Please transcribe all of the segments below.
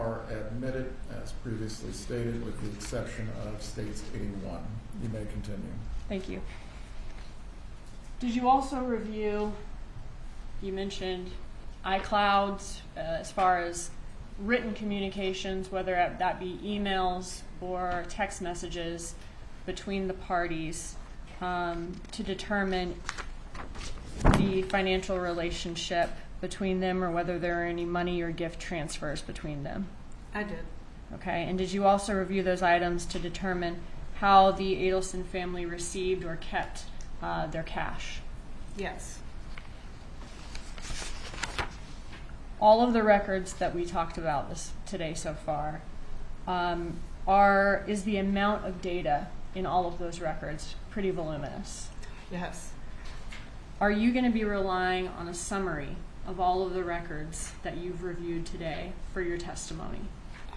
are admitted as previously stated with the exception of States 81. You may continue. Thank you. Did you also review, you mentioned iClouds as far as written communications, whether that be emails or text messages between the parties to determine the financial relationship between them or whether there are any money or gift transfers between them? I did. Okay, and did you also review those items to determine how the Adelson family received or kept their cash? Yes. All of the records that we talked about today so far is the amount of data in all of those records pretty voluminous? Yes. Are you going to be relying on a summary of all of the records that you've reviewed today for your testimony?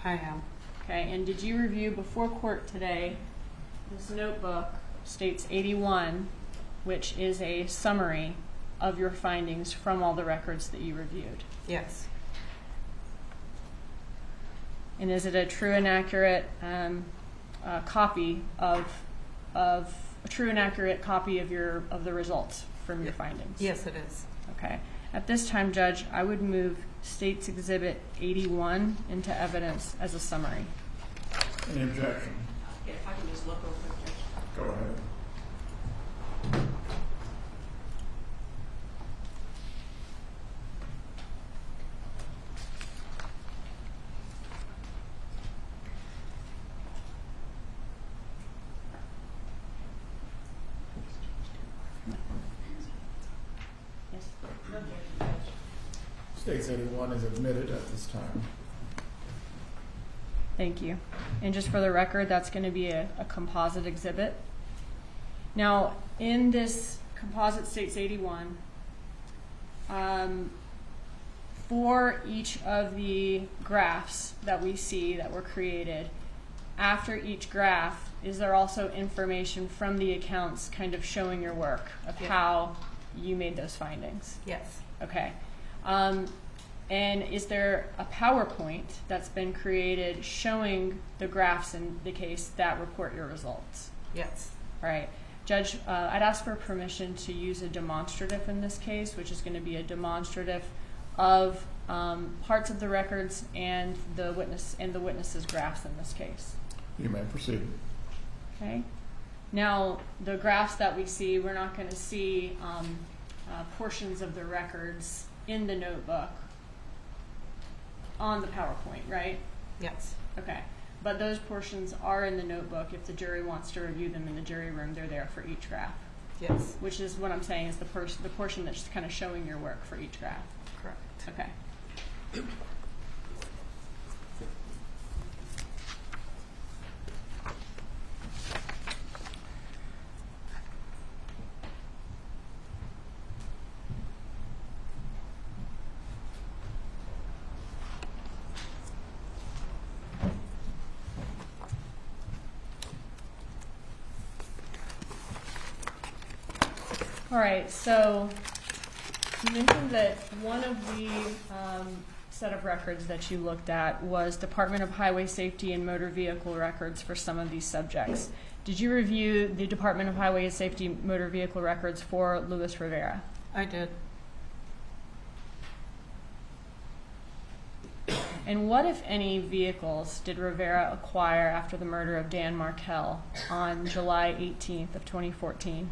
I am. Okay, and did you review before court today this notebook, States 81, which is a summary of your findings from all the records that you reviewed? Yes. And is it a true and accurate copy of a true and accurate copy of the results from your findings? Yes, it is. Okay. At this time, Judge, I would move States Exhibit 81 into evidence as a summary. Any objection? If I can just look over it. Go ahead. States 81 is admitted at this time. Thank you. And just for the record, that's going to be a composite exhibit. Now, in this composite States 81, for each of the graphs that we see that were created, after each graph, is there also information from the accounts kind of showing your work of how you made those findings? Yes. Okay. And is there a PowerPoint that's been created showing the graphs in the case that report your results? Yes. All right. Judge, I'd ask for permission to use a demonstrative in this case, which is going to be a demonstrative of parts of the records and the witness's graphs in this case. You may proceed. Okay. Now, the graphs that we see, we're not going to see portions of the records in the notebook on the PowerPoint, right? Yes. Okay. But those portions are in the notebook. If the jury wants to review them in the jury room, they're there for each graph. Yes. Which is what I'm saying is the portion that's kind of showing your work for each graph. Correct. Okay. All right, so you mentioned that one of the set of records that you looked at was Department of Highway Safety and Motor Vehicle records for some of these subjects. Did you review the Department of Highway Safety Motor Vehicle records for Luis Rivera? I did. And what, if any, vehicles did Rivera acquire after the murder of Dan Markel on July 18th of 2014?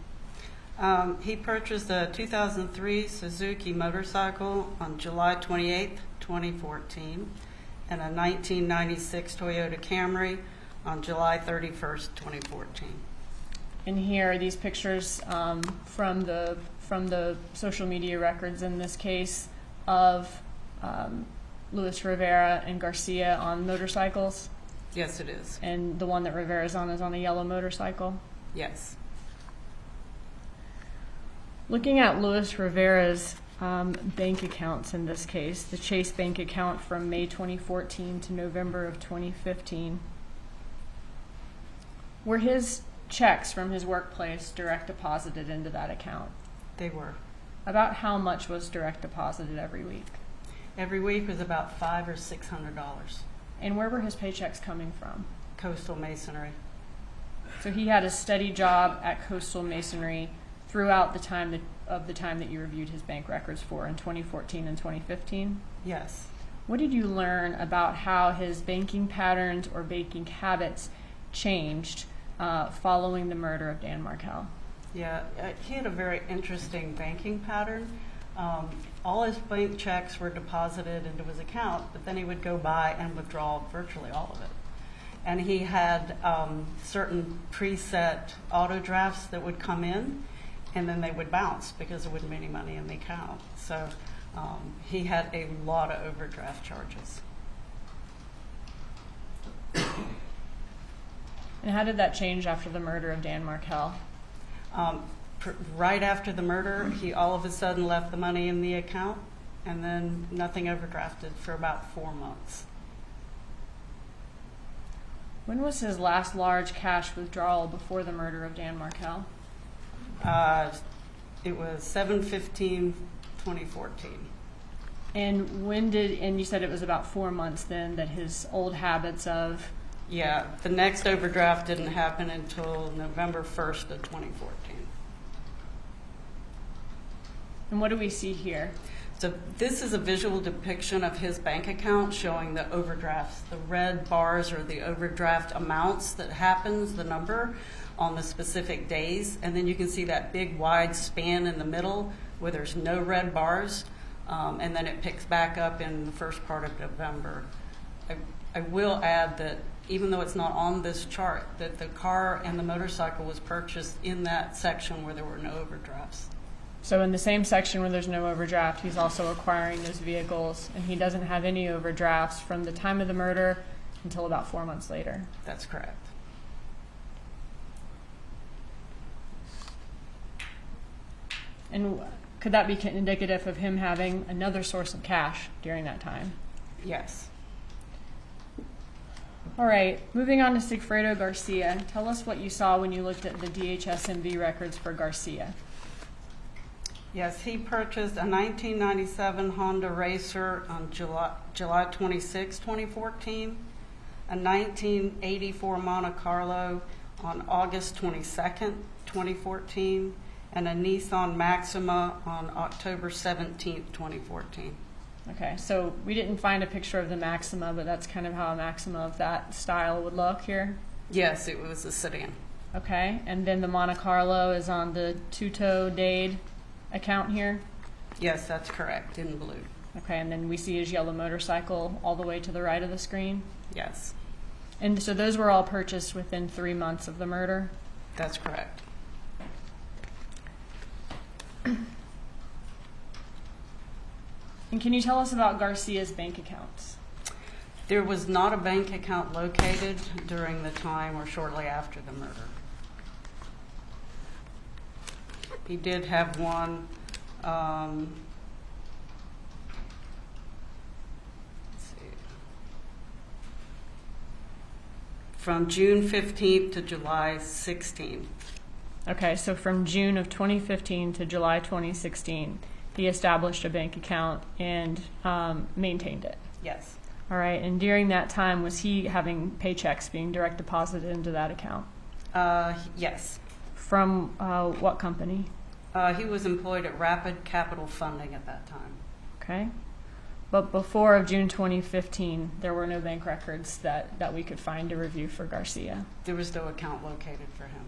He purchased a 2003 Suzuki motorcycle on July 28th, 2014, and a 1996 Toyota Camry on July 31st, 2014. And here are these pictures from the social media records in this case of Luis Rivera and Garcia on motorcycles. Yes, it is. And the one that Rivera's on is on a yellow motorcycle. Yes. Looking at Luis Rivera's bank accounts in this case, the Chase bank account from May 2014 to November of 2015, were his checks from his workplace direct deposited into that account? They were. About how much was direct deposited every week? Every week was about $500 or $600. And where were his paychecks coming from? Coastal Masonry. So he had a steady job at Coastal Masonry throughout the time that you reviewed his bank records for in 2014 and 2015? Yes. What did you learn about how his banking patterns or banking habits changed following the murder of Dan Markel? Yeah, he had a very interesting banking pattern. All his bank checks were deposited into his account, but then he would go by and withdraw virtually all of it. And he had certain preset auto drafts that would come in, and then they would bounce because there wouldn't be any money in the account. So he had a lot of overdraft charges. And how did that change after the murder of Dan Markel? Right after the murder, he all of a sudden left the money in the account, and then nothing overdrafted for about 4 months. When was his last large cash withdrawal before the murder of Dan Markel? It was 7/15/2014. And you said it was about 4 months then that his old habits of... Yeah, the next overdraft didn't happen until November 1st of 2014. And what do we see here? So this is a visual depiction of his bank account showing the overdrafts. The red bars are the overdraft amounts that happens, the number, on the specific days. And then you can see that big wide span in the middle where there's no red bars. And then it picks back up in the first part of November. I will add that even though it's not on this chart, that the car and the motorcycle was purchased in that section where there were no overdrafts. So in the same section where there's no overdraft, he's also acquiring those vehicles, and he doesn't have any overdrafts from the time of the murder until about 4 months later. That's correct. And could that be indicative of him having another source of cash during that time? Yes. All right, moving on to Sigfredo Garcia. Tell us what you saw when you looked at the DHS-MV records for Garcia. Yes, he purchased a 1997 Honda Racer on July 26, 2014, a 1984 Monte Carlo on August 22nd, 2014, and a Nissan Maxima on October 17th, 2014. Okay, so we didn't find a picture of the Maxima, but that's kind of how a Maxima of that style would look here. Yes, it was a sedan. Okay, and then the Monte Carlo is on the two-toe Dade account here. Yes, that's correct, in blue. Okay, and then we see his yellow motorcycle all the way to the right of the screen. Yes, And so those were all purchased within 3 months of the murder. that's correct. And can you tell us about Garcia's bank accounts? There was not a bank account located during the time or shortly after the murder. He did have one. Let's see. From June 15th to July 16th. Okay, so from June of 2015 to July 2016, he established a bank account and maintained it. Yes. All right, and during that time, was he having paychecks being direct deposited into that account? Yes. From what company? He was employed at Rapid Capital Funding at that time. Okay. But before of June 2015, there were no bank records that we could find to review for Garcia. There was no account located for him.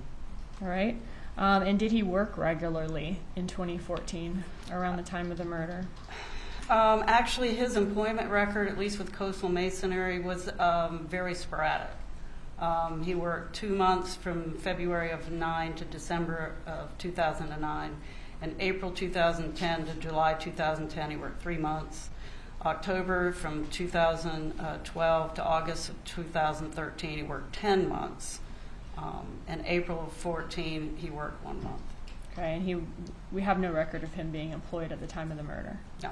All right. And did he work regularly in 2014, around the time of the murder? Actually, his employment record, at least with Coastal Masonry, was very sporadic. He worked 2 months from February of 9 to December of 2009. In April 2010 to July 2010, he worked 3 months. October from 2012 to August of 2013, he worked 10 months. In April of 14, he worked 1 month. Okay, and we have no record of him being employed at the time of the murder. No.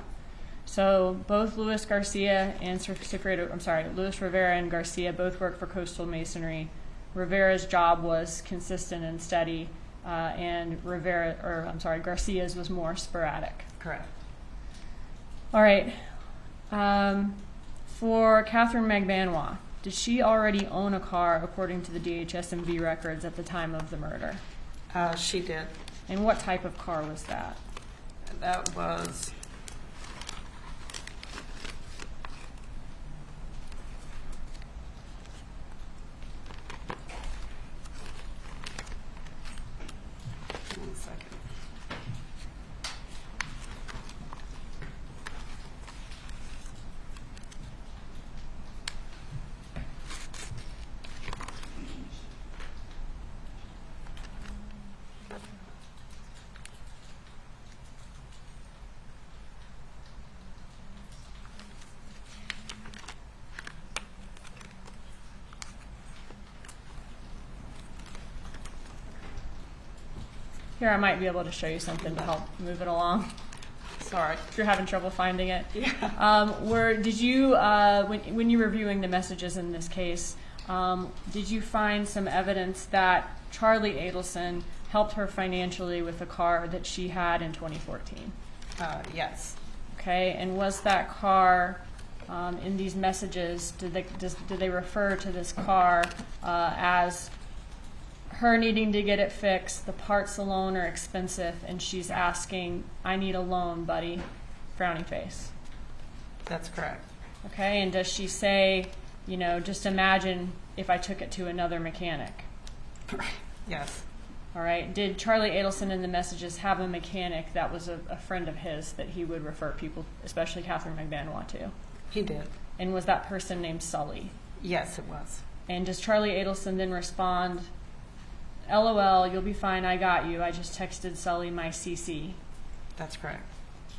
So both Luis Garcia and Luis Rivera and Garcia both worked for Coastal Masonry. Rivera's job was consistent and steady, and Garcia's was more sporadic. Correct. All right. For Catherine Magbanua, did she already own a car according to the DHS&V records at the time of the murder? She did. And what type of car was that? That was... One second. Here, I might be able to show you something to help move it along. Sorry, if you're having trouble finding it. Yeah. Did you, when you're reviewing the messages in this case, did you find some evidence that Charlie Adelson helped her financially with a car that she had in 2014? Yes. Okay, and was that car, in these messages, did they refer to this car as her needing to get it fixed, the parts alone are expensive, and she's asking, I need a loan, buddy, frowny face? That's correct. Okay, and does she say, just imagine if I took it to another mechanic? Yes. All right, did Charlie Adelson in the messages have a mechanic that was a friend of his that he would refer people, especially Catherine Magbanua, to? He did. And was that person named Sully? Yes, it was. And does Charlie Adelson then respond, LOL, you'll be fine, I got you. I just texted Sully my CC. That's correct.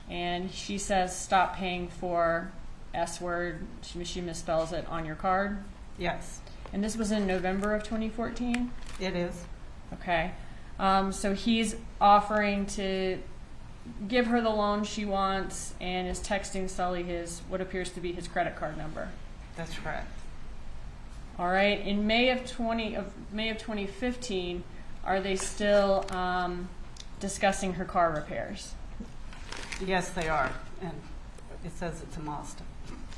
And she says, stop paying for S word, she misspells it, on your card. Yes. And this was in November of 2014? It is. Okay. So he's offering to give her the loan she wants and is texting Sully what appears to be his credit card number. That's correct. All right. In May of 2015, are they still discussing her car repairs? Yes, they are. And it says it's a Mazda.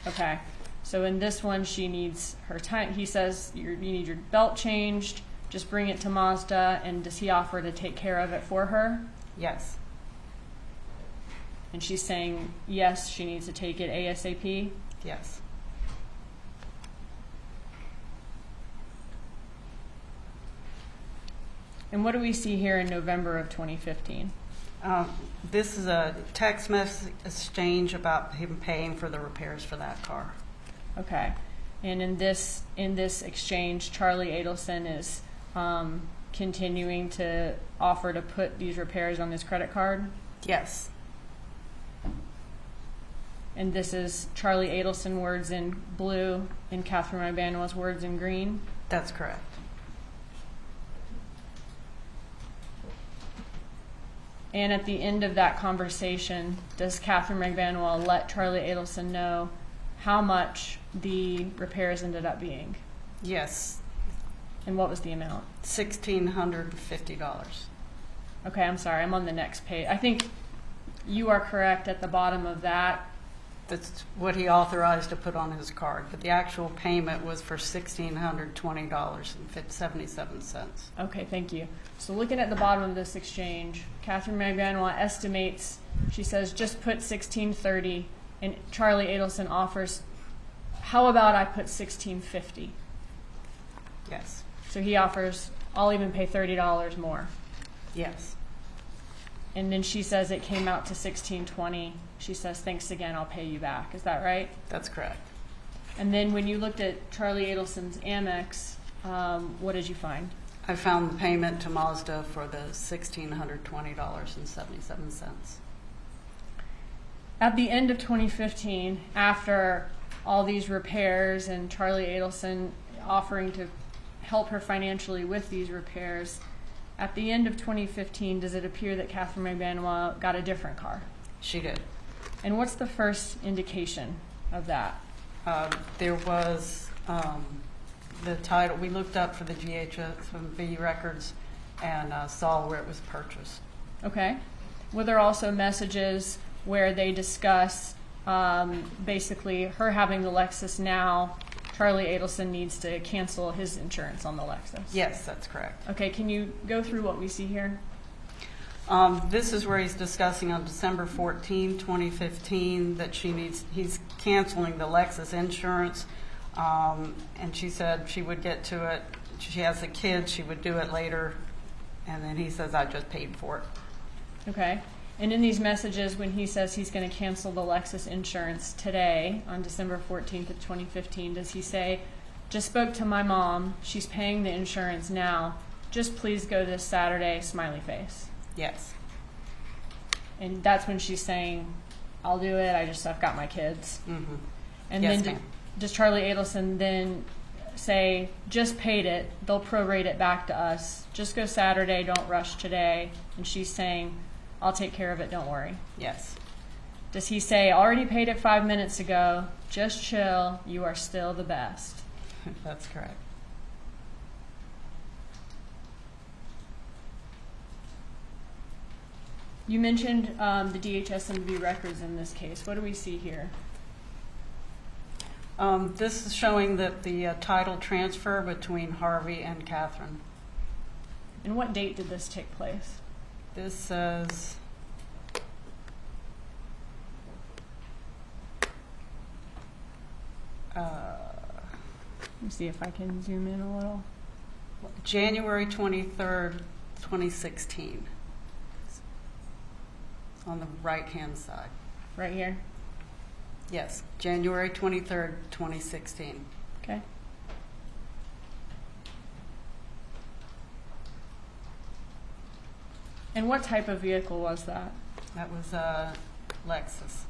Okay. So in this one, she needs her time. He says you need your belt changed. Just bring it to Mazda. And does he offer to take care of it for her? Yes. And she's saying yes, she needs to take it ASAP. Yes. And what do we see here in November of 2015? This is a text message exchange about him paying for the repairs for that car. Okay. And in this exchange, Charlie Adelson is continuing to offer to put these repairs on his credit card? Yes. And this is Charlie Adelson words in blue and Catherine Magbanua's words in green? That's correct. And at the end of that conversation, does Catherine Magbanua let Charlie Adelson know how much the repairs ended up being? Yes. And what was the amount? $1,650. Okay, I'm sorry. I'm on the next page. I think you are correct at the bottom of that. That's what he authorized to put on his card. But the actual payment was for $1,620.77. Okay, thank you. So looking at the bottom of this exchange, Catherine Magbanua estimates, she says, just put $1,630, and Charlie Adelson offers, how about I put $1,650? Yes. So he offers, I'll even pay $30 more. Yes. And then she says it came out to $1,620. She says, thanks again, I'll pay you back. Is that right? That's correct. And then when you looked at Charlie Adelson's Amex, what did you find? I found the payment to Mazda for the $1,620.77. At the end of 2015, after all these repairs and Charlie Adelson offering to help her financially with these repairs, at the end of 2015, does it appear that Catherine Magbanua got a different car? She did. And what's the first indication of that? There was the title. We looked up for the GHSV records and saw where it was purchased. Okay. Were there also messages where they discuss basically her having the Lexus now, Charlie Adelson needs to cancel his insurance on the Lexus. Yes, that's correct. Okay, can you go through what we see here? This is where he's discussing on December 14, 2015, that he's canceling the Lexus insurance. And she said she would get to it. She has a kid, she would do it later. And then he says, I just paid for it. Okay. And in these messages, when he says he's going to cancel the Lexus insurance today, on December 14th of 2015, does he say, just spoke to my mom, she's paying the insurance now, just please go this Saturday, smiley face? Yes. And that's when she's saying, I'll do it, I've got my kids. Mm-hmm. And Yes, then ma'am. does Charlie Adelson then say, just paid it, they'll prorate it back to us, just go Saturday, don't rush today? And she's saying, I'll take care of it, don't worry. Yes. Does he say, already paid it 5 minutes ago, just chill, you are still the best? That's correct. You mentioned the DHS-MV records in this case. What do we see here? This is showing that the title transfer between Harvey and Catherine. And what date did this take place? This says Let me see if I can zoom in a little. January 23rd, 2016. On the right-hand side. Right here. Yes, January 23rd, 2016. Okay. And what type of vehicle was that? That was a Lexus,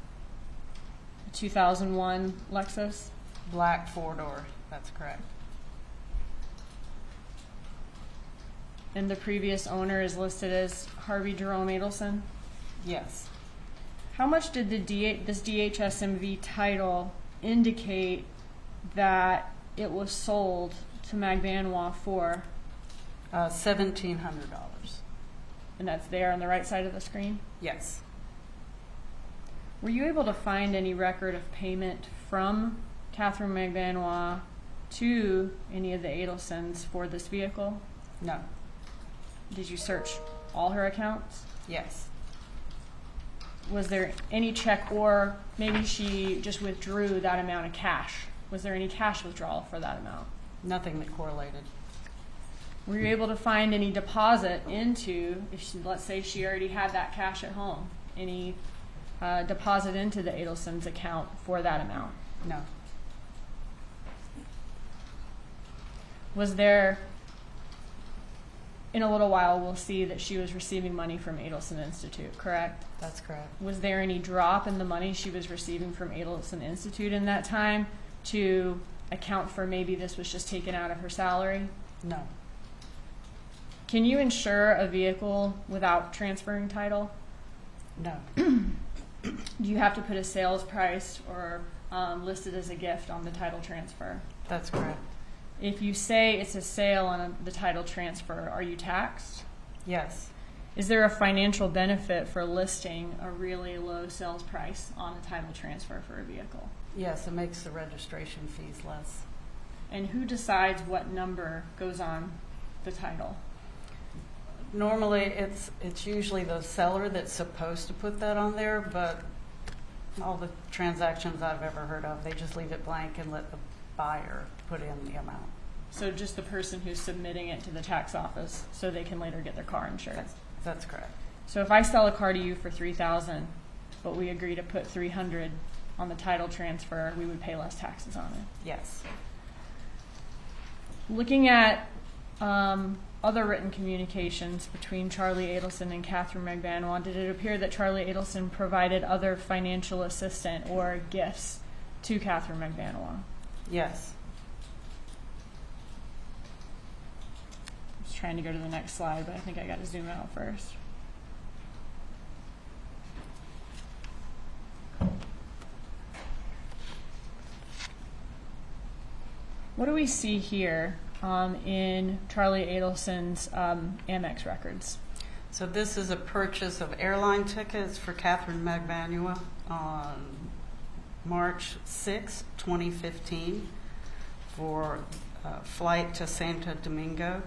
A 2001 Lexus? black four-door. That's correct. And the previous owner is listed as Harvey Jerome Adelson? Yes. How much did this DHS-MV title indicate that it was sold to Magbanua for? $1,700. And that's there on the right side of the screen? Yes. Were you able to find any record of payment from Catherine Magbanua to any of the Adelsons for this vehicle? No. Did you search all her accounts? Yes. Was there any check, or maybe she just withdrew that amount of cash? Was there any cash withdrawal for that amount? Nothing that correlated. Were you able to find any deposit into, if she, let's say she already had that cash at home, any deposit into the Adelson's account for that amount? No. Was there, in a little while we'll see that she was receiving money from Adelson Institute, correct? That's correct. Was there any drop in the money she was receiving from Adelson Institute in that time to account for maybe this was just taken out of her salary? No. Can you insure a vehicle without transferring title? No. Do you have to put a sales price or list it as a gift on the title transfer? That's correct. If you say it's a sale on the title transfer, are you taxed? Yes. Is there a financial benefit for listing a really low sales price on a title transfer for a vehicle? Yes, it makes the registration fees less. And who decides what number goes on the title? Normally, it's usually the seller that's supposed to put that on there, but all the transactions I've ever heard of, they just leave it blank and let the buyer put in the amount. So just the person who's submitting it to the tax office so they can later get their car insured. That's correct. So if I sell a car to you for $3,000, but we agree to put $300 on the title transfer, we would pay less taxes on it. Yes. Looking at other written communications between Charlie Adelson and Catherine Magbanua, did it appear that Charlie Adelson provided other financial assistance or gifts to Catherine Magbanua? Yes. I was trying to go to the next slide, but I think I got to zoom out first. What do we see here in Charlie Adelson's Amex records? So this is a purchase of airline tickets for Catherine Magbanua March 6, 2015, for flight to Santo Domingo,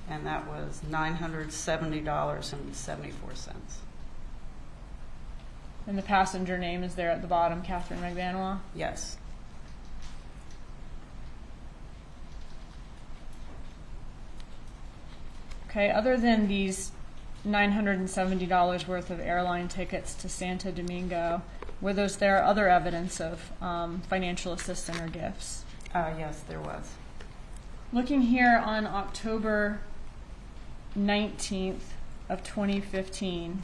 and that was $970.74. And the passenger name is there at the bottom, Catherine Magbanua. Yes. Okay, other than these $970 worth of airline tickets to Santo Domingo, were there other evidence of financial assistance or gifts? Yes, there was. Looking here on October 19th of 2015,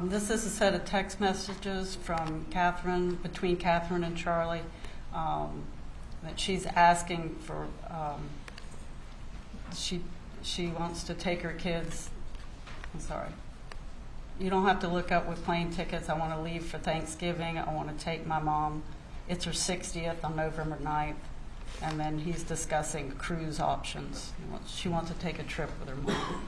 This is a set of text messages from Catherine, between Catherine and Charlie, that she's asking for, she wants to take her kids, I'm sorry. You don't have to look up with plane tickets. I want to leave for Thanksgiving. I want to take my mom. It's her 60th on November 9th. And then he's discussing cruise options. She wants to take a trip with her mom.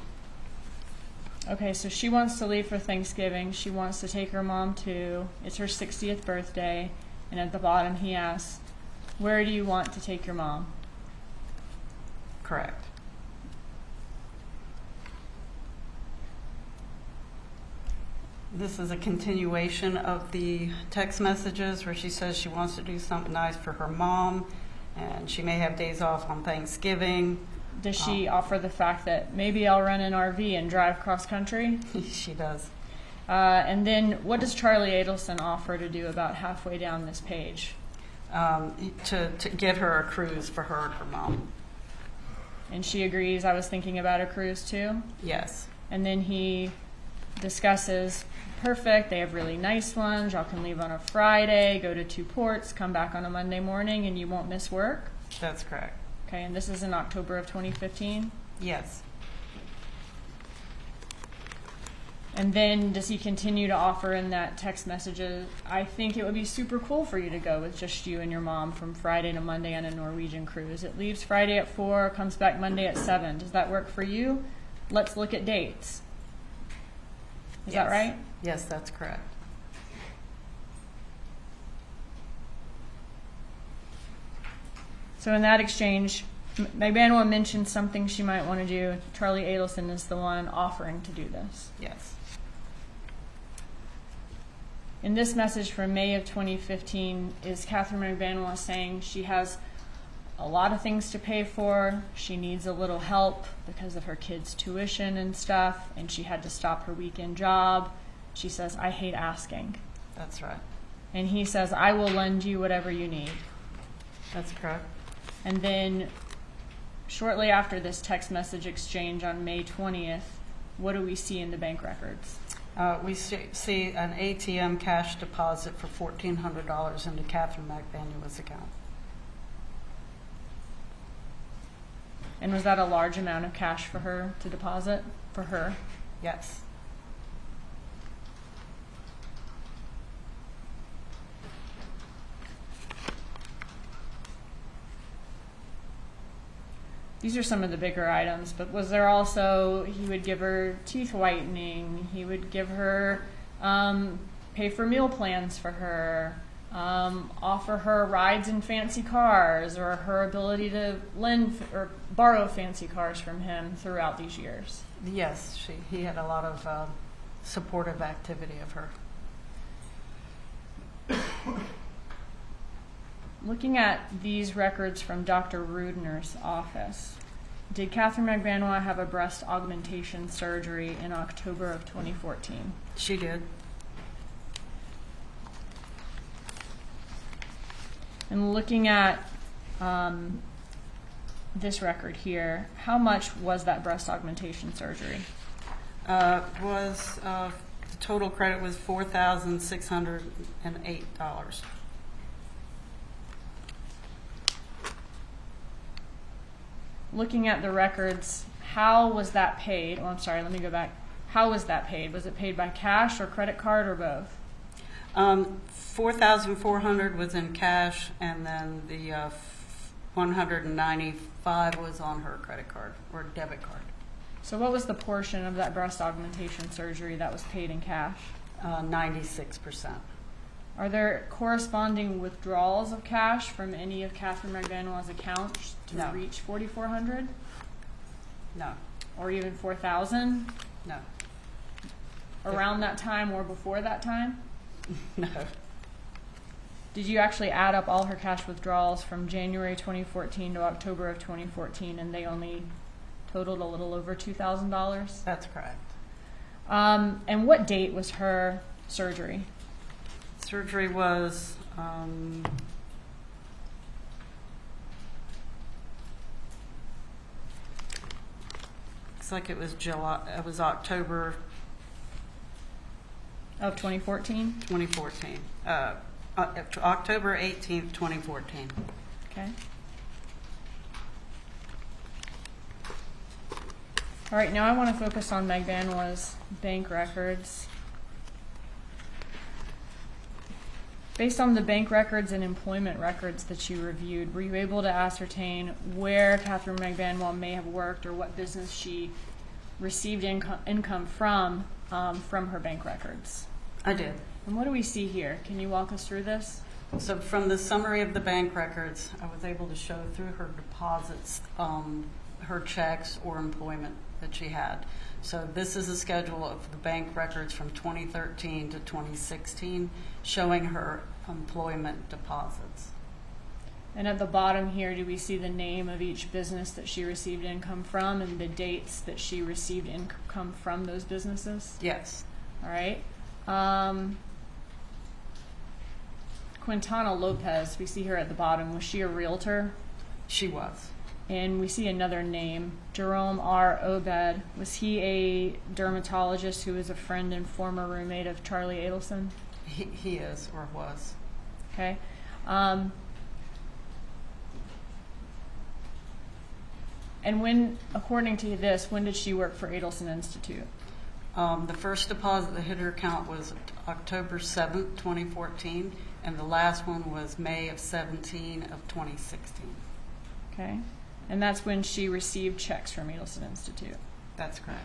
okay, so she wants to leave for Thanksgiving. She wants to take her mom too. It's her 60th birthday. And at the bottom he asks, where do you want to take your mom? Correct. This is a continuation of the text messages where she says she wants to do something nice for her mom, and she may have days off on Thanksgiving. Does she offer the fact that maybe I'll rent an RV and drive cross country? She does. And then what does Charlie Adelson offer to do about halfway down this page? To get her a cruise for her and her mom. And she agrees. I was thinking about a cruise too. Yes. And then he discusses, perfect, they have really nice ones. Y'all can leave on a Friday, go to 2 ports, come back on a Monday morning, and you won't miss work. That's correct. Okay, and this is in October of 2015. Yes. And then does he continue to offer in that text messages, I think it would be super cool for you to go with just you and your mom from Friday to Monday on a Norwegian cruise. It leaves Friday at 4, comes back Monday at 7. Does that work for you? Let's look at dates. Is that right? Yes, that's correct. So in that exchange, Magbanua mentioned something she might want to do. Charlie Adelson is the one offering to do this. Yes. In this message from May of 2015, is Catherine Magbanua saying she has a lot of things to pay for. She needs a little help because of her kids' tuition and stuff, and she had to stop her weekend job. She says, I hate asking. That's right. And he says, I will lend you whatever you need. That's correct. And then shortly after this text message exchange on May 20th, what do we see in the bank records? We see an ATM cash deposit for $1,400 into Catherine Magbanua's account. And was that a large amount of cash for her to deposit for her? Yes. These are some of the bigger items, but was there also, he would give her teeth whitening, he would give her, pay for meal plans for her, offer her rides in fancy cars, or her ability to lend or borrow fancy cars from him throughout these years? Yes, he had a lot of supportive activity of her. Looking at these records from Dr. Rudner's office, did Catherine Magbanua have a breast augmentation surgery in October of 2014? She did. And looking at this record here, how much was that breast augmentation surgery? The total credit was $4,608. Looking at the records, how was that paid? Oh, I'm sorry, let me go back. How was that paid? Was it paid by cash or credit card or both? $4,400 was in cash, and then the $195 was on her credit card or debit card. So what was the portion of that breast augmentation surgery that was paid in cash? 96%. Are there corresponding withdrawals of cash from any of Catherine Magbanua's accounts to No. reach 4,400 No, or even 4,000 no, around that time or before that time? no. Did you actually add up all her cash withdrawals from January 2014 to October of 2014, and they only totaled a little over $2,000? That's correct. And what date was her surgery? Surgery was looks like it was July. It was October Of 2014? 2014. October 18th, 2014. Okay. All right, now I want to focus on Magbanua's bank records. Based on the bank records and employment records that you reviewed, were you able to ascertain where Catherine Magbanua may have worked or what business she received income from her bank records? I did. And what do we see here? Can you walk us through this? So from the summary of the bank records, I was able to show through her deposits, her checks or employment that she had. So this is a schedule of the bank records from 2013 to 2016 showing her employment deposits. And at the bottom here, do we see the name of each business that she received income from and the dates that she received income from those businesses? Yes. All right. Quintana Lopez, we see her at the bottom. Was she a realtor? She was. And we see another name, Jerome R. Obed. Was he a dermatologist who was a friend and former roommate of Charlie Adelson? He is or was. Okay. And when, according to this, when did she work for Adelson Institute? The first deposit that hit her account was October 7th, 2014, and the last one was May of 17 of 2016. Okay. And that's when she received checks from Adelson Institute. That's correct.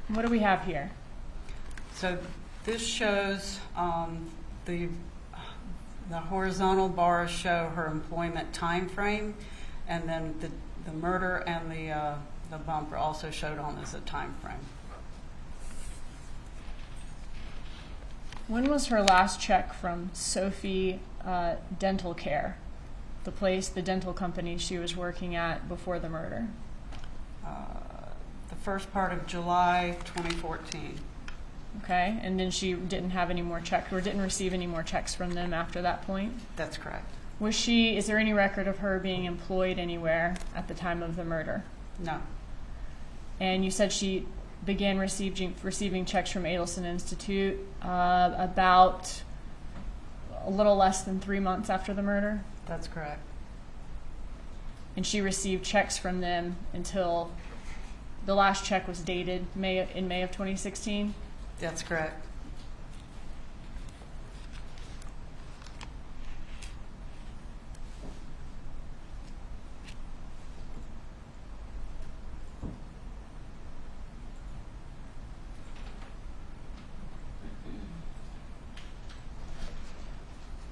What do we have here? So this shows the horizontal bars show her employment time frame, and then the murder and the bump are also showed on as a time frame. When was her last check from Sophie Dental Care, the dental company she was working at before the murder? The first part of July 2014. Okay, and then she didn't have any more checks or didn't receive any more checks from them after that point? That's correct. Is there any record of her being employed anywhere at the time of the murder? No. And you said she began receiving checks from Adelson Institute about a little less than 3 months after the murder? That's correct. And she received checks from them until the last check was dated in May of 2016? That's correct.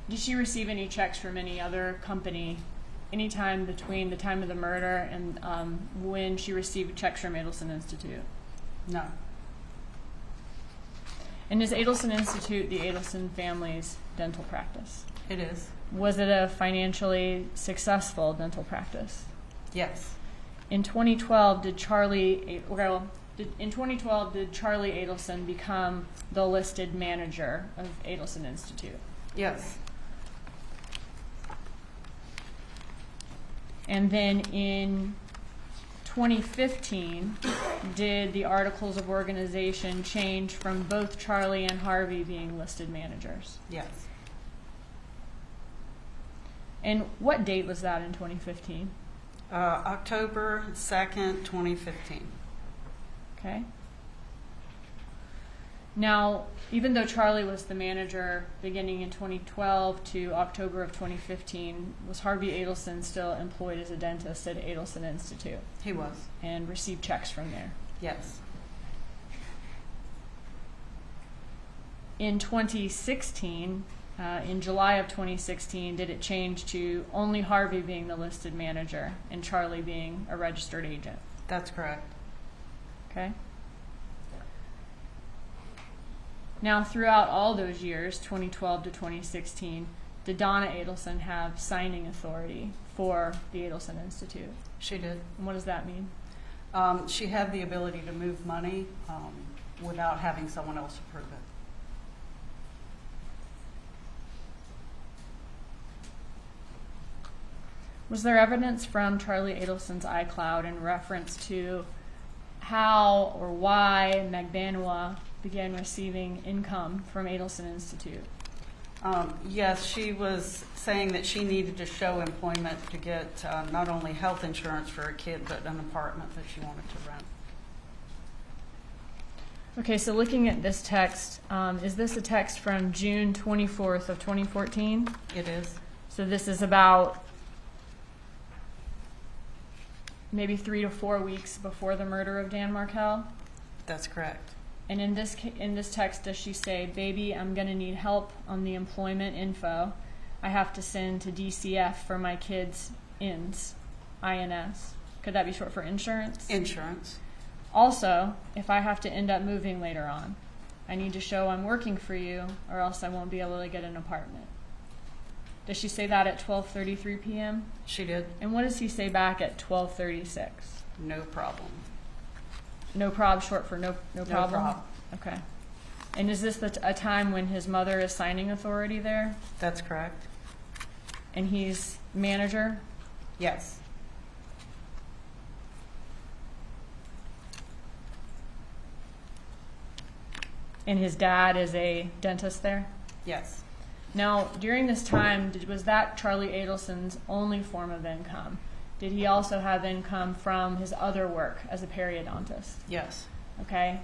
Did she receive any checks from any other company anytime between the time of the murder and when she received checks from Adelson Institute? No. And is Adelson Institute the Adelson family's dental practice? It is. Was it a financially successful dental practice? Yes. In 2012, did Charlie Adelson become the listed manager of Adelson Institute? Yes. And then in 2015, did the articles of organization change from both Charlie and Harvey being listed managers? Yes. And what date was that in 2015? October 2nd, 2015. Okay. Now, even though Charlie was the manager beginning in 2012 to October of 2015, was Harvey Adelson still employed as a dentist at Adelson Institute He was. and received checks from there? Yes. In 2016, in July of 2016, did it change to only Harvey being the listed manager and Charlie being a registered agent? That's correct. Okay. Now, throughout all those years, 2012 to 2016, did Donna Adelson have signing authority for the Adelson Institute? She did. And what does that mean? She had the ability to move money without having someone else approve it. Was there evidence from Charlie Adelson's iCloud in reference to how or why Magbanua began receiving income from Adelson Institute? Yes, she was saying that she needed to show employment to get not only health insurance for her kid, but an apartment that she wanted to rent. Okay, so looking at this text, is this a text from June 24th of 2014? It is. So this is about maybe 3 to 4 weeks before the murder of Dan Markel? That's correct. And in this text, does she say, "Baby, I'm going to need help on the employment info. I have to send to DCF for my kids' INS, INS." Could that be short for insurance? Insurance. Also, if I have to end up moving later on, I need to show I'm working for you, or else I won't be able to get an apartment. Does she say that at 12:33 p.m.? She did. And what does he say back at 12:36? No problem. No prob, short for no problem? prob. Okay. And is this a time when his mother is signing authority there? That's correct. And he's manager? Yes. And his dad is a dentist there? Yes. Now, during this time, was that Charlie Adelson's only form of income? Did he also have income from his other work as a periodontist? Yes. Okay.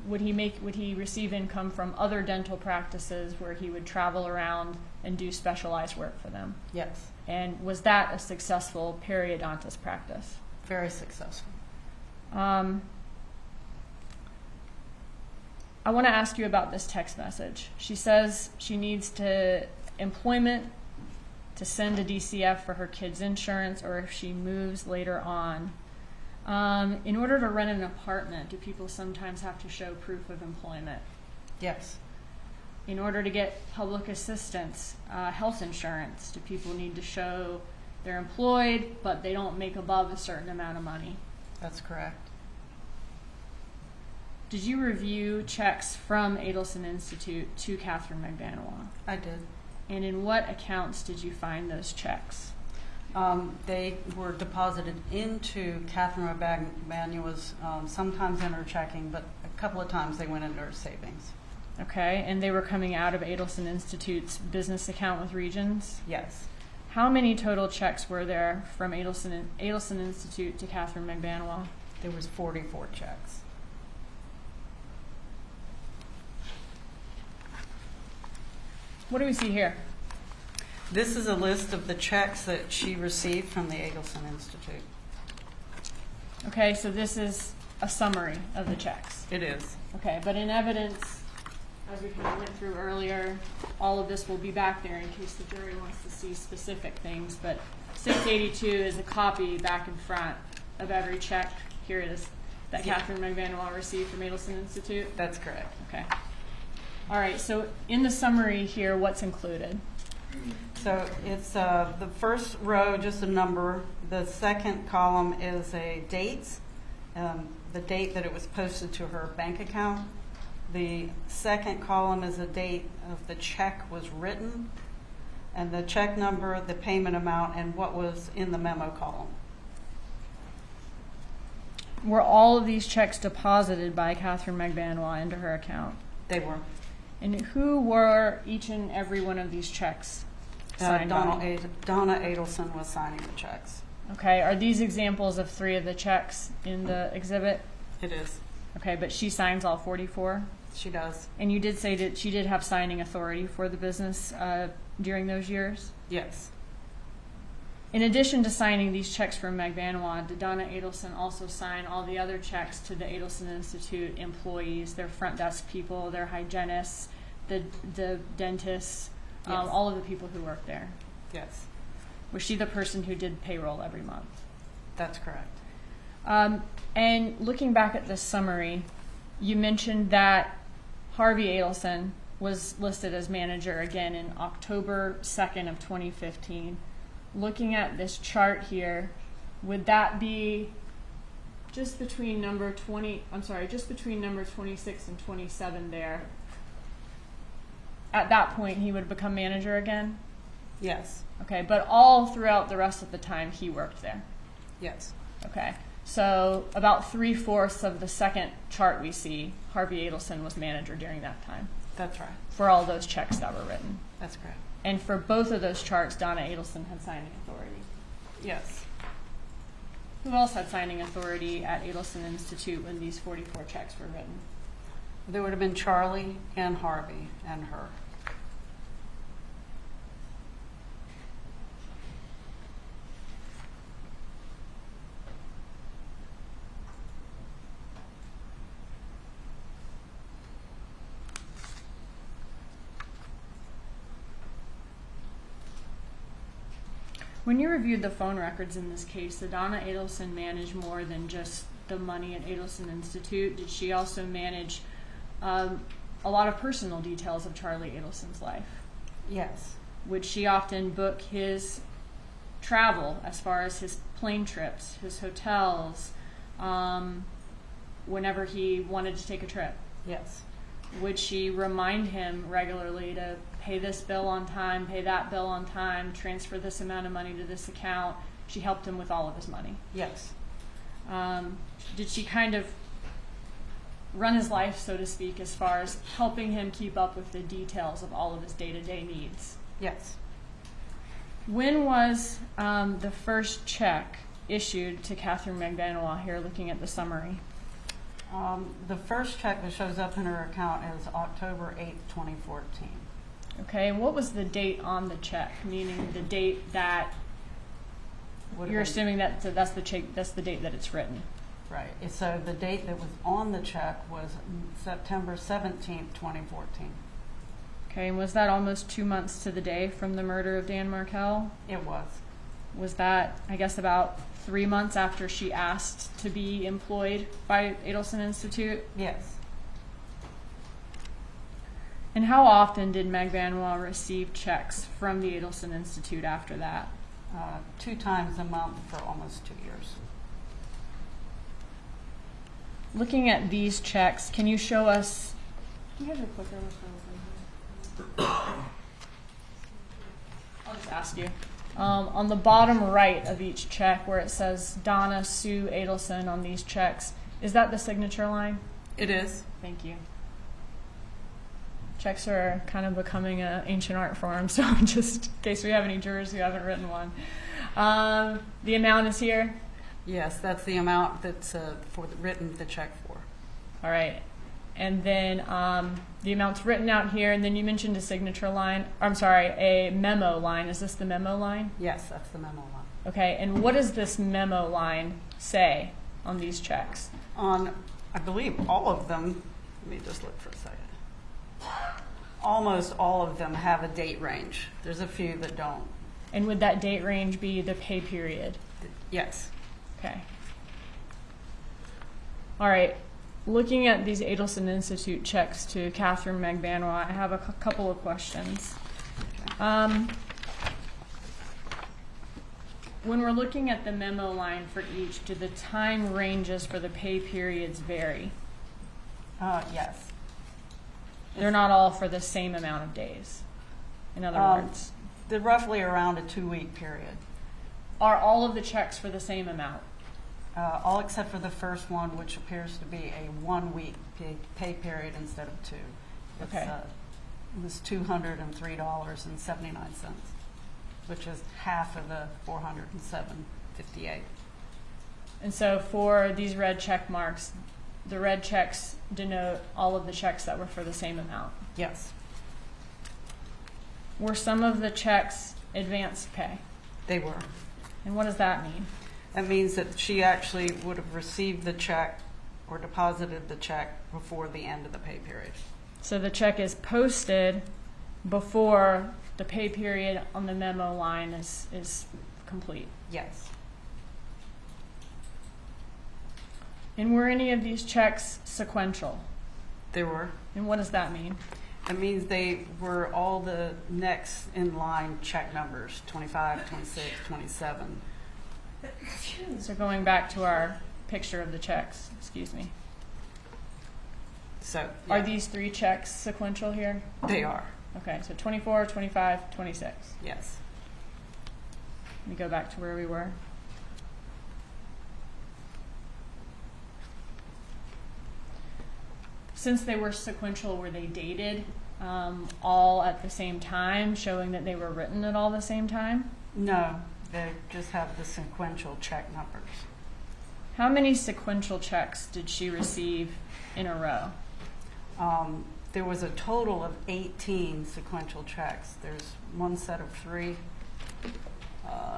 Would he receive income from other dental practices where he would travel around and do specialized work for them? Yes. And was that a successful periodontist practice? Very successful. I want to ask you about this text message. She says she needs employment to send to DCF for her kids' insurance, or if she moves later on. In order to rent an apartment, do people sometimes have to show proof of employment? Yes. In order to get public assistance, health insurance, do people need to show they're employed, but they don't make above a certain amount of money? That's correct. Did you review checks from Adelson Institute to Catherine Magbanua? I did. And in what accounts did you find those checks? They were deposited into Catherine Magbanua's, sometimes in her checking, but a couple of times they went into her savings. Okay, and they were coming out of Adelson Institute's business account with Regions? Yes. How many total checks were there from Adelson Institute to Catherine Magbanua? There was 44 checks. What do we see here? This is a list of the checks that she received from the Adelson Institute. Okay, so this is a summary of the checks. It is. Okay, but in evidence, as we kind of went through earlier, all of this will be back there in case the jury wants to see specific things, but 682 is a copy back and front of every check. Here it is, that Catherine Magbanua received from Adelson Institute. That's correct. Okay. All right, so in the summary here, what's included? So it's the first row, just a number. The second column is a dates, the date that it was posted to her bank account. The second column is a date of the check was written, and the check number, the payment amount, and what was in the memo column. Were all of these checks deposited by Catherine Magbanua into her account? They were. And who were each and every one of these checks signed by? Donna Adelson was signing the checks. Okay, are these examples of 3 of the checks in the exhibit? It is. Okay, but she signs all 44? She does. And you did say that she did have signing authority for the business during those years? Yes. In addition to signing these checks for Magbanua, did Donna Adelson also sign all the other checks to the Adelson Institute employees, their front desk people, their hygienists, the dentists, Yes. all of the people who work there? Yes. Was she the person who did payroll every month? That's correct. And looking back at this summary, you mentioned that Harvey Adelson was listed as manager again in October 2nd of 2015. Looking at this chart here, would that be just between number 26 and 27 there? At that point, he would become manager again? Yes. Okay, but all throughout the rest of the time, he worked there? Yes. Okay, so about 3/4 of the second chart we see, Harvey Adelson was manager during that time That's right. for all those checks that were written. That's correct. And for both of those charts, Donna Adelson had signing authority. Yes. Who else had signing authority at Adelson Institute when these 44 checks were written? There would have been Charlie and Harvey and her. When you reviewed the phone records in this case, did Donna Adelson manage more than just the money at Adelson Institute? Did she also manage a lot of personal details of Charlie Adelson's life? Yes. Would she often book his travel as far as his plane trips, his hotels, whenever he wanted to take a trip? Yes. Would she remind him regularly to pay this bill on time, pay that bill on time, transfer this amount of money to this account? She helped him with all of his money. Yes. Did she kind of run his life, so to speak, as far as helping him keep up with the details of all of his day-to-day needs? Yes. When was the first check issued to Catherine Magbanua here, looking at the summary? The first check that shows up in her account is October 8th, 2014. Okay, and what was the date on the check? Meaning the date that you're assuming that that's the check, that's the date that it's written. Right. So the date that was on the check was September 17th, 2014. Okay, and was that almost 2 months to the day from the murder of Dan Markel? It was. Was that, I guess, about 3 months after she asked to be employed by Adelson Institute? Yes. And how often did Magbanua receive checks from the Adelson Institute after that? 2 times a month for almost 2 years. Looking at these checks, can you show us? Do you have your clicker? I'll just ask you. On the bottom right of each check, where it says Donna Sue Adelson on these checks, is that the signature line? It is. Thank you. Checks are kind of becoming an ancient art form, so just in case we have any jurors who haven't written one. The amount is here. Yes, that's the amount that's written the check for. All right. And then the amount's written out here, and then you mentioned a signature line. I'm sorry, a memo line. Is this the memo line? Yes, that's the memo line. Okay, and what does this memo line say on these checks? On, I believe, all of them, let me just look for a second. Almost all of them have a date range. There's a few that don't. And would that date range be the pay period? Yes. Okay. All right. Looking at these Adelson Institute checks to Catherine Magbanua, I have a couple of questions. When we're looking at the memo line for each, do the time ranges for the pay periods vary? Yes. They're not all for the same amount of days. In other words, They're roughly around a 2-week period. are all of the checks for the same amount? All except for the first one, which appears to be a 1-week pay period instead of 2. It's, Okay. It was $203.79, which is half of the $407.58. And so for these red check marks, the red checks denote all of the checks that were for the same amount. Yes, Were some of the checks advanced pay? they were. And what does that mean? That means that she actually would have received the check or deposited the check before the end of the pay period. So the check is posted before the pay period on the memo line is complete. Yes, And were any of these checks sequential? they were. And what does that mean? That means they were all the next in line check numbers, 25, 26, 27. So going back to our picture of the checks, excuse me. So, Are yeah, these 3 checks sequential here? they are. Okay, so 24, 25, 26. Yes. Let me go back to where we were. Since they were sequential, were they dated all at the same time, showing that they were written at all the same time? No, they just have the sequential check numbers. How many sequential checks did she receive in a row? There was a total of 18 sequential checks. There's one set of 3,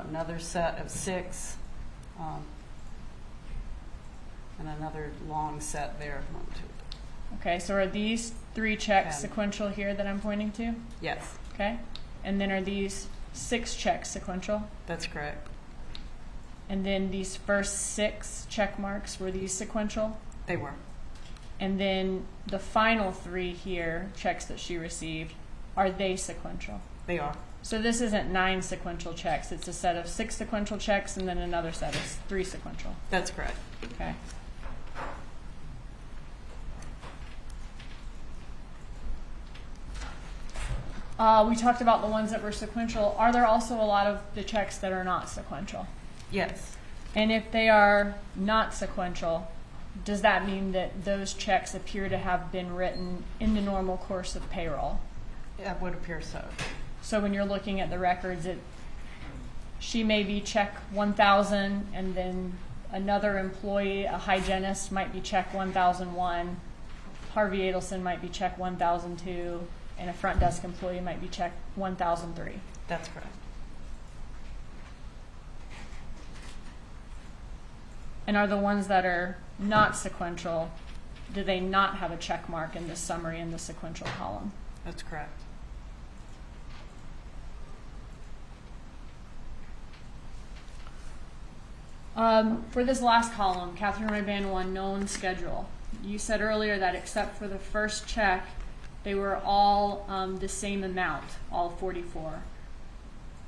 another set of 6, and another long set there. 1, 2. Okay, so are these 3 checks 10. sequential here that I'm pointing to? Yes, Okay, and then are these 6 checks sequential? that's correct. And then these first 6 check marks, were these sequential? They were. And then the final 3 here, checks that she received, are they sequential? They are. So this isn't 9 sequential checks, it's a set of 6 sequential checks and then another set of 3 sequential. That's correct. Okay. We talked about the ones that were sequential. Are there also a lot of the checks that are not sequential? Yes. And if they are not sequential, does that mean that those checks appear to have been written in the normal course of payroll? It would appear so. So when you're looking at the records, she may be check 1,000, and then another employee, a hygienist, might be check 1,001. Harvey Adelson might be check 1,002, and a front desk employee might be check 1,003. That's correct. And are the ones that are not sequential, do they not have a check mark in the summary in the sequential column? That's correct. For this last column, Catherine Magbanua, known schedule. You said earlier that except for the first check, they were all the same amount, all 44.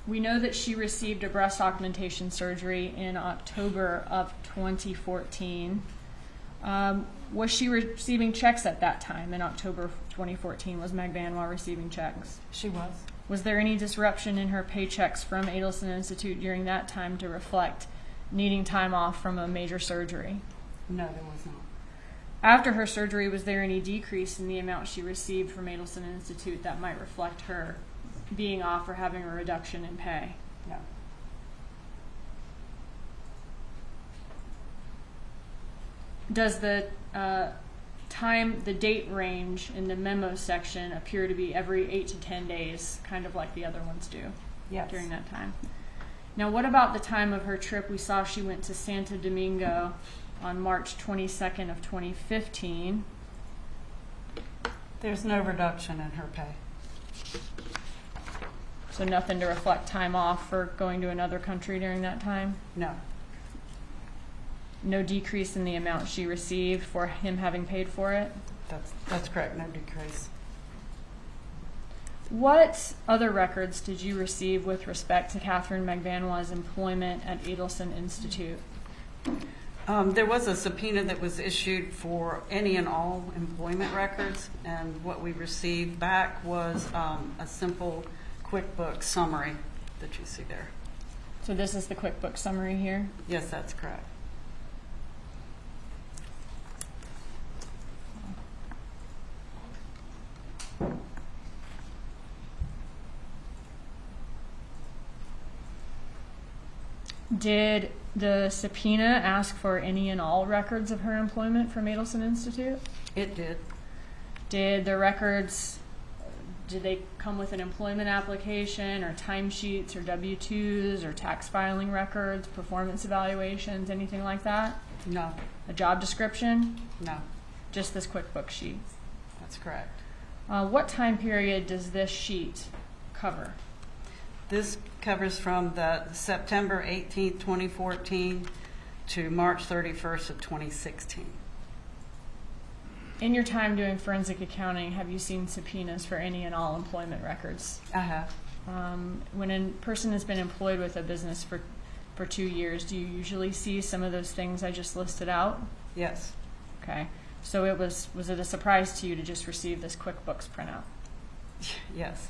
We know that she received a breast augmentation surgery in October of 2014. Was she receiving checks at that time in October 2014? Was Magbanua receiving checks? She was. Was there any disruption in her paychecks from Adelson Institute during that time to reflect needing time off from a major surgery? No, there was not. After her surgery, was there any decrease in the amount she received from Adelson Institute that might reflect her being off or having a reduction in pay? No. Does the the date range in the memo section appear to be every 8 to 10 days, kind of like the other ones do Yes. during that time? Now, what about the time of her trip? We saw she went to Santo Domingo on March 22nd of 2015. There's no reduction in her pay. So nothing to reflect time off for going to another country during that time? No. No decrease in the amount she received for him having paid for it? That's correct. No decrease. What other records did you receive with respect to Catherine Magbanua's employment at Adelson Institute? There was a subpoena that was issued for any and all employment records, and what we received back was a simple QuickBooks summary that you see there. So this is the QuickBooks summary here. Yes, that's correct. Did the subpoena ask for any and all records of her employment from Adelson Institute? It did. Did the records, did they come with an employment application or timesheets or W-2s or tax filing records, performance evaluations, anything like that? No, A job description? no, Just this QuickBooks sheet? that's correct. What time period does this sheet cover? This covers from the September 18th, 2014 to March 31st of 2016. In your time doing forensic accounting, have you seen subpoenas for any and all employment records? I have. When a person has been employed with a business for 2 years, do you usually see some of those things I just listed out? Yes, Okay. So was it a surprise to you to just receive this QuickBooks printout? yes.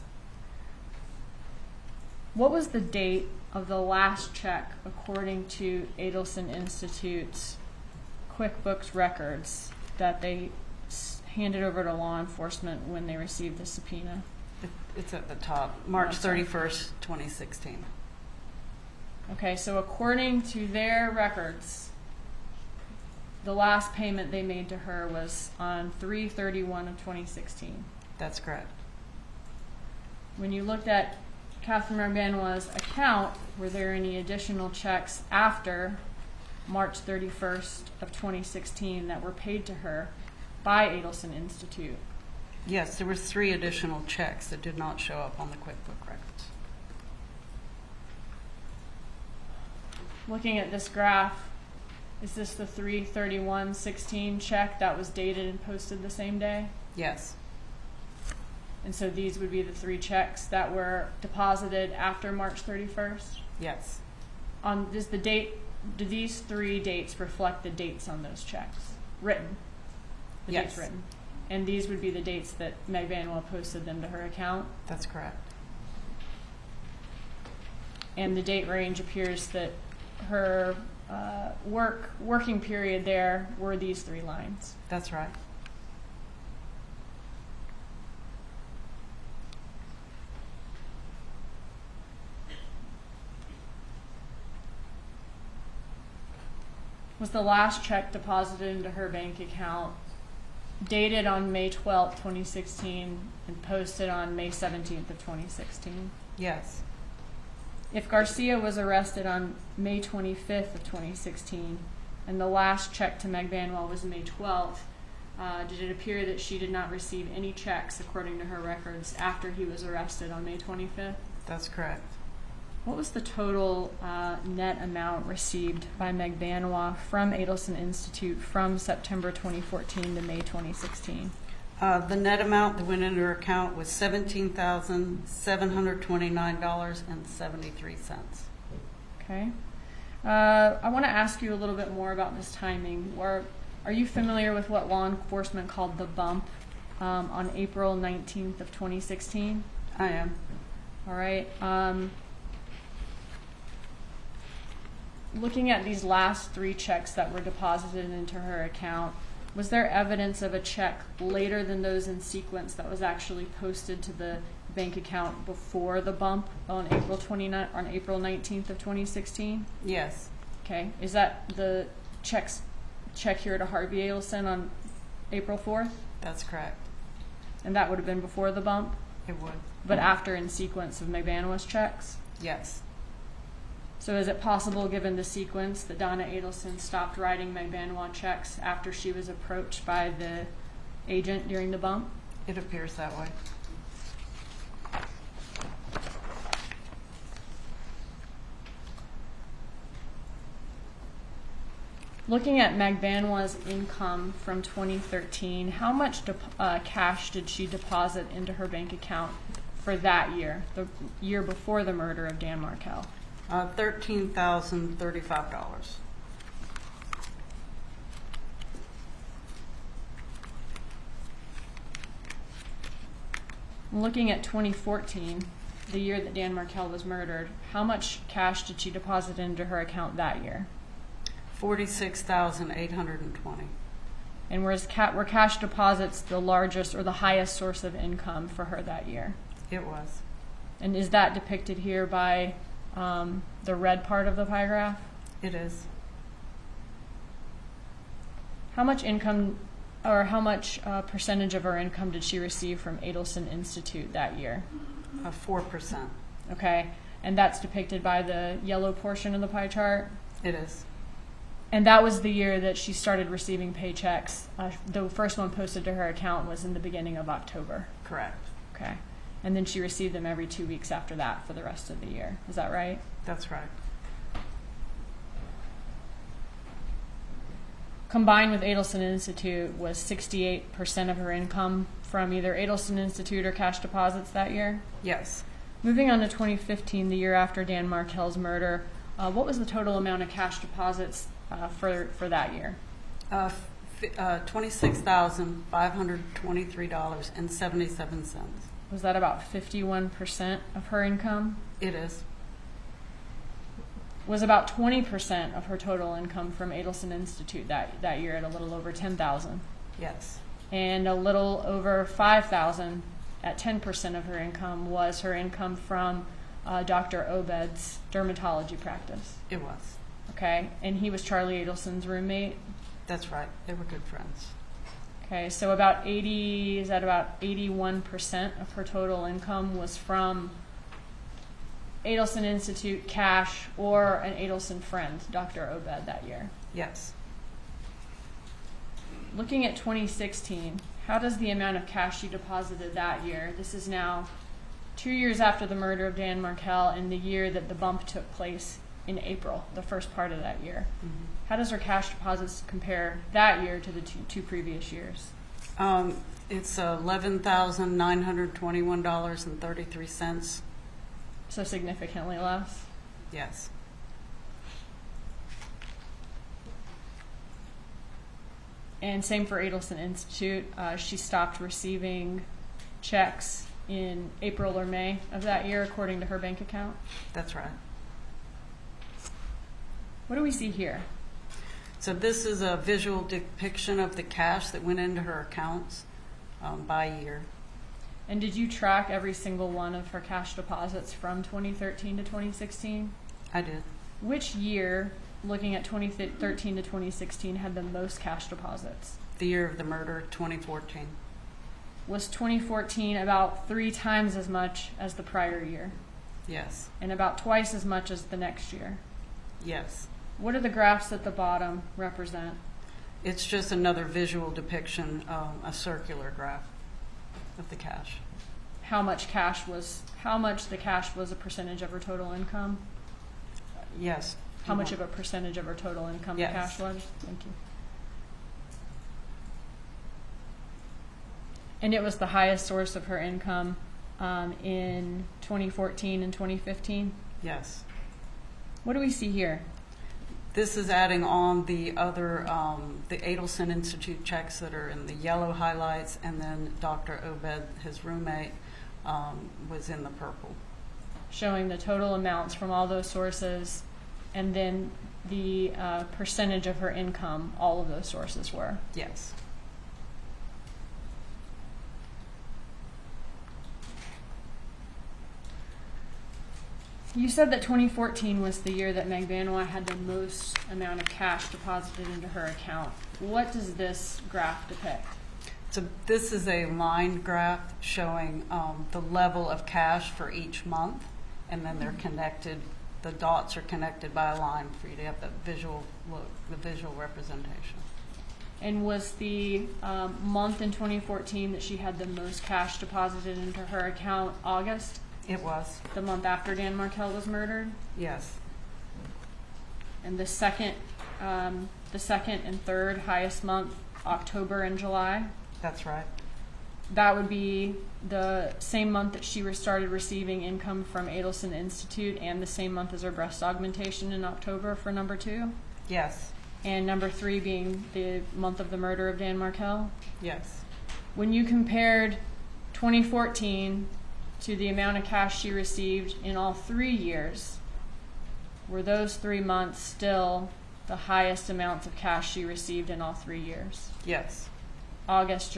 What was the date of the last check according to Adelson Institute's QuickBooks records that they handed over to law enforcement when they received the subpoena? It's at the top, March Oh, sorry. 31st, 2016. Okay, so according to their records, the last payment they made to her was on 3/31 of 2016. That's correct. When you looked at Catherine Magbanua's account, were there any additional checks after March 31st of 2016 that were paid to her by Adelson Institute? Yes, there was 3 additional checks that did not show up on the QuickBook records. Looking at this graph, is this the 3/31/16 check that was dated and posted the same day? Yes, And so these would be the 3 checks that were deposited after March 31st? yes, Does the date, do these 3 dates reflect the dates on those checks? Written? The dates Yes. written? And these would be the dates that Magbanua posted them to her account? that's correct. And the date range appears that her working period there were these 3 lines. That's right. Was the last check deposited into her bank account dated on May 12th, 2016 and posted on May 17th of 2016? Yes, If Garcia was arrested on May 25th of 2016 and the last check to Magbanua was May 12th, did it appear that she did not receive any checks according to her records after he was arrested on May 25th? that's correct. What was the total net amount received by Magbanua from Adelson Institute from September 2014 to May 2016? The net amount that went into her account was $17,729.73. Okay. I want to ask you a little bit more about this timing. Are you familiar with what law enforcement called the bump on April 19th of 2016? I am. All right. Looking at these last 3 checks that were deposited into her account, was there evidence of a check later than those in sequence that was actually posted to the bank account before the bump on April 19th of 2016? Yes, Okay. Is that the check here to Harvey Adelson on April 4th? that's correct. And that would have been before the bump, It would. but after in sequence of Magbanua's checks? Yes, So is it possible, given the sequence, that Donna Adelson stopped writing Magbanua checks after she was approached by the agent during the bump? it appears that way. Looking at Magbanua's income from 2013, how much cash did she deposit into her bank account for that year, the year before the murder of Dan Markel? $13,035. Looking at 2014, the year that Dan Markel was murdered, how much cash did she deposit into her account that year? $46,820. And were cash deposits the largest or the highest source of income for her that year? It was. And is that depicted here by the red part of the pie graph? It is. How much income, or how much percentage of her income did she receive from Adelson Institute that year? 4%. Okay, and that's depicted by the yellow portion of the pie chart? It is. And that was the year that she started receiving paychecks. The first one posted to her account was in the beginning of October. Correct. Okay. And then she received them every 2 weeks after that for the rest of the year. Is that right? That's right. Combined with Adelson Institute was 68% of her income from either Adelson Institute or cash deposits that year? Yes. Moving on to 2015, the year after Dan Markel's murder, what was the total amount of cash deposits for that year? $26,523.77. Was that about 51% of her income? It is. Was about 20% of her total income from Adelson Institute that year at a little over $10,000. Yes. And a little over $5,000 at 10% of her income was her income from Dr. Obed's dermatology practice. It was. Okay, and he was Charlie Adelson's roommate. That's right. They were good friends. Okay, so about 81% of her total income was from Adelson Institute cash or an Adelson friend, Dr. Obed, that year. Yes. Looking at 2016, how does the amount of cash she deposited that year, this is now 2 years after the murder of Dan Markel and the year that the bump took place in April, the first part of that year. Mm-hmm. How does her cash deposits compare that year to the two previous years? It's $11,921.33. So significantly less? Yes. And same for Adelson Institute. She stopped receiving checks in April or May of that year, according to her bank account. That's right. What do we see here? So this is a visual depiction of the cash that went into her accounts by year. And did you track every single one of her cash deposits from 2013 to 2016? I did. Which year, looking at 2013 to 2016, had the most cash deposits? The year of the murder, 2014. Was 2014 about 3 times as much as the prior year? Yes. And about twice as much as the next year? Yes. What do the graphs at the bottom represent? It's just another visual depiction, a circular graph of the cash. How much the cash was a percentage of her total income? Yes. How much of a percentage of her total income Yes. the cash was? Thank you. And it was the highest source of her income in 2014 and 2015? Yes. What do we see here? This is adding on the other, the Adelson Institute checks that are in the yellow highlights, and then Dr. Obed, his roommate, was in the purple. Showing the total amounts from all those sources, and then the percentage of her income all of those sources were. Yes. You said that 2014 was the year that Magbanua had the most amount of cash deposited into her account. What does this graph depict? So this is a line graph showing the level of cash for each month, and then they're connected. The dots are connected by a line for you to have the visual look, the visual representation. And was the month in 2014 that she had the most cash deposited into her account August? It was. The month after Dan Markel was murdered? Yes. And the second and third highest month, October and July? That's right. That would be the same month that she started receiving income from Adelson Institute, and the same month as her breast augmentation in October for number 2? Yes. And number 3 being the month of the murder of Dan Markel? Yes. When you compared 2014 to the amount of cash she received in all 3 years, were those 3 months still the highest amounts of cash she received in all 3 years? Yes. August,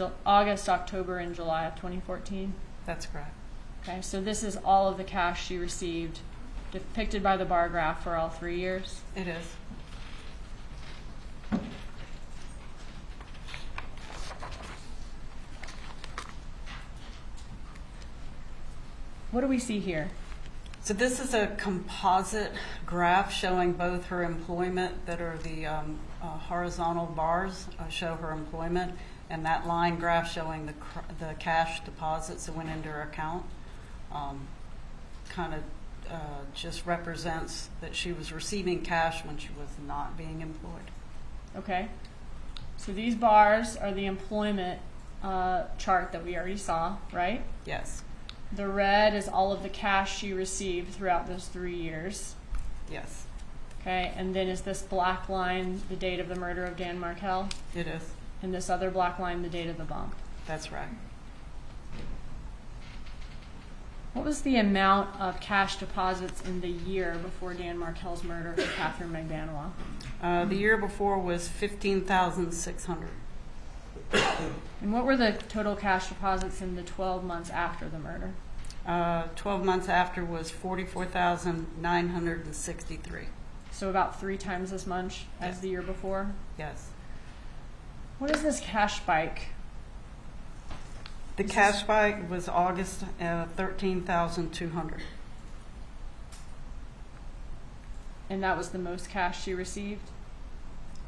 October, and July of 2014? That's correct. Okay, so this is all of the cash she received depicted by the bar graph for all 3 years? It is. What do we see here? So this is a composite graph showing both her employment, that are the horizontal bars show her employment, and that line graph showing the cash deposits that went into her account. Kind of just represents that she was receiving cash when she was not being employed. Okay. So these bars are the employment chart that we already saw, right? Yes. The red is all of the cash she received throughout those 3 years. Yes. Okay, and then is this black line the date of the murder of Dan Markel? It is. And this other black line the date of the bump? That's right. What was the amount of cash deposits in the year before Dan Markel's murder for Catherine Magbanua? The year before was $15,600. And what were the total cash deposits in the 12 months after the murder? 12 months after was $44,963. So about 3 times as much as Yes. the year before? Yes. What is this cash spike? The cash spike was August, 13,200. And that was the most cash she received?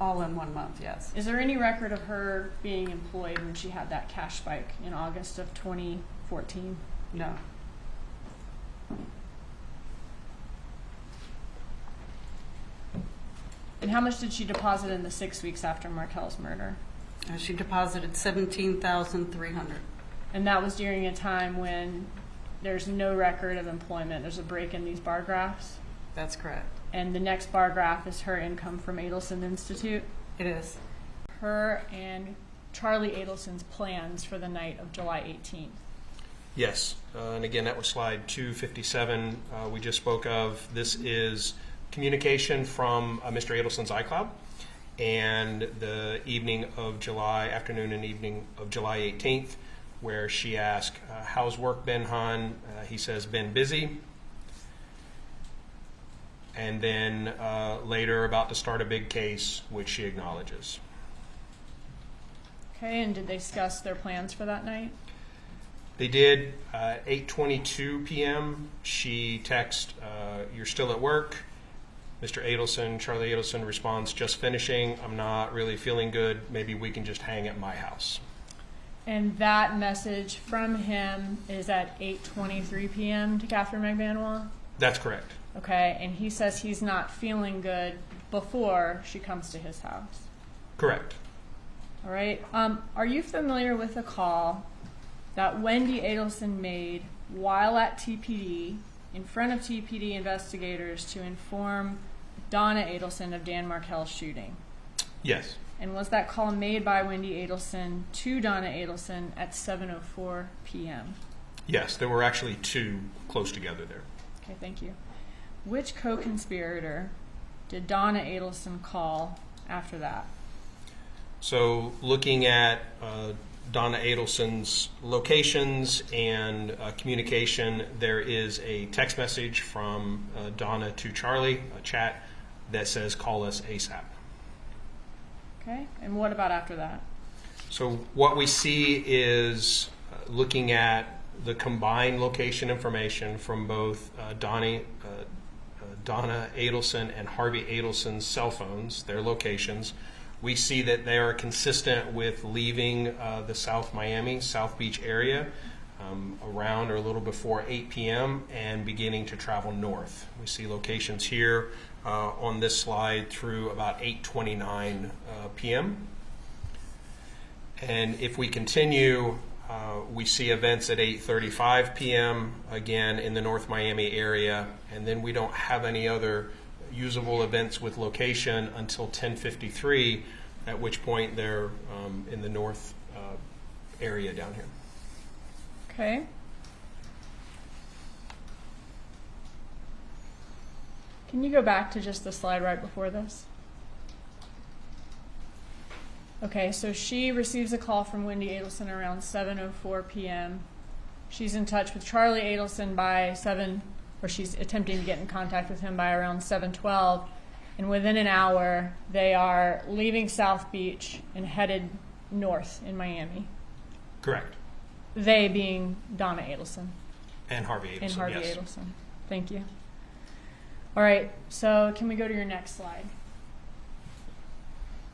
All in 1 month, yes. Is there any record of her being employed when she had that cash spike in August of 2014? No. And how much did she deposit in the 6 weeks after Markel's murder? She deposited $17,300. And that was during a time when there's no record of employment. There's a break in these bar graphs. That's correct. And the next bar graph is her income from Adelson Institute. It is. Her and Charlie Adelson's plans for the night of July 18th. Yes, and again, that was slide 257 we just spoke of. This is communication from Mr. Adelson's iCloud, and the afternoon and evening of July 18th, where she asked, how's work been, hon? He says, been busy. And then later, about to start a big case, which she acknowledges. Okay, and did they discuss their plans for that night? They did. 8:22 p.m. She texts, "You're still at work." Mr. Adelson, Charlie Adelson, responds, "Just finishing. I'm not really feeling good. Maybe we can just hang at my house." And that message from him is at 8:23 p.m. to Catherine Magbanua? That's correct. Okay, and he says he's not feeling good before she comes to his house. Correct. All right. Are you familiar with a call that Wendi Adelson made while at TPD in front of TPD investigators to inform Donna Adelson of Dan Markel's shooting? Yes. And was that call made by Wendi Adelson to Donna Adelson at 7:04 p.m.? Yes, there were actually two close together there. Okay, thank you. Which co-conspirator did Donna Adelson call after that? So looking at Donna Adelson's locations and communication, there is a text message from Donna to Charlie, a chat that says, "Call us ASAP." Okay, and what about after that? So what we see is looking at the combined location information from both Donna Adelson and Harvey Adelson's cell phones, their locations. We see that they are consistent with leaving the South Beach area around or a little before 8 p.m. and beginning to travel north. We see locations here on this slide through about 8:29 p.m. And if we continue, we see events at 8:35 p.m. again in the North Miami area, and then we don't have any other usable events with location until 10:53, at which point they're in the north area down here. Okay. Can you go back to just the slide right before this? Okay, so she receives a call from Wendi Adelson around 7:04 p.m. She's in touch with Charlie Adelson by or she's attempting to get in contact with him by around 7:12, and within an hour they are leaving South Beach and headed north in Miami. Correct. They being Donna Adelson And Harvey Adelson, and Harvey yes. Adelson. Thank you. All right, so can we go to your next slide?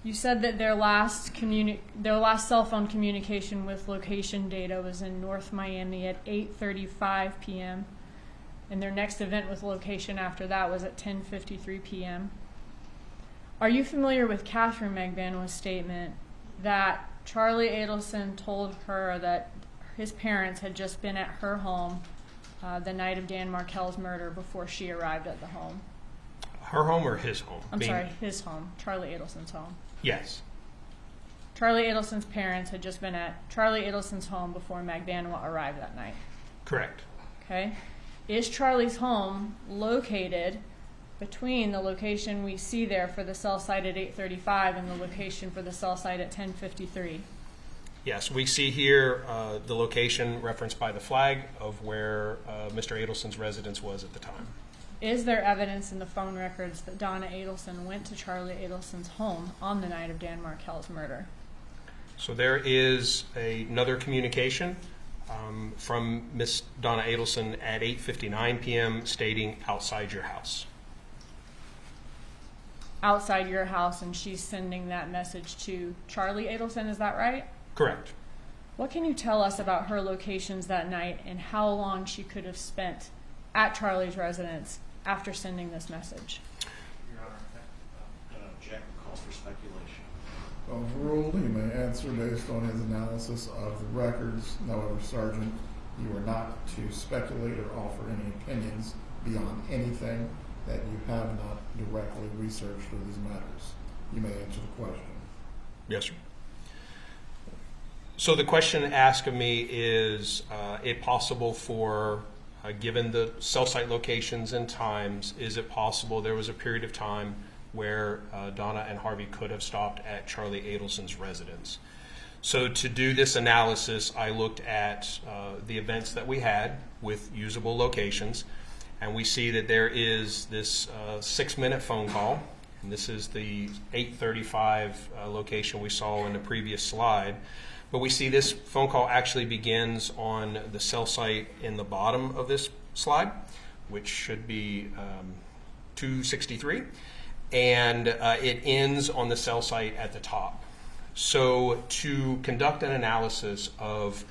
You said that their last cell phone communication with location data was in North Miami at 8:35 p.m. and their next event with location after that was at 10:53 p.m. Are you familiar with Catherine Magbanua's statement that Charlie Adelson told her that his parents had just been at her home the night of Dan Markel's murder before she arrived at the home? Her home or his home? I'm sorry, his home, Charlie Adelson's home. Yes. Charlie Adelson's parents had just been at Charlie Adelson's home before Magbanua arrived that night. Correct. Okay? Is Charlie's home located between the location we see there for the cell site at 8:35 and the location for the cell site at 10:53? Yes, we see here the location referenced by the flag of where Mr. Adelson's residence was at the time. Is there evidence in the phone records that Donna Adelson went to Charlie Adelson's home on the night of Dan Markel's murder? So there is another communication from Miss Donna Adelson at 8:59 p.m. stating outside your house. Outside your house, and she's sending that message to Charlie Adelson, is that right? Correct. What can you tell us about her locations that night and how long she could have spent at Charlie's residence after sending this message? Your Honor, I'm going to object and call for speculation. Overruled, he may answer based on his analysis of the records. However, Sergeant, you are not to speculate or offer any opinions beyond anything that you have not directly researched for these matters. You may answer the question. Yes, sir. So the question asked of me is it possible for, given the cell site locations and times, is it possible there was a period of time where Donna and Harvey could have stopped at Charlie Adelson's residence? So to do this analysis, I looked at the events that we had with usable locations, and we see that there is this 6-minute phone call, and this is the 8:35 location we saw in the previous slide. But we see this phone call actually begins on the cell site in the bottom of this slide, which should be 263, and it ends on the cell site at the top. So to conduct an analysis of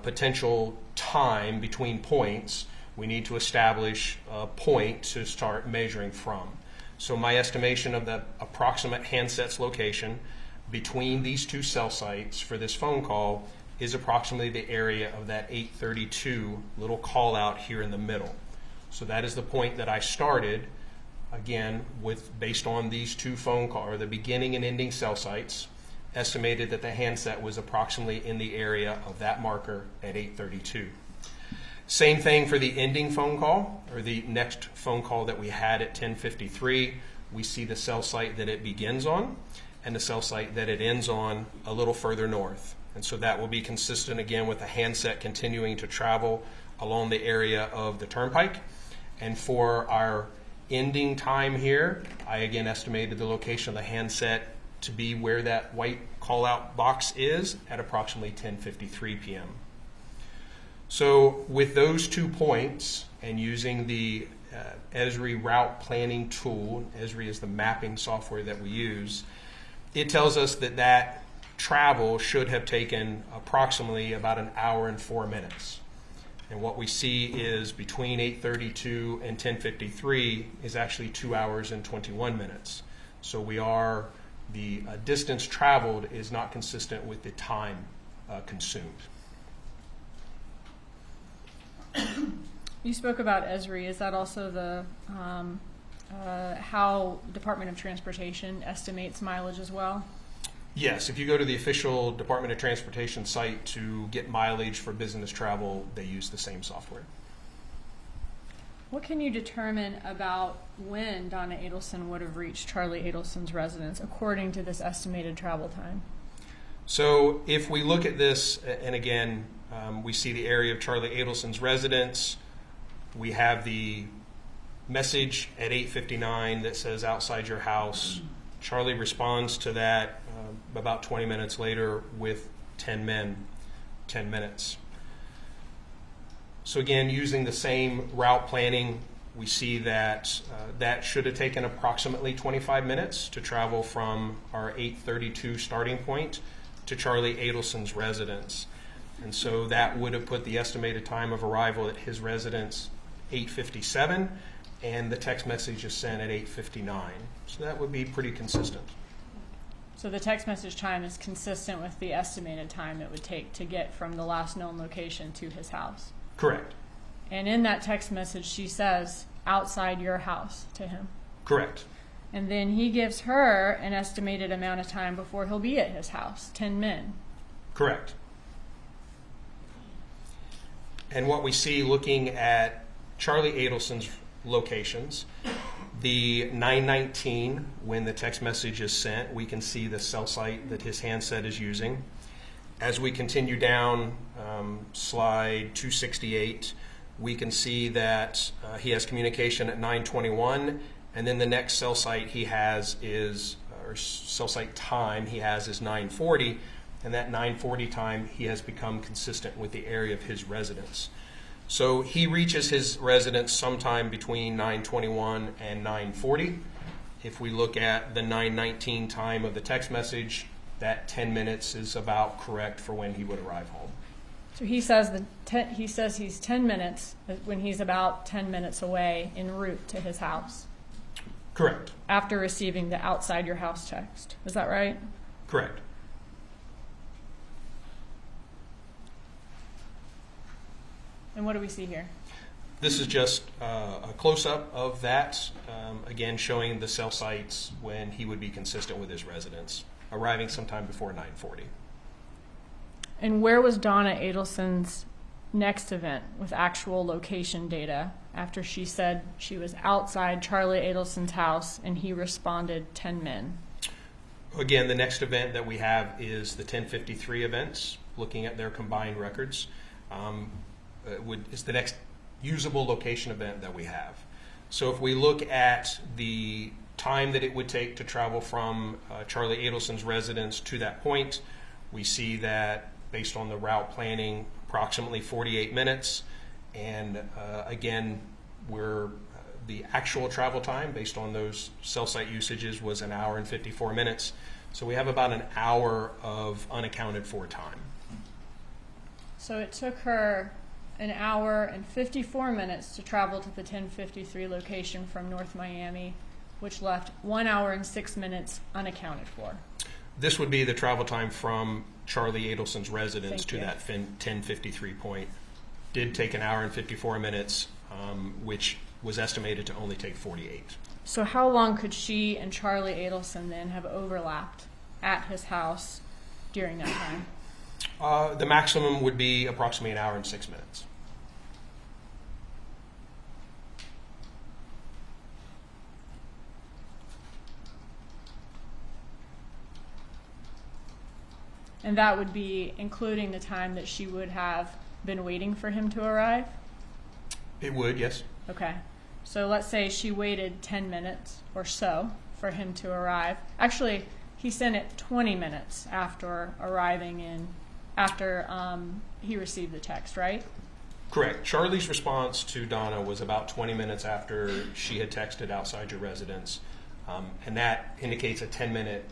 potential time between points, we need to establish a point to start measuring from. So my estimation of the approximate handset's location between these two cell sites for this phone call is approximately the area of that 832 little call out here in the middle. So that is the point that I started, again, with based on these two phone calls, or the beginning and ending cell sites, estimated that the handset was approximately in the area of that marker at 832. Same thing for the ending phone call, or the next phone call that we had at 10:53. We see the cell site that it begins on and the cell site that it ends on a little further north. And so that will be consistent again with the handset continuing to travel along the area of the turnpike. And for our ending time here, I again estimated the location of the handset to be where that white call out box is at approximately 10:53 p.m. So with those 2 points and using the Esri route planning tool, Esri is the mapping software that we use, it tells us that that travel should have taken approximately about an hour and 4 minutes. And what we see is between 8:32 and 10:53 is actually 2 hours and 21 minutes. So the distance traveled is not consistent with the time consumed. You spoke about Esri. Is that also the how Department of Transportation estimates mileage as well? Yes, if you go to the official Department of Transportation site to get mileage for business travel, they use the same software. What can you determine about when Donna Adelson would have reached Charlie Adelson's residence according to this estimated travel time? So if we look at this, and again, we see the area of Charlie Adelson's residence We have the message at 8:59 that says outside your house. Charlie responds to that about 20 minutes later with 10 men, 10 minutes. So again, using the same route planning, we see that that should have taken approximately 25 minutes to travel from our 8:32 starting point to Charlie Adelson's residence. And so that would have put the estimated time of arrival at his residence 8:57, and the text message is sent at 8:59. So that would be pretty consistent. So the text message time is consistent with the estimated time it would take to get from the last known location to his house. Correct. And in that text message, she says, outside your house to him. Correct. And then he gives her an estimated amount of time before he'll be at his house, 10 men. Correct. And what we see looking at Charlie Adelson's locations, the 9:19, when the text message is sent, we can see the cell site that his handset is using. As we continue down slide 268, we can see that he has communication at 9:21, and then the next cell site he has is, or cell site time he has is 9:40, and that 9:40 time he has become consistent with the area of his residence. So he reaches his residence sometime between 9:21 and 9:40. If we look at the 9:19 time of the text message, that 10 minutes is about correct for when he would arrive home. So he says he's 10 minutes when he's about 10 minutes away en route to his house Correct. after receiving the outside your house text. Is that right? Correct. And what do we see here? This is just a close-up of that, again showing the cell sites when he would be consistent with his residence, arriving sometime before 9:40. And where was Donna Adelson's next event with actual location data after she said she was outside Charlie Adelson's house and he responded 10 men? Again, the next event that we have is the 1053 events, looking at their combined records. Is the next usable location event that we have. So if we look at the time that it would take to travel from Charlie Adelson's residence to that point, we see that based on the route planning, approximately 48 minutes. And again, the actual travel time based on those cell site usages was 1 hour and 54 minutes. So we have about an hour of unaccounted for time. So it took her 1 hour and 54 minutes to travel to the 1053 location from North Miami, which left 1 hour and 6 minutes unaccounted for. This would be the travel time from Charlie Adelson's residence Thank to you. that 1053 point. Did take 1 hour and 54 minutes, which was estimated to only take 48. So how long could she and Charlie Adelson then have overlapped at his house during that time? The maximum would be approximately 1 hour and 6 minutes. And that would be including the time that she would have been waiting for him to arrive? It would, yes. Okay. So let's say she waited 10 minutes or so for him to arrive. Actually, he sent it 20 minutes after he received the text, right? Correct. Charlie's response to Donna was about 20 minutes after she had texted outside your residence, and that indicates a 10-minute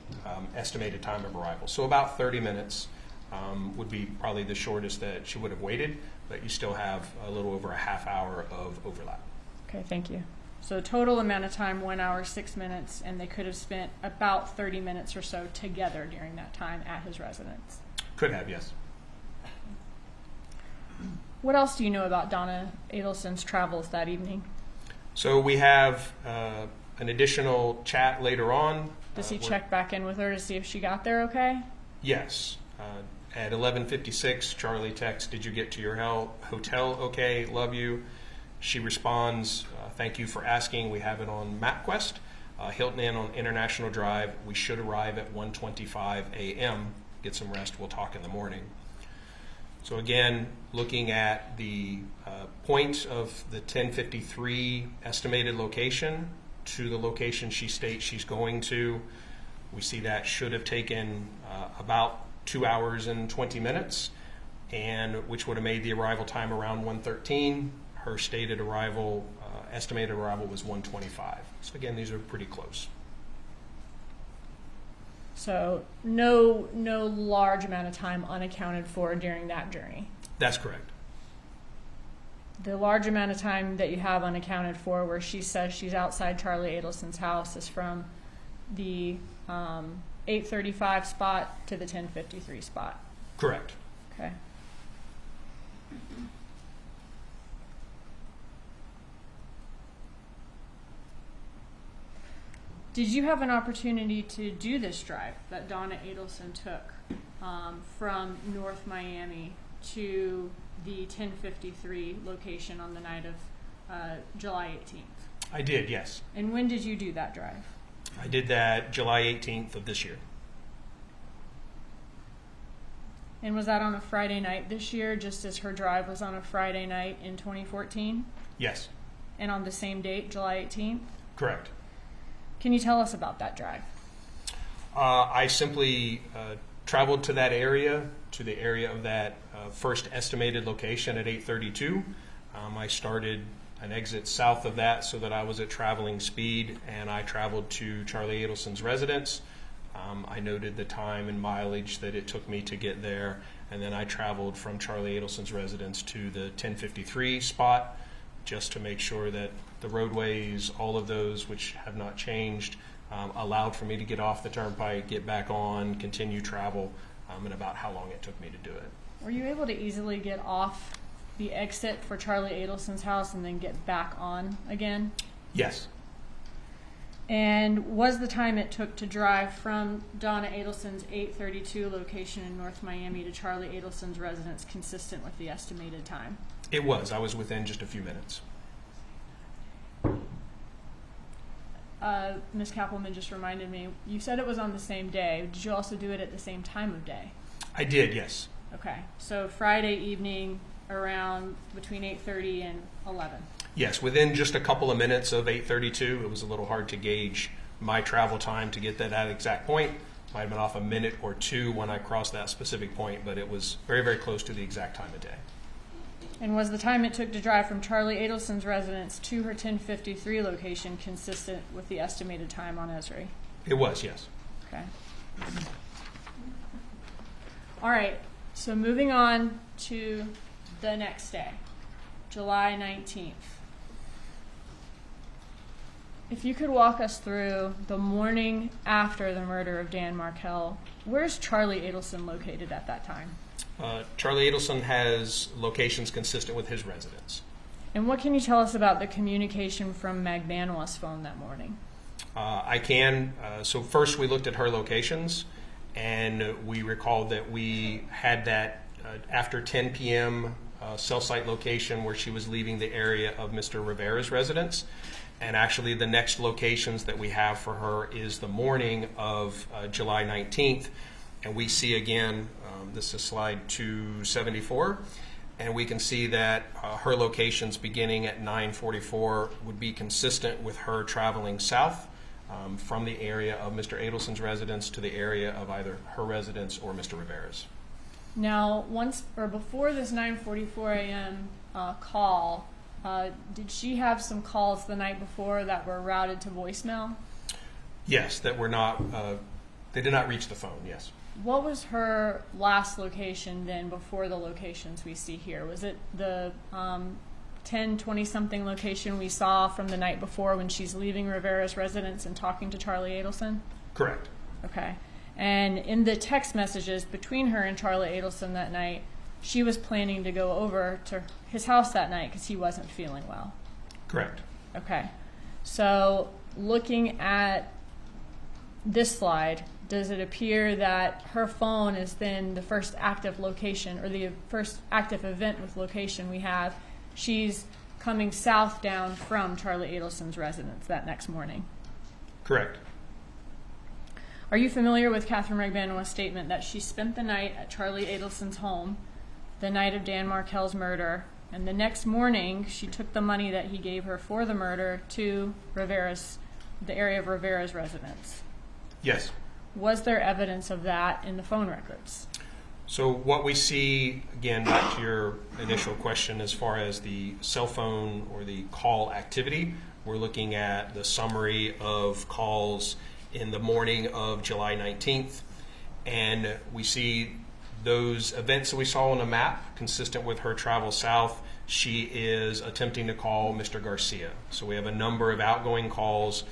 estimated time of arrival. So about 30 minutes would be probably the shortest that she would have waited, but you still have a little over a half hour of overlap. Okay, thank you. So total amount of time, 1 hour, 6 minutes, and they could have spent about 30 minutes or so together during that time at his residence. Could have, yes. What else do you know about Donna Adelson's travels that evening? So we have an additional chat later on. Does he check back in with her to see if she got there okay? Yes. At 11:56, Charlie texts, "Did you get to your hotel okay? Love you." She responds, "Thank you for asking. We have it on MapQuest. Hilton Inn on International Drive. We should arrive at 1:25 a.m. Get some rest. We'll talk in the morning." So again, looking at the point of the 1053 estimated location to the location she states she's going to, we see that should have taken about 2 hours and 20 minutes, and which would have made the arrival time around 1:13. Her stated arrival, estimated arrival was 1:25. So again, these are pretty close. So no large amount of time unaccounted for during that journey. That's correct. The large amount of time that you have unaccounted for where she says she's outside Charlie Adelson's house is from the 8:35 spot to the 10:53 spot. Correct. Okay. Did you have an opportunity to do this drive that Donna Adelson took from North Miami to the 1053 location on the night of July 18th? I did, yes. And when did you do that drive? I did that July 18th of this year. And was that on a Friday night this year, just as her drive was on a Friday night in 2014? Yes, And on the same date, July 18th? correct. Can you tell us about that drive? I simply traveled to that area, to the area of that first estimated location at 8:32. I started an exit south of that so that I was at traveling speed, and I traveled to Charlie Adelson's residence. I noted the time and mileage that it took me to get there, and then I traveled from Charlie Adelson's residence to the 1053 spot just to make sure that the roadways, all of those which have not changed, allowed for me to get off the turnpike, get back on, continue travel, and about how long it took me to do it. Were you able to easily get off the exit for Charlie Adelson's house and then get back on again? Yes. And was the time it took to drive from Donna Adelson's 832 location in North Miami to Charlie Adelson's residence consistent with the estimated time? It was. I was within just a few minutes. Ms. Kappelman just reminded me, you said it was on the same day. Did you also do it at the same time of day? I did, yes. Okay, so Friday evening around between 8:30 and 11. Yes, within just a couple of minutes of 8:32. It was a little hard to gauge my travel time to get to that exact point. Might have been off a minute or two when I crossed that specific point, but it was very, very close to the exact time of day. And was the time it took to drive from Charlie Adelson's residence to her 1053 location consistent with the estimated time on Esri? It was, yes. Okay. All right, so moving on to the next day, July 19th. If you could walk us through the morning after the murder of Dan Markel, where's Charlie Adelson located at that time? Charlie Adelson has locations consistent with his residence. And what can you tell us about the communication from Magbanua's phone that morning? I can. So first we looked at her locations, and we recalled that we had that after 10 p.m. Cell site location where she was leaving the area of Mr. Rivera's residence. And actually the next locations that we have for her is the morning of July 19th. And we see again, this is slide 274, and we can see that her locations beginning at 9:44 would be consistent with her traveling south from the area of Mr. Adelson's residence to the area of either her residence or Mr. Rivera's. Now, once or before this 9:44 a.m. Call, did she have some calls the night before that were routed to voicemail? Yes, that were not, they did not reach the phone, yes. What was her last location then before the locations we see here? Was it the 10-20-something location we saw from the night before when she's leaving Rivera's residence and talking to Charlie Adelson? Correct. Okay. And in the text messages between her and Charlie Adelson that night, she was planning to go over to his house that night because he wasn't feeling well. Correct. Okay. So looking at this slide, does it appear that her phone is then the first active location or the first active event with location we have? She's coming south down from Charlie Adelson's residence that next morning. Correct. Are you familiar with Catherine Magbanua's statement that she spent the night at Charlie Adelson's home the night of Dan Markel's murder, and the next morning she took the money that he gave her for the murder to the area of Rivera's residence. Yes. Was there evidence of that in the phone records? So what we see, again, back to your initial question as far as the cell phone or the call activity, we're looking at the summary of calls in the morning of July 19th, and we see those events that we saw on the map consistent with her travel south. She is attempting to call Mr. Garcia. So we have a number of outgoing calls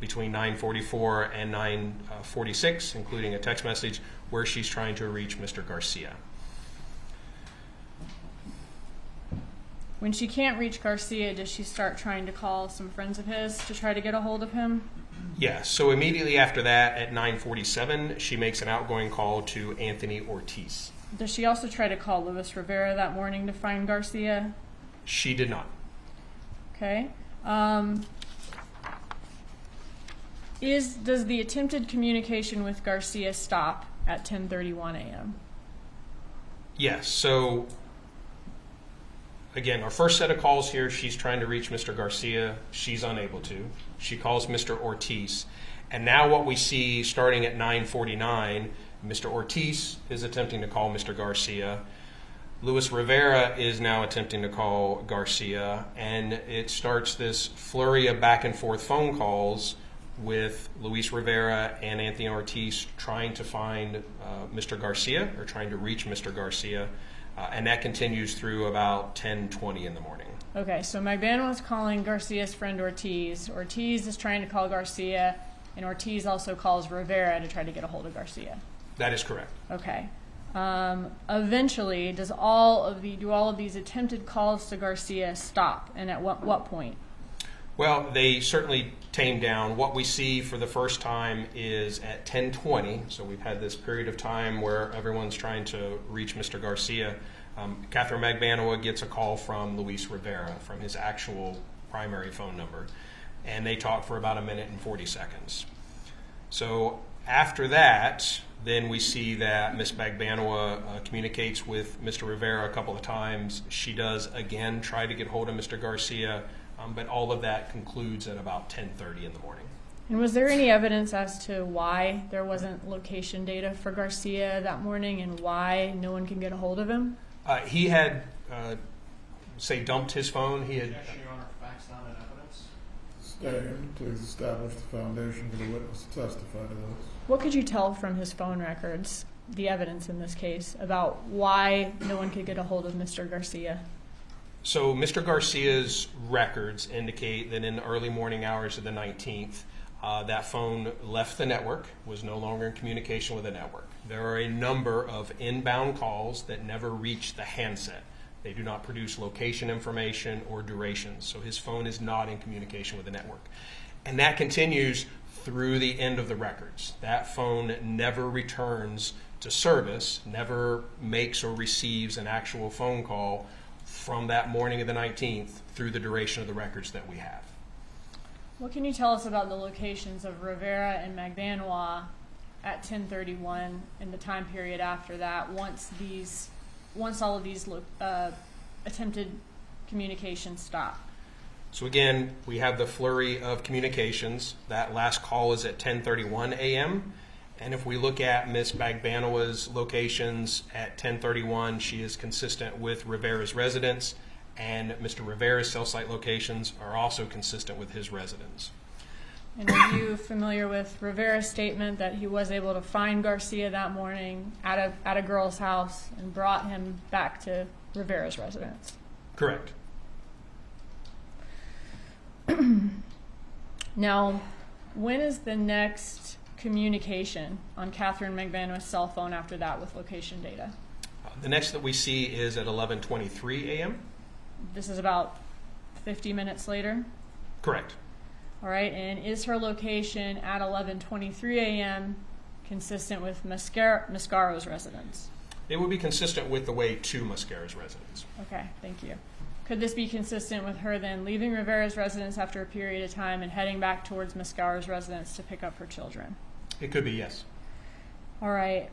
between 9:44 and 9:46, including a text message where she's trying to reach Mr. Garcia. When she can't reach Garcia, does she start trying to call some friends of his to try to get a hold of him? Yeah, so immediately after that, at 9:47, she makes an outgoing call to Anthony Ortiz. Does she also try to call Luis Rivera that morning to find Garcia? She did not. Okay. Does the attempted communication with Garcia stop at 10:31 a.m.? Yes, so again, our first set of calls here, she's trying to reach Mr. Garcia. She's unable to. She calls Mr. Ortiz. And now what we see starting at 9:49, Mr. Ortiz is attempting to call Mr. Garcia. Luis Rivera is now attempting to call Garcia. And it starts this flurry of back and forth phone calls with Luis Rivera and Anthony Ortiz trying to find Mr. Garcia, or trying to reach Mr. Garcia. And that continues through about 10:20 in the morning. Okay, so Magbanua is calling Garcia's friend Ortiz. Ortiz is trying to call Garcia, and Ortiz also calls Rivera to try to get a hold of Garcia. That is correct. Okay. Eventually, do all of these attempted calls to Garcia stop, and at what point? Well, they certainly tame down. What we see for the first time is at 10:20, so we've had this period of time where everyone's trying to reach Mr. Garcia. Catherine Magbanua gets a call from Luis Rivera from his actual primary phone number, and they talk for about 1:40. So after that, then we see that Ms. Magbanua communicates with Mr. Rivera a couple of times. She does again try to get hold of Mr. Garcia, but all of that concludes at about 10:30 in the morning. And was there any evidence as to why there wasn't location data for Garcia that morning, and why no one can get a hold of him? He had, dumped his phone. He had. Yes, Your Honor, facts not in evidence. Stand, please establish the foundation for the witness to testify to this. What could you tell from his phone records, the evidence in this case, about why no one could get a hold of Mr. Garcia? So Mr. Garcia's records indicate that in the early morning hours of the 19th, that phone left the network, was no longer in communication with the network. There are a number of inbound calls that never reach the handset. They do not produce location information or duration, so his phone is not in communication with the network. And that continues through the end of the records. That phone never returns to service, never makes or receives an actual phone call from that morning of the 19th through the duration of the records that we have. What can you tell us about the locations of Rivera and Magbanua at 10:31 and the time period after that, once all of these attempted communications stop? So again, we have the flurry of communications. That last call is at 10:31 a.m. And if we look at Ms. Magbanua's locations at 10:31, she is consistent with Rivera's residence, and Mr. Rivera's cell site locations are also consistent with his residence. And are you familiar with Rivera's statement that he was able to find Garcia that morning at a girl's house and brought him back to Rivera's residence? Correct. Now, when is the next communication on Catherine Magbanua's cell phone after that with location data? The next that we see is at 11:23 a.m. This is about 50 minutes later? Correct. All right, and is her location at 11:23 a.m. consistent with Mascaro's residence? It would be consistent with the way to Mascaro's residence. Okay, thank you. Could this be consistent with her then leaving Rivera's residence after a period of time and heading back towards Mascaro's residence to pick up her children? It could be, yes. All right,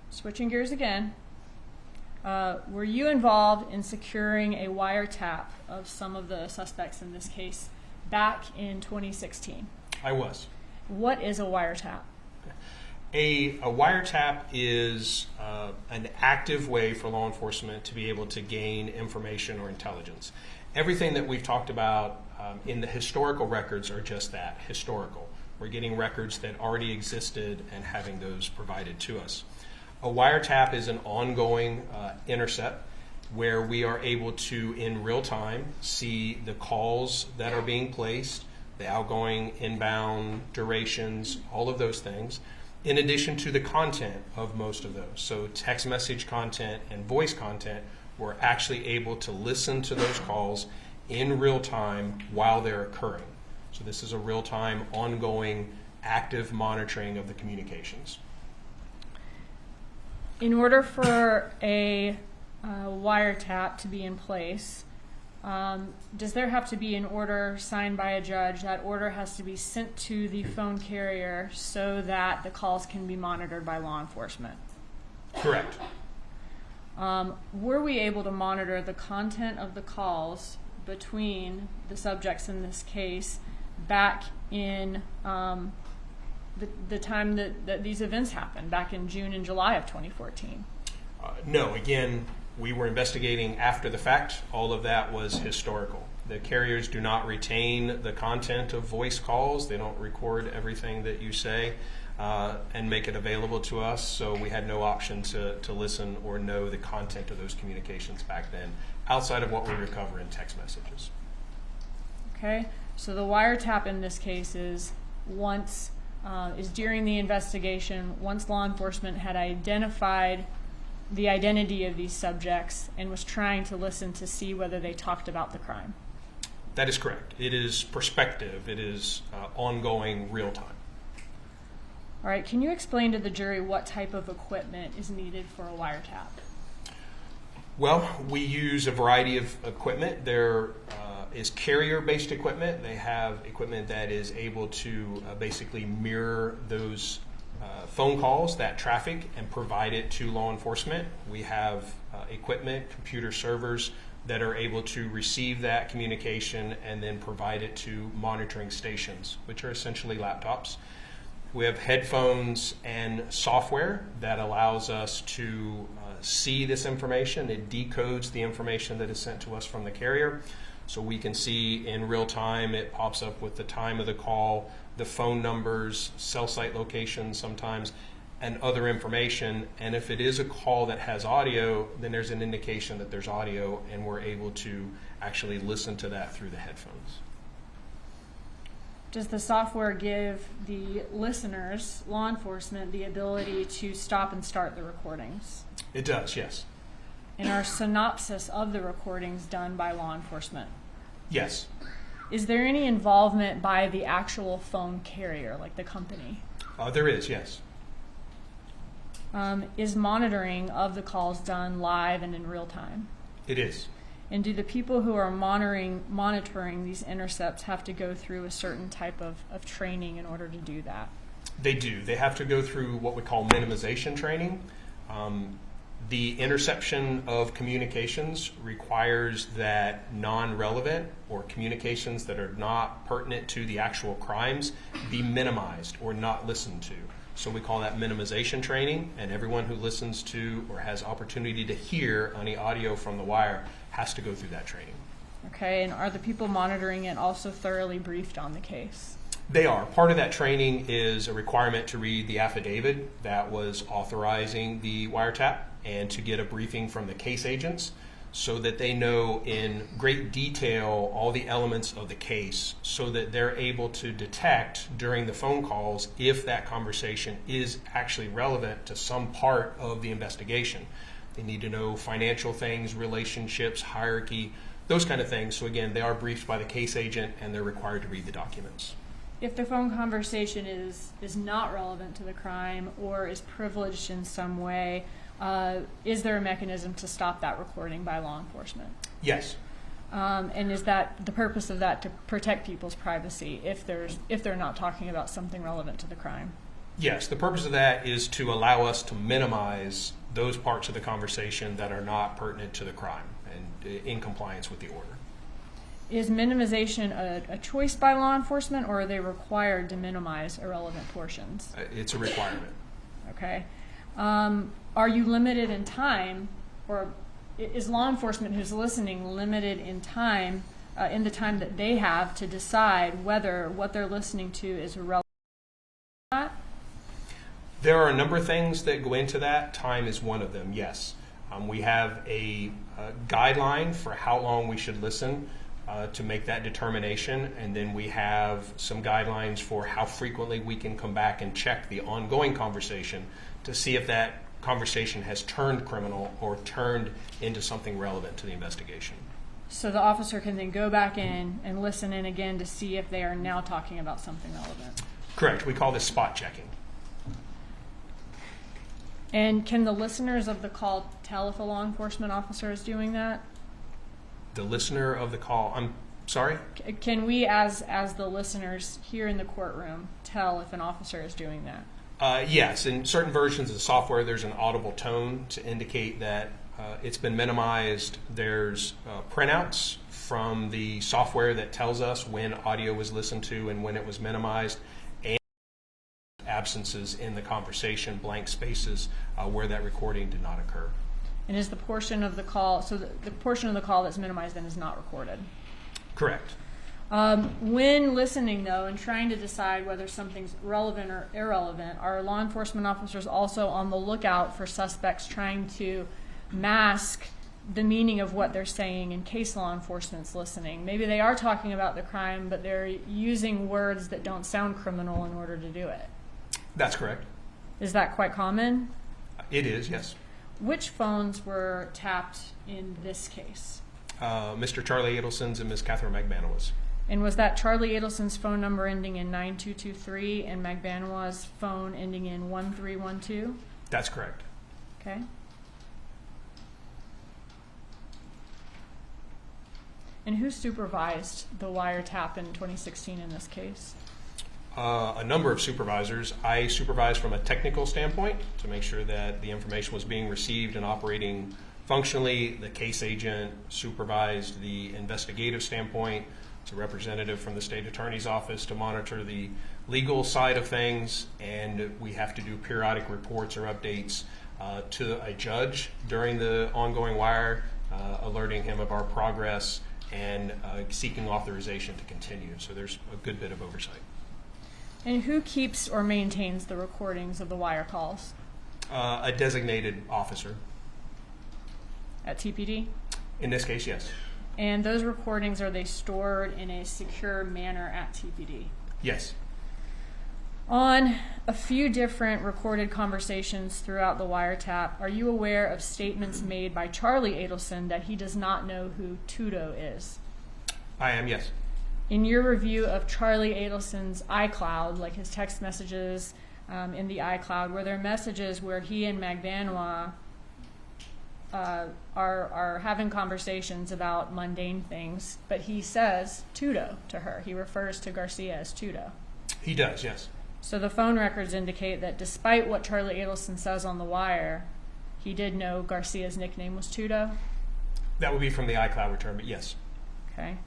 switching gears again. Were you involved in securing a wiretap of some of the suspects in this case back in 2016? I was. What is a wiretap? A wiretap is an active way for law enforcement to be able to gain information or intelligence. Everything that we've talked about in the historical records are just that, historical. We're getting records that already existed and having those provided to us. A wiretap is an ongoing intercept where we are able to, in real time, see the calls that are being placed, the outgoing, inbound, durations, all of those things, in addition to the content of most of those. So text message content and voice content, we're actually able to listen to those calls in real time while they're occurring. So this is a real-time, ongoing, active monitoring of the communications. In order for a wiretap to be in place, does there have to be an order signed by a judge? That order has to be sent to the phone carrier so that the calls can be monitored by law enforcement. Correct. Were we able to monitor the content of the calls between the subjects in this case back in the time that these events happened, back in June and July of 2014? No, again, we were investigating after the fact. All of that was historical. The carriers do not retain the content of voice calls. They don't record everything that you say and make it available to us. So we had no option to listen or know the content of those communications back then, outside of what we recover in text messages. Okay, so the wiretap in this case is during the investigation, once law enforcement had identified the identity of these subjects and was trying to listen to see whether they talked about the crime. That is correct. It is prospective. It is ongoing, real time. All right, can you explain to the jury what type of equipment is needed for a wiretap? Well, we use a variety of equipment. There is carrier-based equipment. They have equipment that is able to basically mirror those phone calls, that traffic, and provide it to law enforcement. We have equipment, computer servers that are able to receive that communication and then provide it to monitoring stations, which are essentially laptops. We have headphones and software that allows us to see this information. It decodes the information that is sent to us from the carrier. So we can see in real time, it pops up with the time of the call, the phone numbers, cell site locations sometimes, and other information. And if it is a call that has audio, then there's an indication that there's audio, and we're able to actually listen to that through the headphones. Does the software give the listeners, law enforcement, the ability to stop and start the recordings? It does, yes. And are synopsis of the recordings done by law enforcement? Yes. Is there any involvement by the actual phone carrier, like the company? There is, yes. Is monitoring of the calls done live and in real time? It is. And do the people who are monitoring these intercepts have to go through a certain type of training in order to do that? They do. They have to go through what we call minimization training. The interception of communications requires that non-relevant or communications that are not pertinent to the actual crimes be minimized or not listened to. So we call that minimization training, and everyone who listens to or has opportunity to hear any audio from the wire has to go through that training. Okay, and are the people monitoring it also thoroughly briefed on the case? They are. Part of that training is a requirement to read the affidavit that was authorizing the wiretap and to get a briefing from the case agents so that they know in great detail all the elements of the case so that they're able to detect during the phone calls if that conversation is actually relevant to some part of the investigation. They need to know financial things, relationships, hierarchy, those kind of things. So again, they are briefed by the case agent and they're required to read the documents. If the phone conversation is not relevant to the crime or is privileged in some way, is there a mechanism to stop that recording by law enforcement? Yes. And is that the purpose of that to protect people's privacy if they're not talking about something relevant to the crime? Yes, the purpose of that is to allow us to minimize those parts of the conversation that are not pertinent to the crime and in compliance with the order. Is minimization a choice by law enforcement, or are they required to minimize irrelevant portions? It's a requirement. Okay. Are you limited in time, or is law enforcement who's listening limited in time, in the time that they have to decide whether what they're listening to is relevant or not? There are a number of things that go into that. Time is one of them, yes. We have a guideline for how long we should listen to make that determination, and then we have some guidelines for how frequently we can come back and check the ongoing conversation to see if that conversation has turned criminal or turned into something relevant to the investigation. So the officer can then go back in and listen in again to see if they are now talking about something relevant. Correct. We call this spot checking. And can the listeners of the call tell if a law enforcement officer is doing that? The listener of the call, I'm sorry? Can we, as the listeners here in the courtroom, tell if an officer is doing that? Yes. In certain versions of the software, there's an audible tone to indicate that it's been minimized. There's printouts from the software that tells us when audio was listened to and when it was minimized, and absences in the conversation, blank spaces where that recording did not occur. And is the portion of the call, so the portion of the call that's minimized then is not recorded? Correct. When listening, though, and trying to decide whether something's relevant or irrelevant, are law enforcement officers also on the lookout for suspects trying to mask the meaning of what they're saying in case law enforcement's listening? Maybe they are talking about the crime, but they're using words that don't sound criminal in order to do it. That's correct. Is that quite common? It is, yes. Which phones were tapped in this case? Mr. Charlie Adelson's and Ms. Catherine Magbanua's. And was that Charlie Adelson's phone number ending in 9223 and Magbanua's phone ending in 1312? That's correct. Okay. And who supervised the wiretap in 2016 in this case? A number of supervisors. I supervised from a technical standpoint to make sure that the information was being received and operating functionally. The case agent supervised the investigative standpoint. It's a representative from the state attorney's office to monitor the legal side of things, and we have to do periodic reports or updates to a judge during the ongoing wire, alerting him of our progress and seeking authorization to continue. So there's a good bit of oversight. And who keeps or maintains the recordings of the wire calls? A designated officer. At TPD? In this case, yes. And those recordings, are they stored in a secure manner at TPD? Yes. On a few different recorded conversations throughout the wiretap, are you aware of statements made by Charlie Adelson that he does not know who Tudo is? I am, yes. In your review of Charlie Adelson's iCloud, like his text messages in the iCloud, were there messages where he and Magbanua are having conversations about mundane things, but he says Tudo to her? He refers to Garcia as Tudo. He does, yes. So the phone records indicate that despite what Charlie Adelson says on the wire, he did know Garcia's nickname was Tudo? That would be from the iCloud return, but yes. Okay.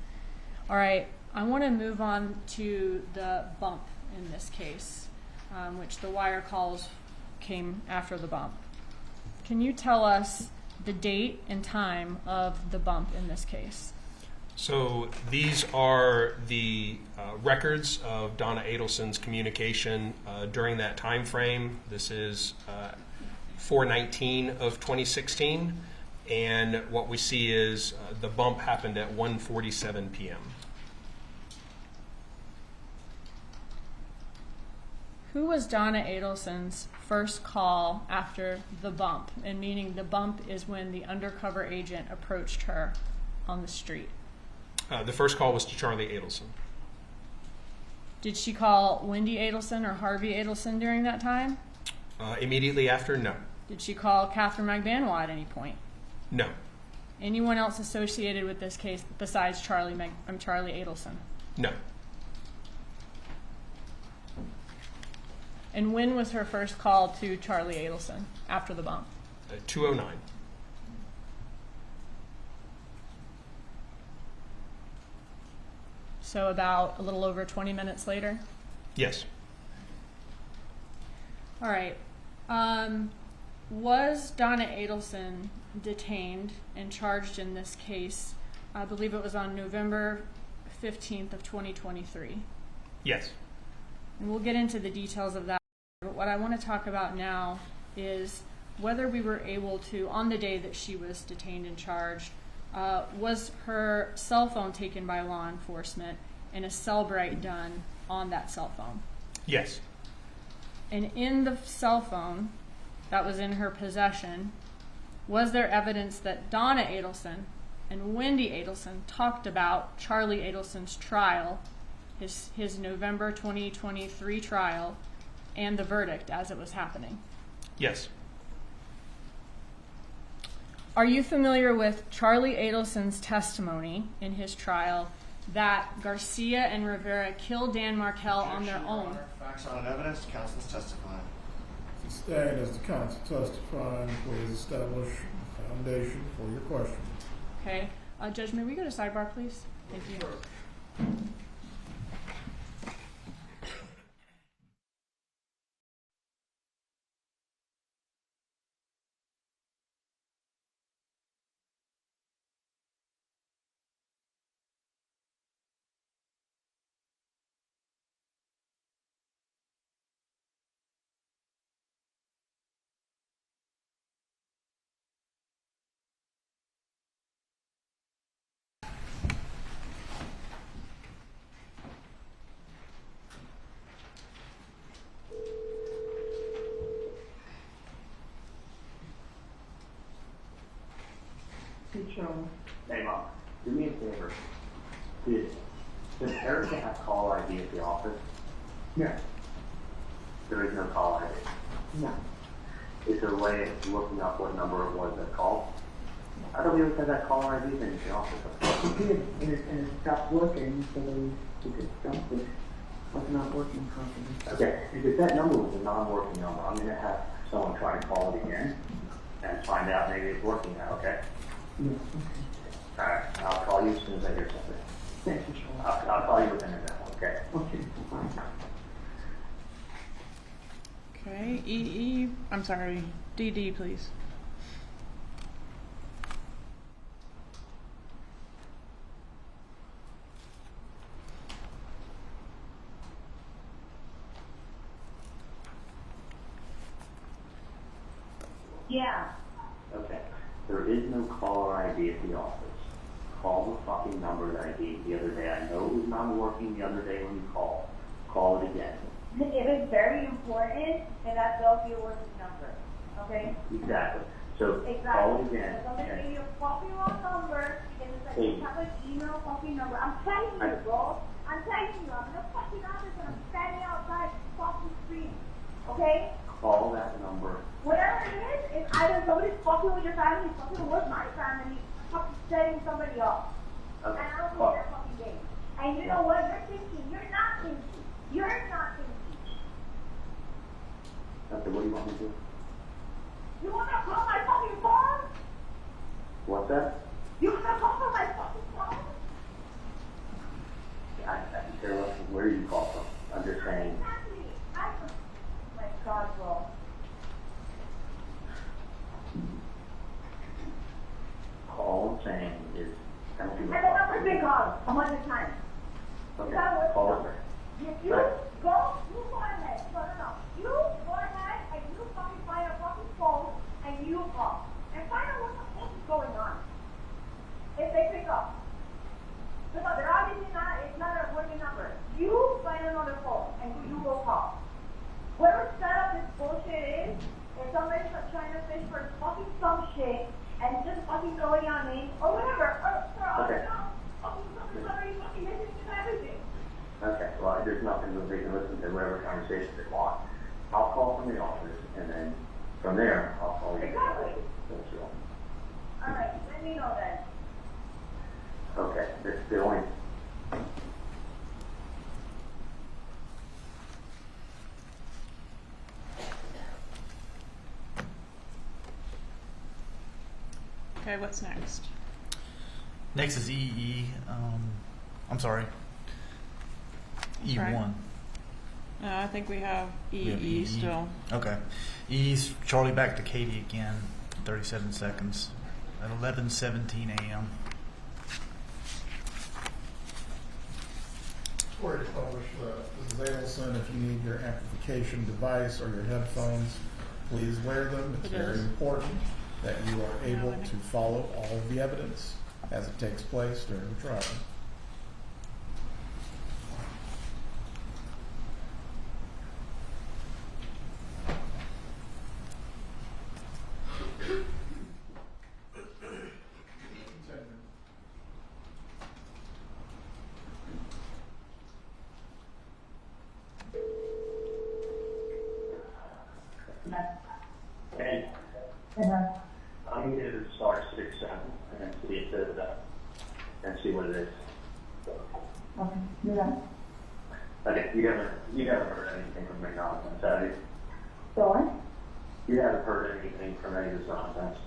All right. I want to move on to the bump in this case, which the wire calls came after the bump. Can you tell us the date and time of the bump in this case? So these are the records of Donna Adelson's communication during that time frame. This is 4/19 of 2016, and what we see is the bump happened at 1:47 p.m. Who was Donna Adelson's first call after the bump? And meaning the bump is when the undercover agent approached her on the street. The first call was to Charlie Adelson. Did she call Wendi Adelson or Harvey Adelson during that time? Immediately after, no. Did she call Catherine Magbanua at any point? No. Anyone else associated with this case besides Charlie Adelson? No. And when was her first call to Charlie Adelson after the bump? 2:09. So about a little over 20 minutes later? Yes. All right. Was Donna Adelson detained and charged in this case? I believe it was on November 15th of 2023. Yes. And we'll get into the details of that. But what I want to talk about now is whether we were able to, on the day that she was detained and charged, was her cell phone taken by law enforcement and a cell bright done on that cell phone? Yes. And in the cell phone that was in her possession, was there evidence that Donna Adelson and Wendi Adelson talked about Charlie Adelson's trial, his November 2023 trial, and the verdict as it was happening? Yes. Are you familiar with Charlie Adelson's testimony in his trial that Garcia and Rivera killed Dan Markel on their Objection, Your own? Honor. Facts on evidence, counsel's testifying. Sustained as the counsel testifying, please establish the foundation for your question. Okay. Judge, may we go to sidebar, please? Thank you. Hey, Mom, do me a favor. Does Erica have caller ID at the office? No, There is no caller ID. no. Is there a way of looking up what number it was that called? I don't even have that caller ID in the office. It did, and it stopped working, so we could stop it. Was not working properly. Okay, if that number was a non-working number, I'm gonna have someone try and call it again and find out maybe it's working now, okay? Yeah, Alright, I'll call you as soon as I hear something. thank you, Sean. I'll call you within an hour, okay? Okay, fine. Okay. I'm sorry. DD, please. Yeah. Okay. There is no caller ID at the office. Call the fucking number that I gave the other day. I know it was not working the other day when you called. Call it again. If it's very important, then that will be a working number, okay? Exactly. So Exactly. call it again. If somebody and- gave you a fucking wrong number, and it's like, Please. you have an email fucking number. I'm telling you, bro. I'm telling you, I'm in a fucking office and I'm standing outside fucking screen, okay? Call that number. Whatever it is, if either somebody's fucking with your family, fucking with my family, fucking setting somebody up. Okay. And I don't Call. think they're fucking game. And you know what? You're thinking. You're not thinking. You're not thinking. Okay, what do you want me to do? You wanna call my fucking phone? What's that? You wanna call my fucking phone? I can care less of where you call from. I'm just saying. Exactly. Oh my God, bro. All I'm saying is, don't do And the number's been called 100 times. Okay, That was- call it. If you Right. you go ahead. No. You go ahead and you fucking find a fucking phone and you call. And find out what the fuck is going on. If they pick up. Because they're obviously not, it's not a working number. You find another phone and you go call. Whoever set up this bullshit is somebody's trying to fish for fucking some shit and just fucking throwing on me or whatever. Or Okay. somebody's already fucking listening to everything. Okay, well, there's nothing that they can listen to whatever conversation they want. I'll call from the office, and then from there, I'll call you. Exactly. That's all. Alright, let me know then. Okay, the only, Okay, what's next? Next is EE. I'm sorry. That's right. E1. I think we have We have EE still. Okay. E's Charlie back to Katie again. 37 seconds at 11:17 a.m. Before you publish, Mrs. Adelson, if you need your amplification device or your headphones, please wear them. It's It very is. important that you are able I know. to follow all of the evidence as it takes place during the trial. And I'm going to start 6-7 and see if there's and see what it is. Okay, do that. Okay, you haven't heard anything from me nonsense, have you? So what? You haven't heard anything from any of this nonsense.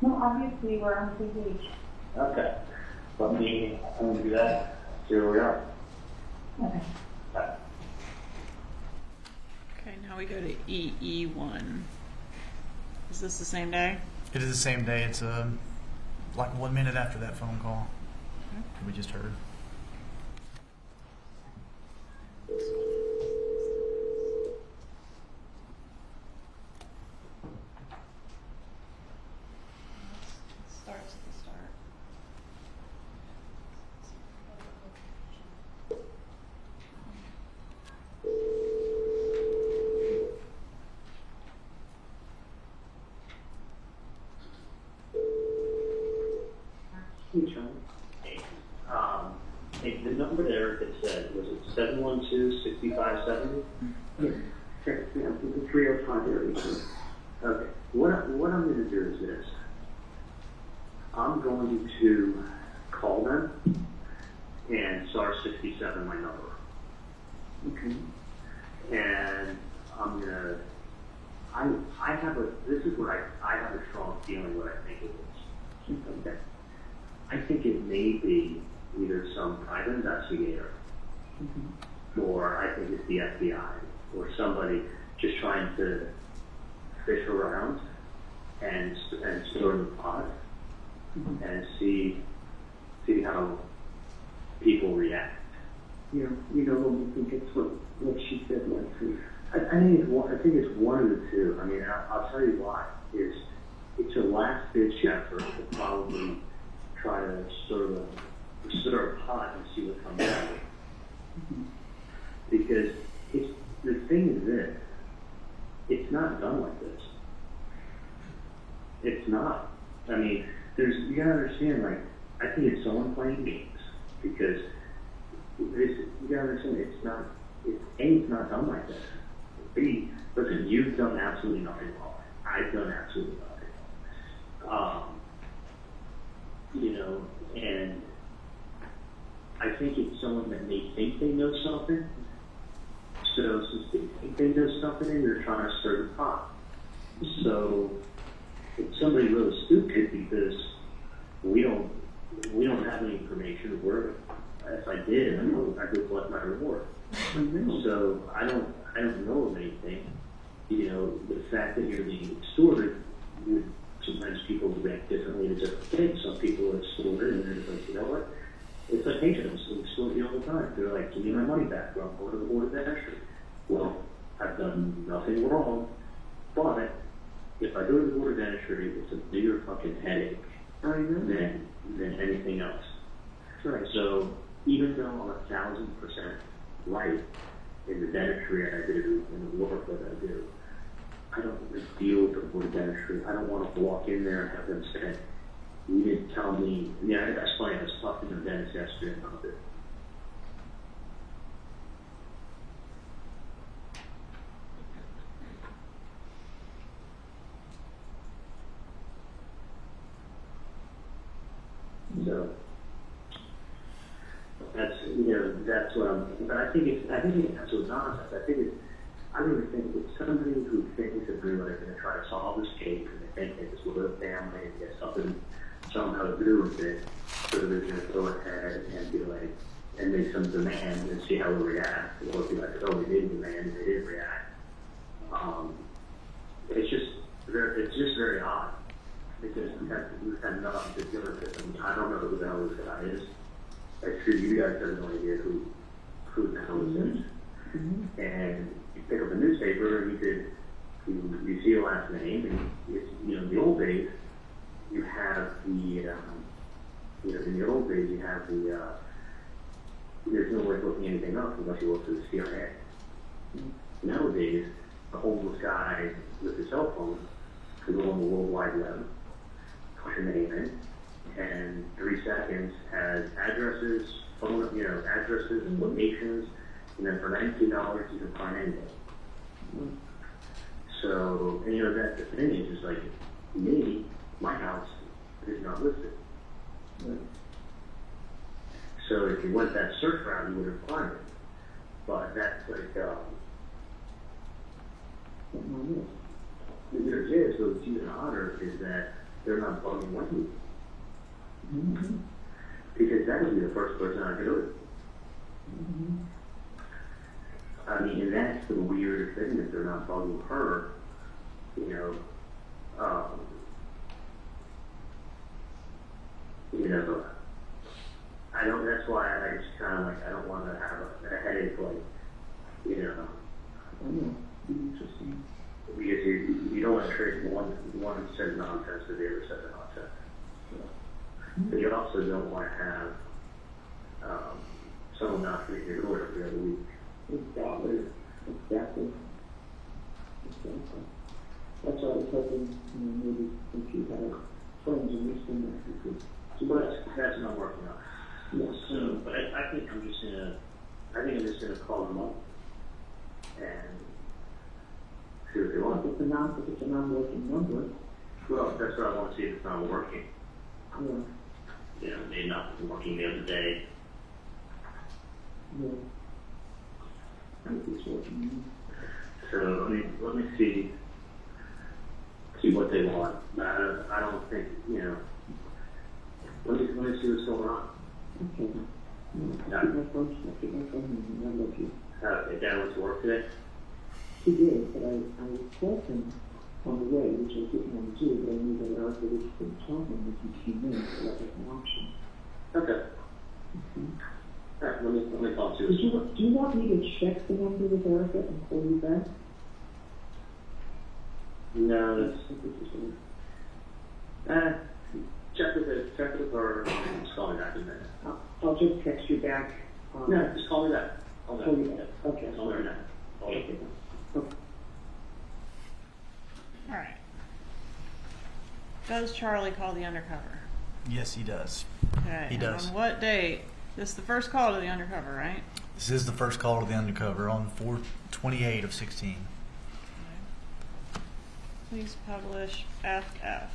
No, obviously we're on the same page. Okay. Let me do that. See where we are. Okay. Bye. Okay, now we go to EE1. Is this the same day? It is the same day. It's like 1 minute after that phone call we just heard. Starts at the start. Hey, the number there that said, was it 712-6570? Yes. Yes, yeah, it's a 305 area. Okay. What I'm going to do is this. I'm going to call them and star 67 my number. Okay. And I'm going to, I have a, this is what I have a strong feeling what I think it is. Okay. I think it may be either some private investigator, or I think it's the FBI, or somebody just trying to fish around and stir the pot and see how people react. You know, when we think it's what she said, Lexus. I think it's one of the two. I mean, I'll tell you why. It's a last ditch effort to probably try to stir a pot and see what comes out of it. Because the thing is this, it's not done like this. It's not. I mean, you gotta understand, like, I think it's someone playing games, because you gotta understand, it's not done like this. B, listen, you've done absolutely nothing wrong. I've done absolutely nothing wrong. You know, and I think it's someone that may think they know something. So since they think they know something, they're trying to stir the pot. So it's somebody really stupid, because we don't have any information. If I did, I would collect my reward. So I don't know of anything. You know, the fact that you're being extorted, sometimes people react differently to different things. Some people are extorted and they're like, you know what? It's like patients who extort you all the time. They're like, give me my money back, or I'm going to the board of entry. Well, I've done nothing wrong, but if I go to the board of entry, it's a bigger fucking headache than anything else. Right. So even though I'm 1,000% right in the dentistry I do and the work that I do, I don't want to deal with the board of dentistry. I don't want to walk in there and have them say, you didn't tell me. Yeah, that's funny. I was talking to the dentist yesterday about it. So that's what I'm. But I think it's absolute nonsense. I really think that somebody who thinks that they're going to try to solve this case and they think that this will live family and get something somehow to do with it, so they're going to go ahead and be like, and make some demand and see how we react, or be like, oh, we didn't demand and they didn't react. It's just very odd, because we've had nothing to do with it. I mean, I don't know who the hell this guy is. I'm sure you guys have no idea who the hell this is. Mm-hmm. And you pick up a newspaper and you see a last name, and it's, in the old days, you have in the old days you have there's no way of looking anything up unless you work for the CIA. Nowadays, a homeless guy with his cell phone can go on the World Wide Web, push a name in, and 3 seconds has addresses, locations, and then for $19 you can find anything. So, and that's the thing is like, me, my house is not listed. So if you went that search route, you would have found it. But that's like, so it's even odder is that they're not bugging Wendi. Mm-hmm. Because that would be the first person I could do it. Mm-hmm. I mean, and that's the weird thing that they're not bugging her, I don't, that's why I just kind of like, I don't want to have a headache, like, Interesting. because you don't want to trade one set of nonsense to the other set of nonsense. But you also don't want to have someone not getting your door every other week. Exactly. That's why I was hoping, maybe if you had friends in this thing that you could. But that's not working out. Yes. So, but I think I'm just gonna call them up and see what they want. If it's a non-working number. Well, that's what I want to see if it's not working. Yeah. They've not been working the other day. Yeah. I think it's working. So let me see what they want. I don't think, let me see what's going on. Okay. Yeah. Keep my phone and I love you. Dad went to work today? He did, but I called him on the way, which I didn't want to do, but I knew that Arthur was going to tell him if he came in, so that was an option. Okay. Mm-hmm. All right, let me call Do you want me to check the number with Erica and call you back? No, check with her and just call me back in a minute. I'll just text you back. No, just call me back. I'll call you back. Okay. Call me right now. Okay. All right. Does Charlie call the undercover? Yes, he does. Okay. He does. On what date? This is the first call to the undercover, right? This is the first call to the undercover on 4/28 of 16. Okay. Please publish FF.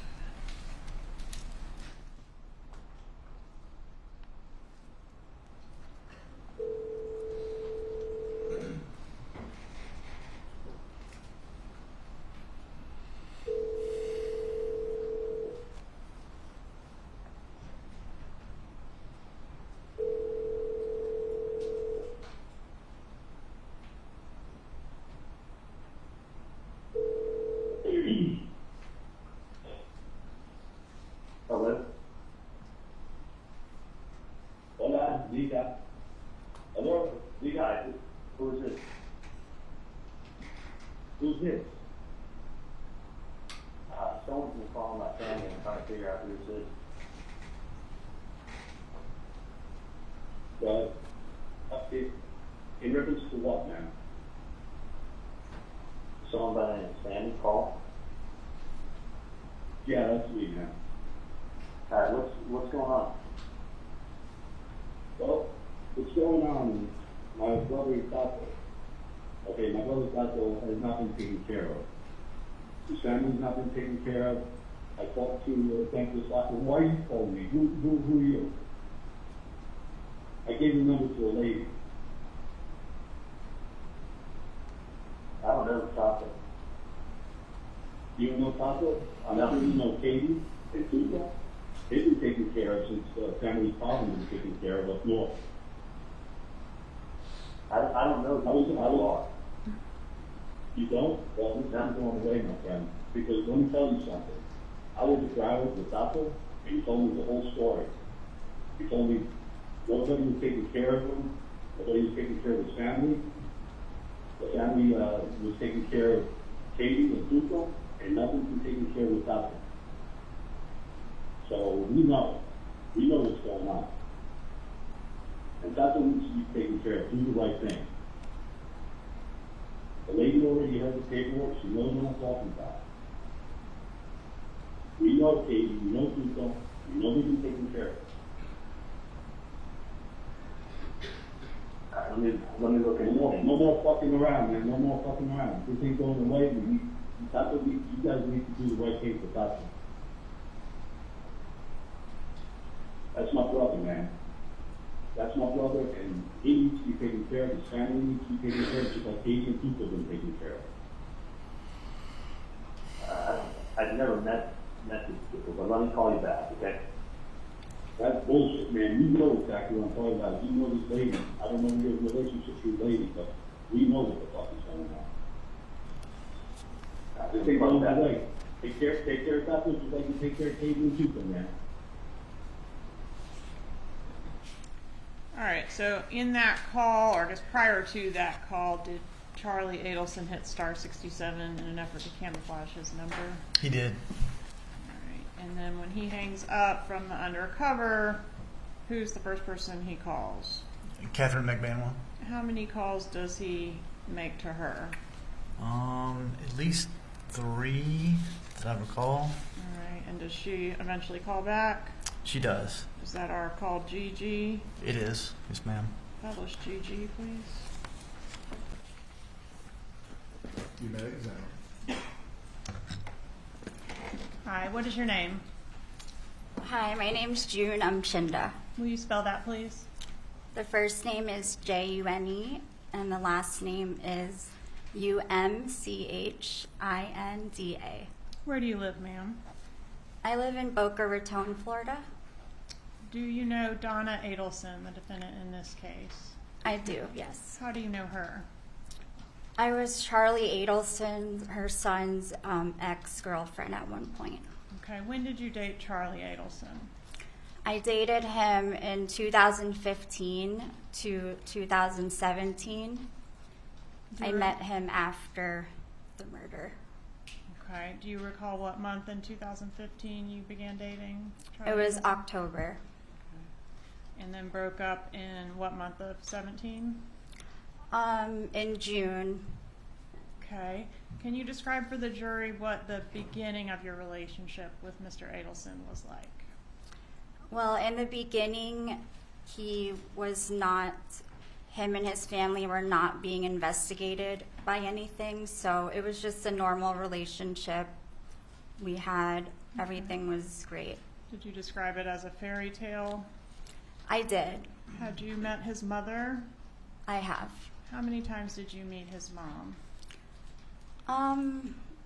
Hello? Hola, Liga. Hello, Liga. Who is this? Who's this? Someone's been calling my family and trying to figure out who this is. Well, in reference to what, man? Someone by the name of Sandy called. Yeah, that's me, man. Alright, what's going on? Well, what's going on is my brother's Tato. Okay, my brother's Tato has not been taken care of. His family's not been taken care of. I talked to Bankless Tato. Why are you calling me? Who are you? I gave the number to a lady. I don't know the topic. You don't know Taco? I'm not sure you know Katie and Tuca. They've been taken care of since family problem been taken care of up north. I don't know I was- who you are. You don't? Well, this is going away, my friend. Because let me tell you something. I was at Broward with Taco, and he told me the whole story. He told me nobody was taking care of him, nobody was taking care of his family. The family was taking care of Katie and Tuca, and nothing's been taken care of with Taco. So we know what's going on. And Taco needs to be taken care of, do the right thing. The lady already has the paperwork, she knows what I'm talking about. We know Katie, we know Tuca, we know they've been taken care of. Let me look at No more fucking around, man, no more fucking around. This ain't going away, you guys need to do the right thing for Taco. That's my brother, man. That's my brother, and he needs to be taken care of. His family needs to be taken care of, just like Katie and Tuca have been taken care of. I've never met these people, but let me call you back, okay? That's bullshit, man. You know exactly what I'm talking about. You know this lady. I don't know your relationship with your lady, but we know what the fuck is going on. This ain't going away. Take care of Taco just like you take care of Katie and Tuca, man. All right, so in that call, or I guess prior to that call, did Charlie Adelson hit star 67 in an effort to camouflage his number? He did. All right, and then when he hangs up from the Undercover, who's the first person he calls? Catherine Magbanua. How many calls does he make to her? At least 3 that I recall. All right, and does she eventually call back? She does. Is that our call GG? It is. Yes, ma'am. Publish GG, please. You may examine. Hi, what is your name? Hi, my name's June Umchinda. Will you spell that, please? The first name is June, and the last name is Umchinda. Where do you live, ma'am? I live in Boca Raton, Florida. Do you know Donna Adelson, the defendant in this case? I do, yes. How do you know her? I was Charlie Adelson, her son's ex-girlfriend at one point. Okay, when did you date Charlie Adelson? I dated him in 2015 to 2017. I met him after the murder. Okay, do you recall what month in 2015 you began dating Charlie It was Adelson? October. And then broke up in what month of 17? In June. Okay. Can you describe for the jury what the beginning of your relationship with Mr. Adelson was like? Well, in the beginning, him and his family were not being investigated by anything, so it was just a normal relationship we had. Everything was great. Did you describe it as a fairy tale? I did. Had you met his mother? I have. How many times did you meet his mom?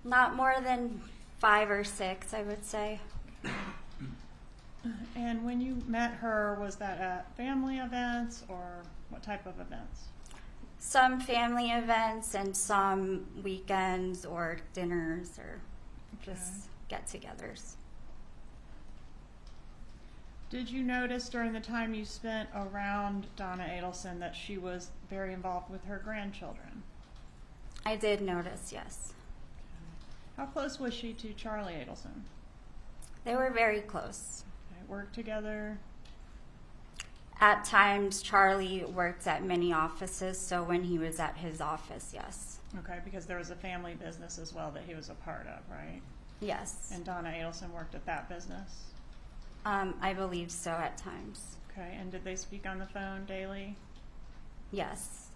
Not more than 5 or 6, I would say. And when you met her, was that at family events or what type of events? Some family events and some weekends or dinners or just get-togethers. Did you notice during the time you spent around Donna Adelson that she was very involved with her grandchildren? I did notice, yes. How close was she to Charlie Adelson? They were very close. They worked together? At times, Charlie worked at many offices, so when he was at his office, yes. Okay, because there was a family business as well that he was a part of, right? Yes. And Donna Adelson worked at that business? I believe so at times. Okay, and did they speak on the phone daily? Yes.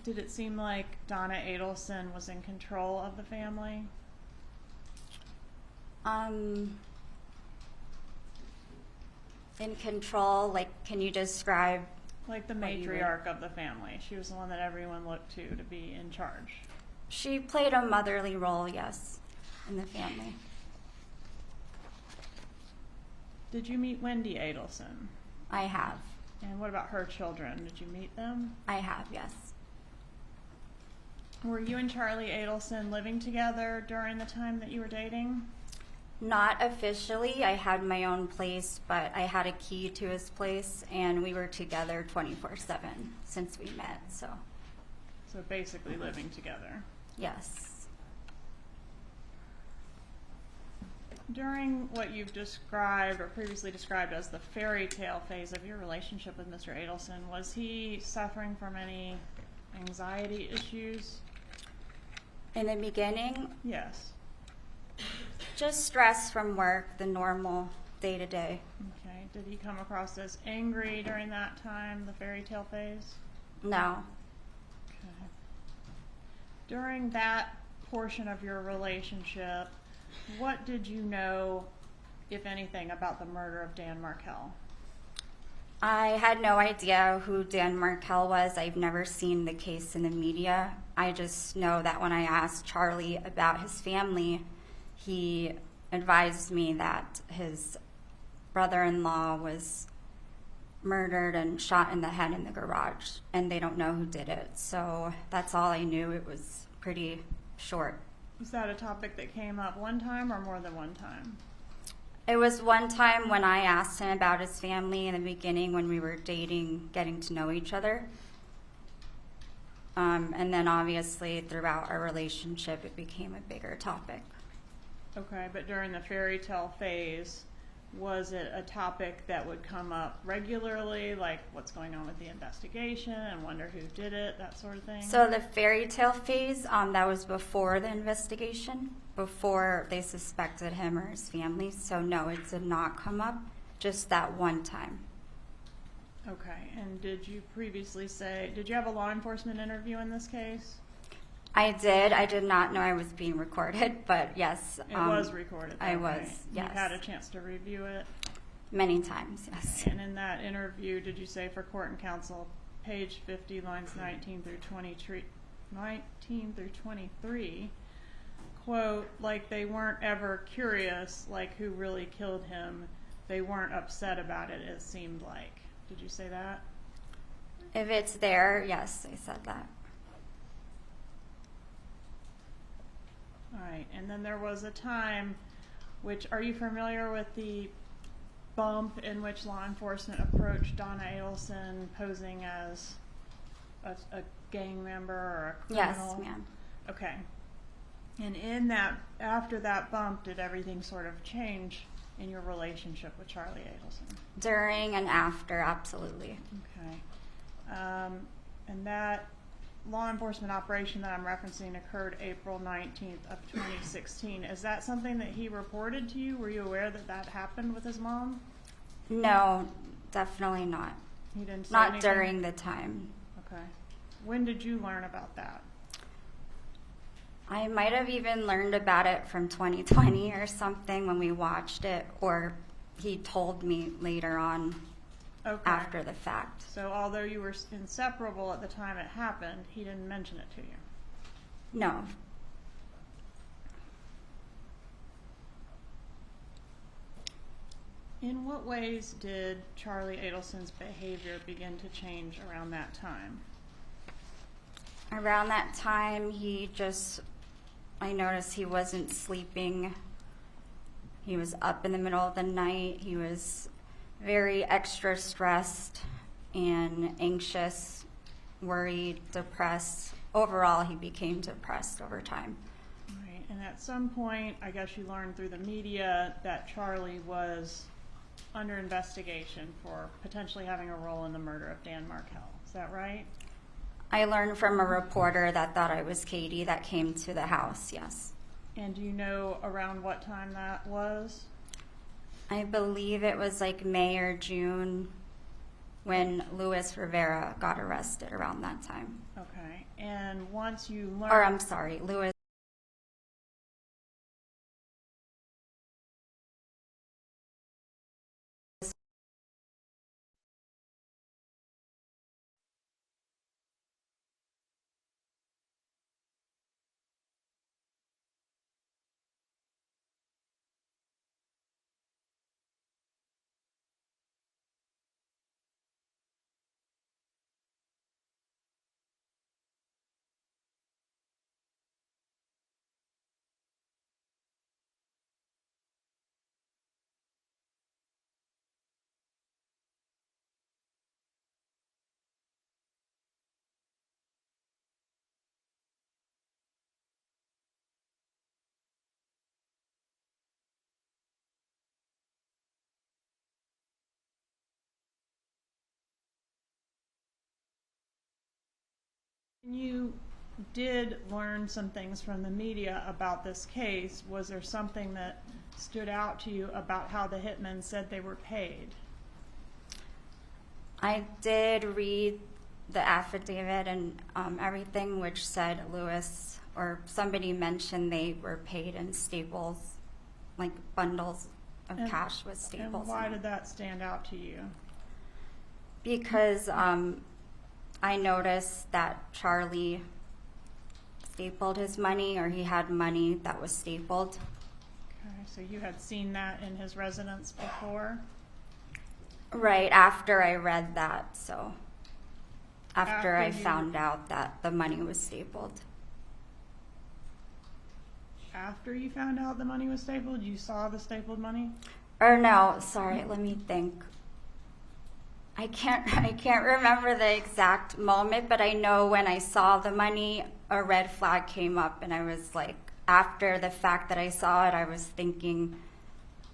Did it seem like Donna Adelson was in control of the family? In control, like, can you describe Like the what you would- matriarch of the family. She was the one that everyone looked to be in charge. She played a motherly role, yes, in the family. Did you meet Wendi Adelson? I have. And what about her children? Did you meet them? I have, yes. Were you and Charlie Adelson living together during the time that you were dating? Not officially. I had my own place, but I had a key to his place, and we were together 24/7 since we met, so So basically living together. yes. During what you've described or previously described as the fairy tale phase of your relationship with Mr. Adelson, was he suffering from any anxiety issues? In the beginning, Yes. just stress from work, the normal day-to-day. Okay. Did he come across as angry during that time, the fairy tale phase? No. Okay. During that portion of your relationship, what did you know, if anything, about the murder of Dan Markel? I had no idea who Dan Markel was. I've never seen the case in the media. I just know that when I asked Charlie about his family, he advised me that his brother-in-law was murdered and shot in the head in the garage, and they don't know who did it. So that's all I knew. It was pretty short. Was that a topic that came up one time or more than one time? It was one time when I asked him about his family in the beginning when we were dating, getting to know each other. And then obviously throughout our relationship, it became a bigger topic. Okay, but during the fairy tale phase, was it a topic that would come up regularly, like what's going on with the investigation and wonder who did it, that sort of thing? So the fairy tale phase, that was before the investigation, before they suspected him or his family. So no, it did not come up, just that one time. Okay, and did you previously say, did you have a law enforcement interview in this case? I did. I did not know I was being recorded, but yes. It was recorded. I though, was, right? yes. You had a chance to review it? Many times, yes. And in that interview, did you say for court and counsel, page 50, lines 19 through 23, quote, like they weren't ever curious, like who really killed him. They weren't upset about it, it seemed like. Did you say that? If it's there, yes, I said that. All right, and then there was a time, which, are you familiar with the bump in which law enforcement approached Donna Adelson posing as a gang member or a criminal? Yes, ma'am. Okay. And in that, after that bump, did everything sort of change in your relationship with Charlie Adelson? During and after, absolutely. Okay. And that law enforcement operation that I'm referencing occurred April 19th of 2016. Is that something that he reported to you? Were you aware that that happened with his mom? No, definitely not. He didn't say Not anything? during the time. Okay. When did you learn about that? I might have even learned about it from 2020 or something when we watched it, or he told me later on Okay. after the fact. So although you were inseparable at the time it happened, he didn't mention it to you? No. In what ways did Charlie Adelson's behavior begin to change around that time? Around that time, I noticed he wasn't sleeping. He was up in the middle of the night. He was very extra stressed and anxious, worried, depressed. Overall, he became depressed over time. Right. And at some point, I guess you learned through the media that Charlie was under investigation for potentially having a role in the murder of Dan Markel. Is that right? I learned from a reporter that thought I was Katie that came to the house, yes. And do you know around what time that was? I believe it was like May or June when Rivera got arrested around that time. Okay. And once you learned... Or I'm sorry, Louis You did learn some things from the media about this case. Was there something that stood out to you about how the hitmen said they were paid? I did read the affidavit and everything, which said Lewis or somebody mentioned they were paid in staples, like bundles of cash with staples. And why did that stand out to you? Because I noticed that Charlie stapled his money, or he had money that was stapled. Okay, so you had seen that in his residence before? Right after I read that, so after I you- found out that the money was stapled. After you found out the money was stapled, you saw the stapled money? Or no, sorry, let me think. I can't remember the exact moment, but I know when I saw the money, a red flag came up, and I was like, after the fact that I saw it, I was thinking,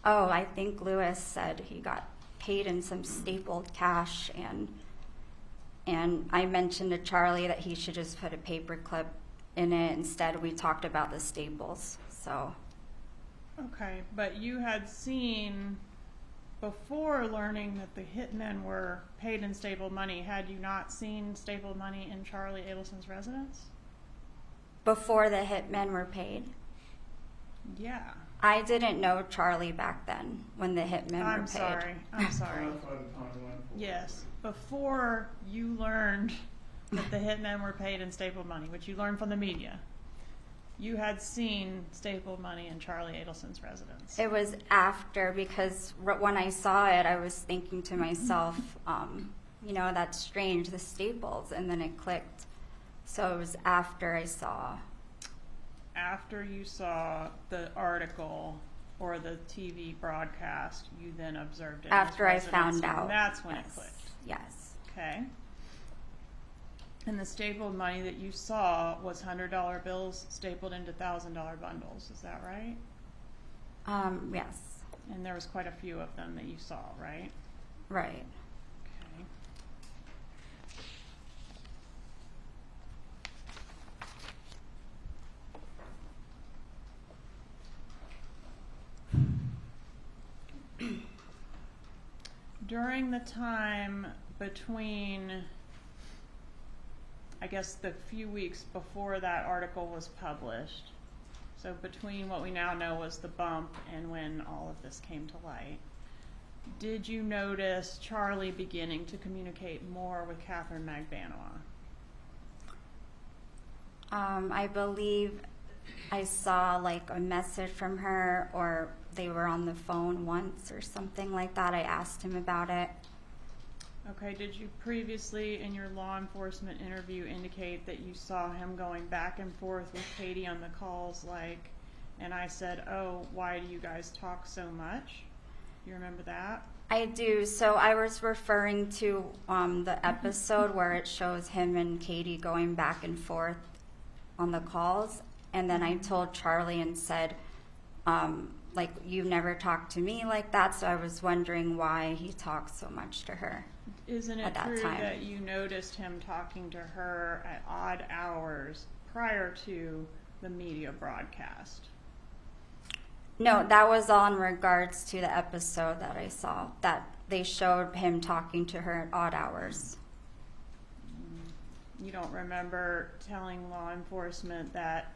oh, I think Lewis said he got paid in some stapled cash, and I mentioned to Charlie that he should just put a paper clip in it. Instead, we talked about the staples. So Okay, but you had seen, before learning that the hitmen were paid in stapled money, had you not seen stapled money in Charlie Adelson's residence? before the hitmen were paid, Yeah. I didn't know Charlie back then when the hitmen were I'm paid. sorry. I'm sorry. Clarify the timeline. Yes. Before you learned that the hitmen were paid in stapled money, which you learned from the media, you had seen stapled money in Charlie Adelson's residence. It was after, because when I saw it, I was thinking to myself, that's strange, the staples, and then it clicked. So it was after I saw. After you saw the article or the TV broadcast, you then observed it. After I found out. And that's when it Yes. clicked. Yes. Okay. And the stapled money that you saw was $100 bills stapled into $1,000 bundles. Is that right? Yes. And there was quite a few of them that you saw, right? Right. Okay. During the time between, I guess, the few weeks before that article was published, so between what we now know was the bump and when all of this came to light, did you notice Charlie beginning to communicate more with Catherine Magbanua? I believe I saw like a message from her, or they were on the phone once or something like that. I asked him about it. Okay, did you previously in your law enforcement interview indicate that you saw him going back and forth with Katie on the calls, like, and I said, oh, why do you guys talk so much? You remember that? I do. So I was referring to the episode where it shows him and Katie going back and forth on the calls. And then I told Charlie and said, you never talked to me like that. So I was wondering why he talked so much to her. Isn't it at that true time. that you noticed him talking to her at odd hours prior to the media broadcast? No, that was all in regards to the episode that I saw, that they showed him talking to her at odd hours. You don't remember telling law enforcement that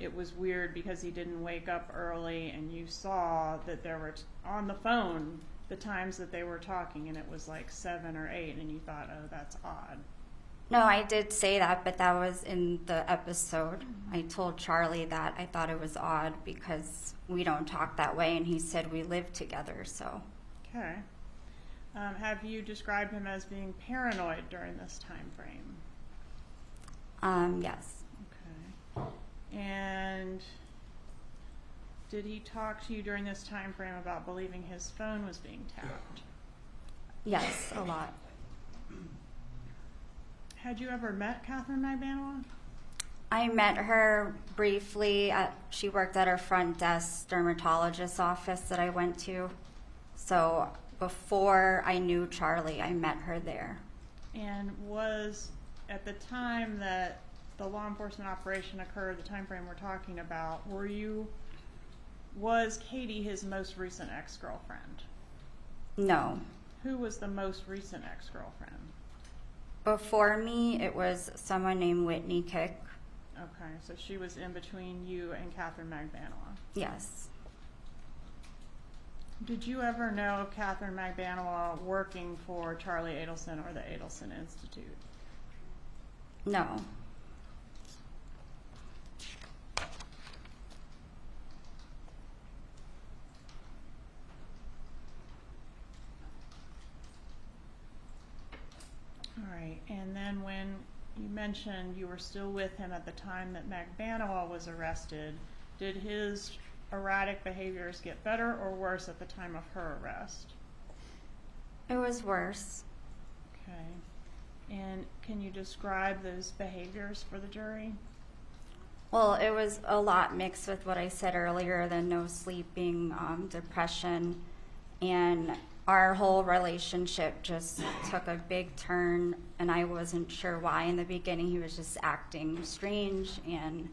it was weird because he didn't wake up early, and you saw that there were on the phone the times that they were talking, and it was like 7 or 8, and you thought, oh, that's odd. No, I did say that, but that was in the episode. I told Charlie that I thought it was odd because we don't talk that way, and he said we live together, so. Okay. Have you described him as being paranoid during this time frame? Yes. Okay. And did he talk to you during this time frame about believing his phone was being tapped? Yes, a lot. Had you ever met Catherine Magbanua? I met her briefly. She worked at her front desk dermatologist office that I went to. So before I knew Charlie, I met her there. And was, at the time that the law enforcement operation occurred, the time frame we're talking about, was Katie his most recent ex-girlfriend? No. Who was the most recent ex-girlfriend? Before me, it was someone named Whitney Kick. Okay, so she was in between you and Catherine Magbanua. Yes. Did you ever know Catherine Magbanua working for Charlie Adelson or the Adelson Institute? No. All right, and then when you mentioned you were still with him at the time that Magbanua was arrested, did his erratic behaviors get better or worse at the time of her arrest? It was worse. Okay. And can you describe those behaviors for the jury? Well, it was a lot mixed with what I said earlier, the no sleeping, depression, and our whole relationship just took a big turn, and I wasn't sure why. In the beginning, he was just acting strange and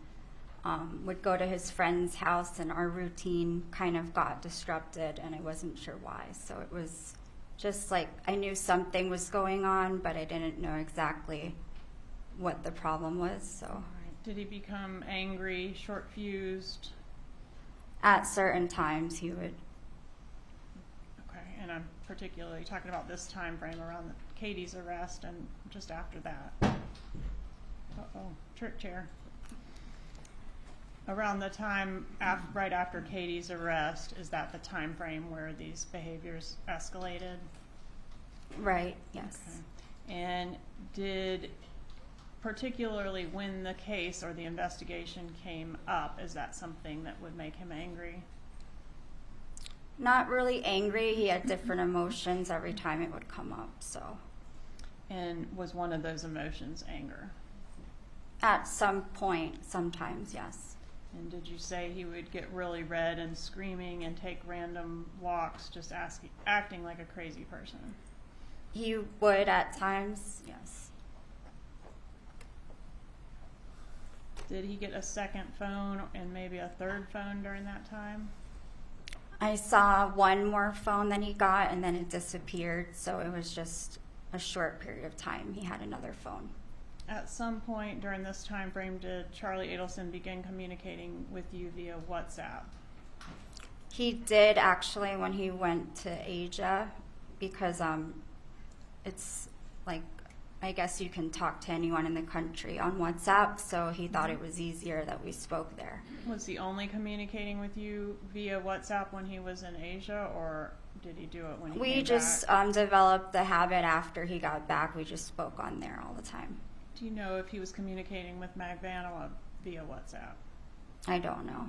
would go to his friend's house, and our routine kind of got disrupted, and I wasn't sure why. So it was just like I knew something was going on, but I didn't know exactly what the problem was. So. All right. Did he become angry, short-fused? At certain times, he would. Okay, and I'm particularly talking about this time frame around Katie's arrest and just after that. Uh-oh, trip chair. Around the time right after Katie's arrest, is that the time frame where these behaviors escalated? Right, yes. Okay. And did, particularly when the case or the investigation came up, is that something that would make him angry? Not really angry. He had different emotions every time it would come up, so. And was one of those emotions anger? At some point, sometimes, yes. And did you say he would get really red and screaming and take random walks, just acting like a crazy person? He would at times, yes. Did he get a second phone and maybe a third phone during that time? I saw one more phone that he got, and then it disappeared, so it was just a short period of time he had another phone. At some point during this time frame, did Charlie Adelson begin communicating with you via WhatsApp? He did actually when he went to Asia, because it's like, I guess you can talk to anyone in the country on WhatsApp, so he thought it was easier that we spoke there. Was he only communicating with you via WhatsApp when he was in Asia, or did he do it when he came back? We just developed the habit after he got back. We just spoke on there all the time. Do you know if he was communicating with Magbanua via WhatsApp? I don't know.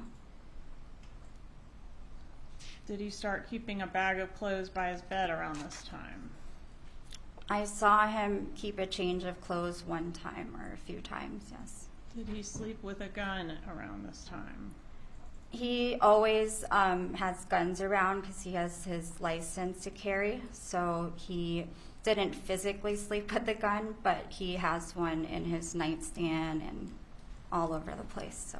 Did he start keeping a bag of clothes by his bed around this time? I saw him keep a change of clothes one time or a few times, yes. Did he sleep with a gun around this time? He always has guns around because he has his license to carry, so he didn't physically sleep with the gun, but he has one in his nightstand and all over the place. So.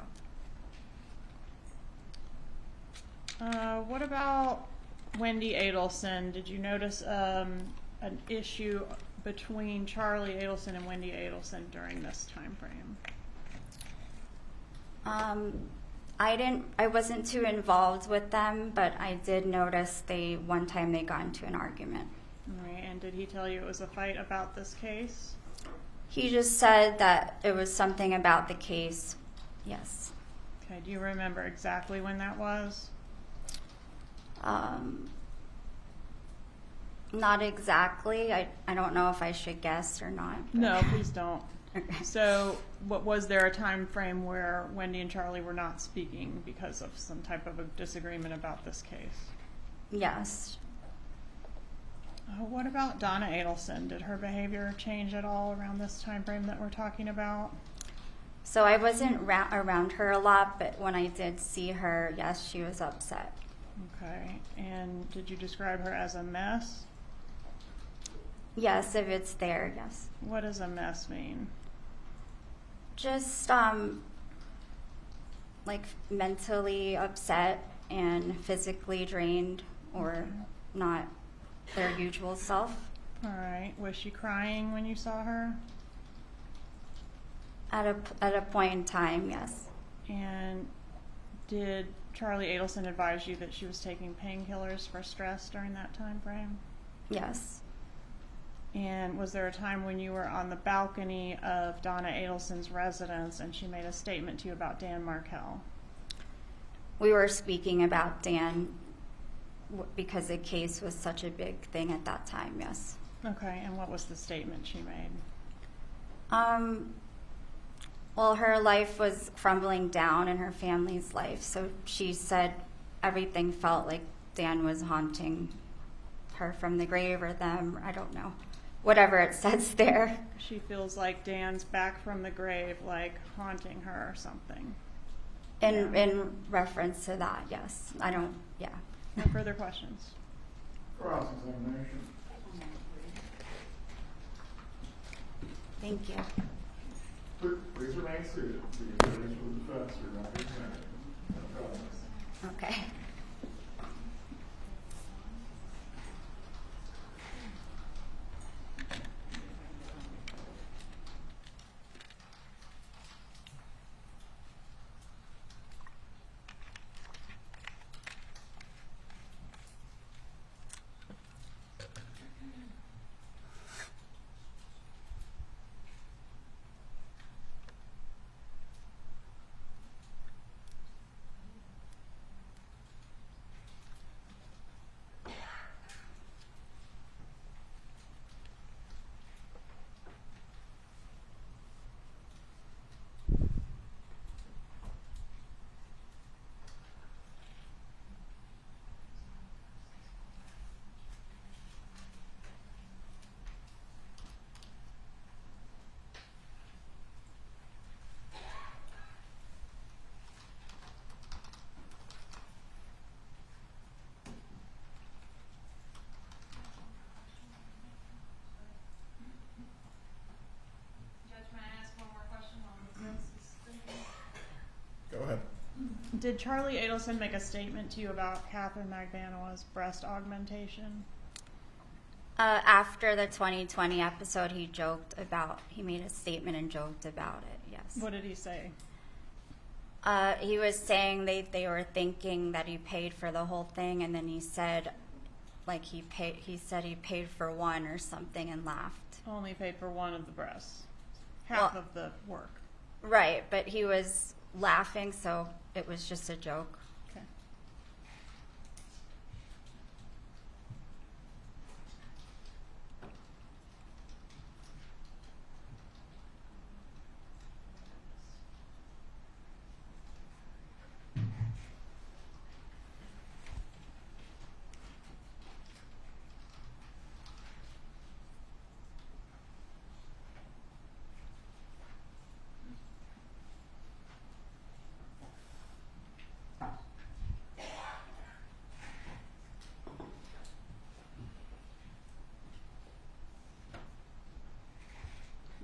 What about Wendi Adelson? Did you notice an issue between Charlie Adelson and Wendi Adelson during this time frame? I wasn't too involved with them, but I did notice one time they got into an argument. All right, and did he tell you it was a fight about this case? He just said that it was something about the case, yes. Okay, do you remember exactly when that was? Not exactly. I don't know if I should guess or not. But. No, please don't. Okay. So, was there a time frame where Wendi and Charlie were not speaking because of some type of a disagreement about this case? Yes. What about Donna Adelson? Did her behavior change at all around this time frame that we're talking about? So I wasn't around her a lot, but when I did see her, yes, she was upset. Okay. And did you describe her as a mess? Yes, if it's there, yes. What does a mess mean? Just like mentally upset and physically drained, or not their usual self. All right. Was she crying when you saw her? At a point in time, yes. And did Charlie Adelson advise you that she was taking painkillers for stress during that time frame? Yes. And was there a time when you were on the balcony of Donna Adelson's residence and she made a statement to you about Dan Markel? We were speaking about Dan because the case was such a big thing at that time, yes. Okay, and what was the statement she made? Well, her life was crumbling down in her family's life, so she said everything felt like Dan was haunting her from the grave, or them, I don't know. Whatever it says there. She feels like Dan's back from the grave, like haunting her or something. In reference to that, yes. I don't, yeah. No further questions? Cross-examination. Thank you. Please remain seated. The attorneys for the defense are not examining. No comments. Okay. Go ahead. Did Charlie Adelson make a statement to you about Catherine Magbanua's breast augmentation? After the 2020 episode, he made a statement and joked about it, yes. What did he say? He was saying they were thinking that he paid for the whole thing, and then he said, like, he said he paid for one or something and laughed. Only paid for one of the breasts. Half of the work. Right, but he was laughing, so it was just a joke. Okay.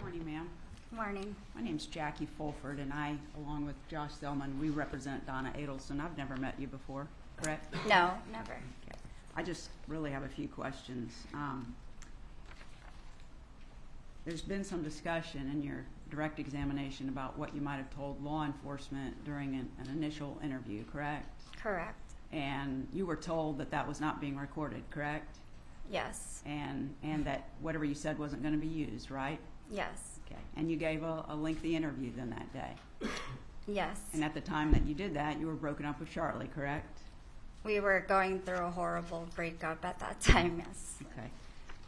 Morning, ma'am. Morning. My name's Jackie Fulford, and I, along with Josh Zellman, we represent Donna Adelson. I've never met you before, correct? No, never. Okay. I just really have a few questions. There's been some discussion in your direct examination about what you might have told law enforcement during an initial interview, correct? Correct. And you were told that that was not being recorded, correct? Yes. And that whatever you said wasn't going to be used, right? Yes. Okay. And you gave a lengthy interview then that day? Yes. And at the time that you did that, you were broken up with Charlie, correct? We were going through a horrible breakup at that time, yes. Okay.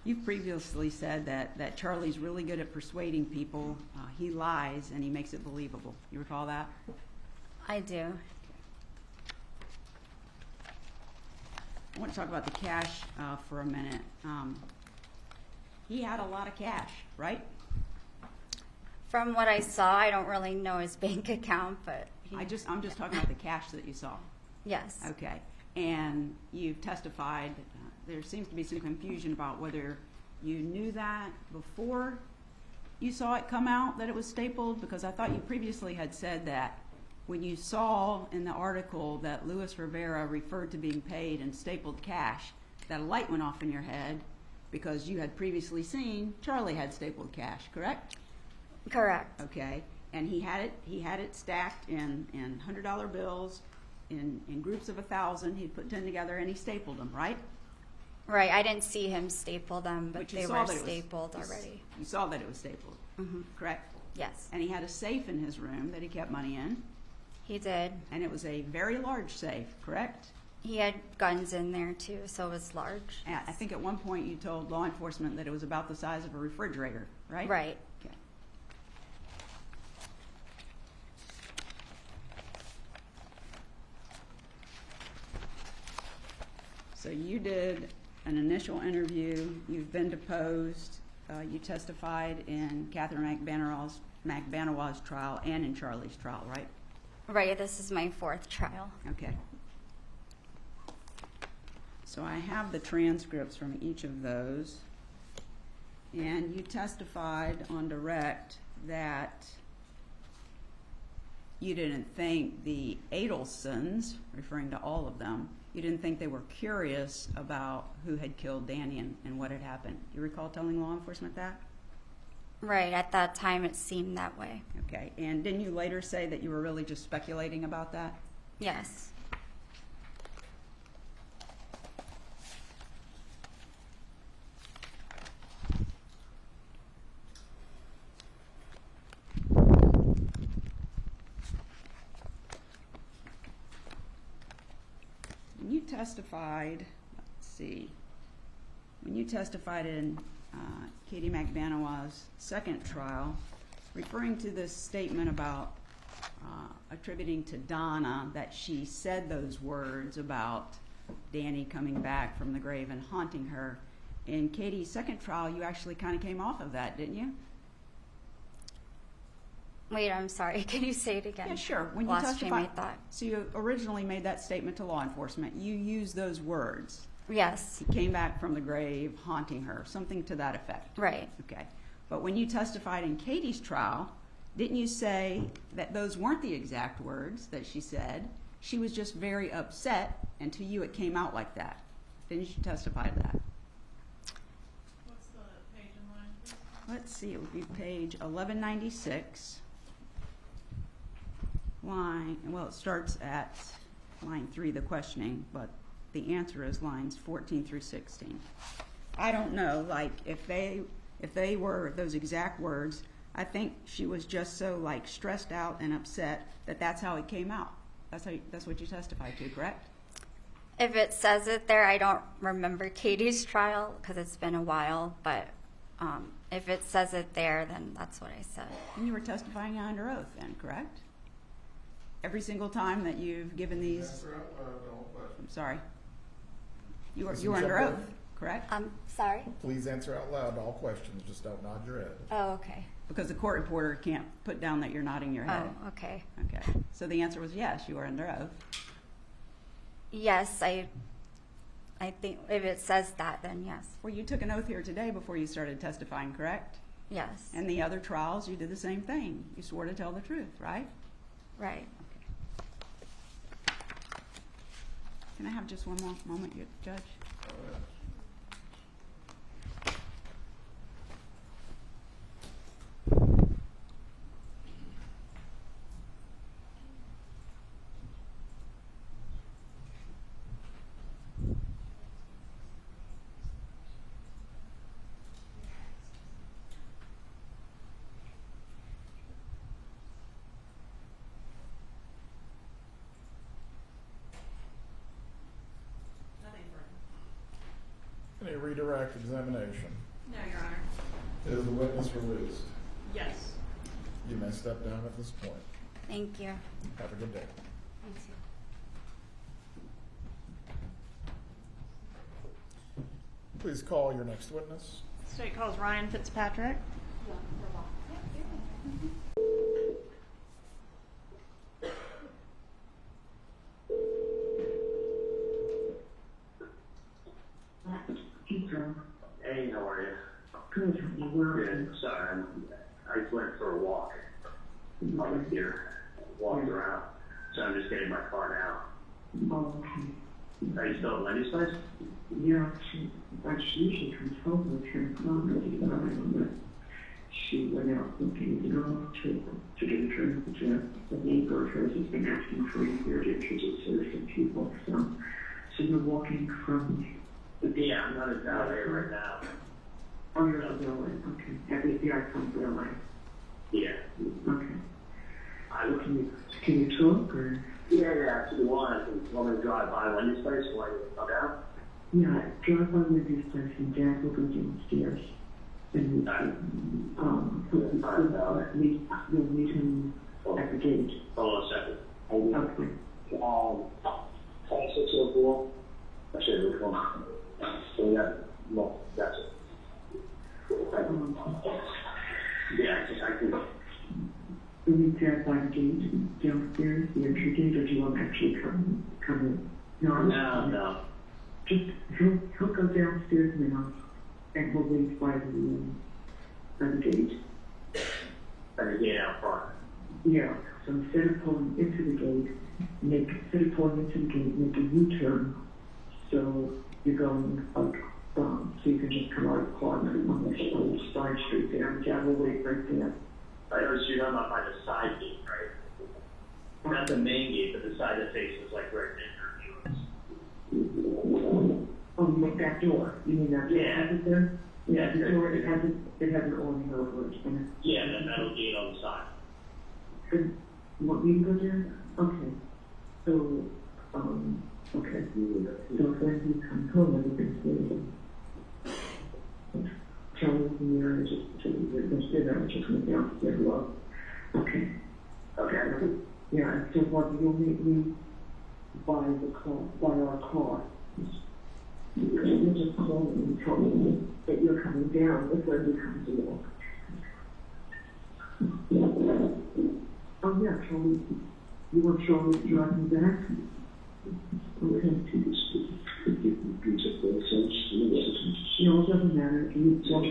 You've previously said that Charlie's really good at persuading people. He lies and he makes it believable. You recall that? I do. I want to talk about the cash for a minute. He had a lot of cash, right? From what I saw, I don't really know his bank account, but I'm just talking about the cash that you saw. Yes. Okay. And you've testified, there seems to be some confusion about whether you knew that before you saw it come out that it was stapled? Because I thought you previously had said that when you saw in the article that Luis Rivera referred to being paid in stapled cash, that a light went off in your head because you had previously seen Charlie had stapled cash, correct? Correct. Okay, and he had it stacked in $100 bills in groups of 1,000. He'd put 10 together and he stapled them, right? Right. I didn't see him staple them, but you they saw were that it was- stapled already. You saw that it was stapled, correct? Yes, And he had a safe in his room that he kept money in, he did. and it was a very large safe, correct? He had guns in there too, so it was large. And I think at one point you told law enforcement that it was about the size of a refrigerator, right? Right. Okay. So you did an initial interview. You've been deposed. You testified in Catherine Magbanua's trial and in Charlie's trial, right? Right. This is my 4th trial. Okay. So I have the transcripts from each of those. And you testified on direct that you didn't think the Adelsons, referring to all of them, you didn't think they were curious about who had killed Danny and what had happened. You recall telling law enforcement that? Right. At that time, it seemed that way. Okay. And didn't you later say that you were really just speculating about that? Yes. When you testified, let's see, when you testified in Katie Magbanua's 2nd trial, referring to this statement about attributing to Donna that she said those words about Danny coming back from the grave and haunting her, in Katie's 2nd trial, you actually kind of came off of that, didn't you? Wait, I'm sorry. Can you say it again? Yeah, sure. When you Lost train of testified, thought. so you originally made that statement to law enforcement. You used those words. Yes. He came back from the grave, haunting her, something to that effect. Right. Okay. But when you testified in Katie's trial, didn't you say that those weren't the exact words that she said? She was just very upset, and to you it came out like that. Didn't you testify to that? What's the page and line, please? Let's see, it would be page 1196. Well, it starts at line 3, the questioning, but the answer is lines 14 through 16. I don't know, like, if they were those exact words, I think she was just so, like, stressed out and upset that that's how it came out. That's what you testified to, correct? If it says it there, I don't remember Katie's trial because it's been a while, but if it says it there, then that's what I said. And you were testifying under oath then, correct? Every single time that you've given these... I'm sorry. You were under oath, correct? I'm sorry? Please answer out loud to all questions. Just don't nod your head. Oh, okay. Because the court reporter can't put down that you're nodding your head. Oh, okay. Okay. So the answer was yes, you were under oath. Yes, I think if it says that, then yes. Well, you took an oath here today before you started testifying, correct? Yes. And the other trials, you did the same thing. You swore to tell the truth, right? Right. Can I have just one more moment, Judge? Nothing further. Any redirect examination? No, Your Honor. Is the witness released? Yes. You may step down at this point. Thank you. Have a good day. Thanks. Please call your next witness. State calls Ryan Fitzpatrick. Hey, how are you? Good, you were. Good. Sorry, just went for a walk. I was here, walked around. So I'm just getting my car now. Oh, okay. Are you still at Wendy's place? Yeah, she usually comes home with her phone, but she went out looking to get a drink with a neighbor of hers has been asking for a year to introduce her to some people. So you're walking from the Yeah, I'm not in LA right now. Oh, you're in LA. Okay. At the icon for LA. Yeah. Okay. Can you talk or? Yeah, if you want, I can want to drive by Wendy's place while you come down. Yeah, drive by Wendy's place and Dad will go downstairs. And you'll meet him at the gate. Hold on a second. Okay. 2604. I should have gone. So we got, well, that's it. Yeah, I can. Will you Dad by the gate downstairs, the entry gate, or do you want to actually come in? No. Just he'll go downstairs now, and we'll wait by the gate. By the gate out front. Yeah. So instead of pulling into the gate, make a U-turn. So you're going up, so you can just come out of the corner on the old side street there. And Dad will wait right there. I noticed you're not by the side gate, right? Not the main gate, but the side that faces like where the interview is. Oh, you make that door. You mean that door? Yeah. Has it there? Yeah, the door. It has an awning over it. Yeah, that metal gate on the side. And want me to go there? Okay. So, okay. So when you come home, you can see Charlie in the area, just sit there, just went downstairs. Well, okay. Yeah, and so what you'll meet me by our car. You just call me and tell me that you're coming down before you come to walk. Oh yeah, Charlie. You want Charlie to drive me back? Okay. No, it doesn't matter. You walk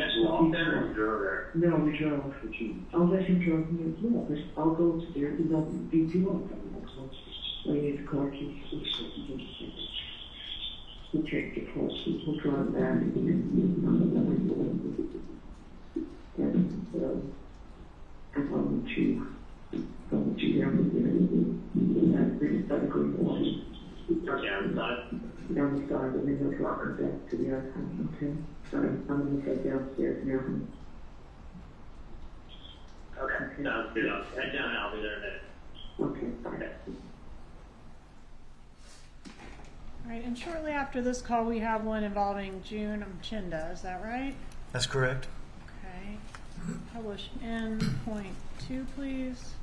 there or you drove there? No, we drove. I'll let him drive me as well, but I'll go to there and I'll beat you up. I need the car keys. We'll take the car keys. We'll drive back. And I'm going to down the green one. Okay, on the side. Down the side, and then he'll drop her back to the icon, okay? So I'm going to go downstairs now. Okay, sounds good. I'll head down and I'll be there in a minute. Okay, bye. Okay. All right, and shortly after this call, we have one involving June Mchinda. Is that right? That's correct. Okay. Publish N.2, please.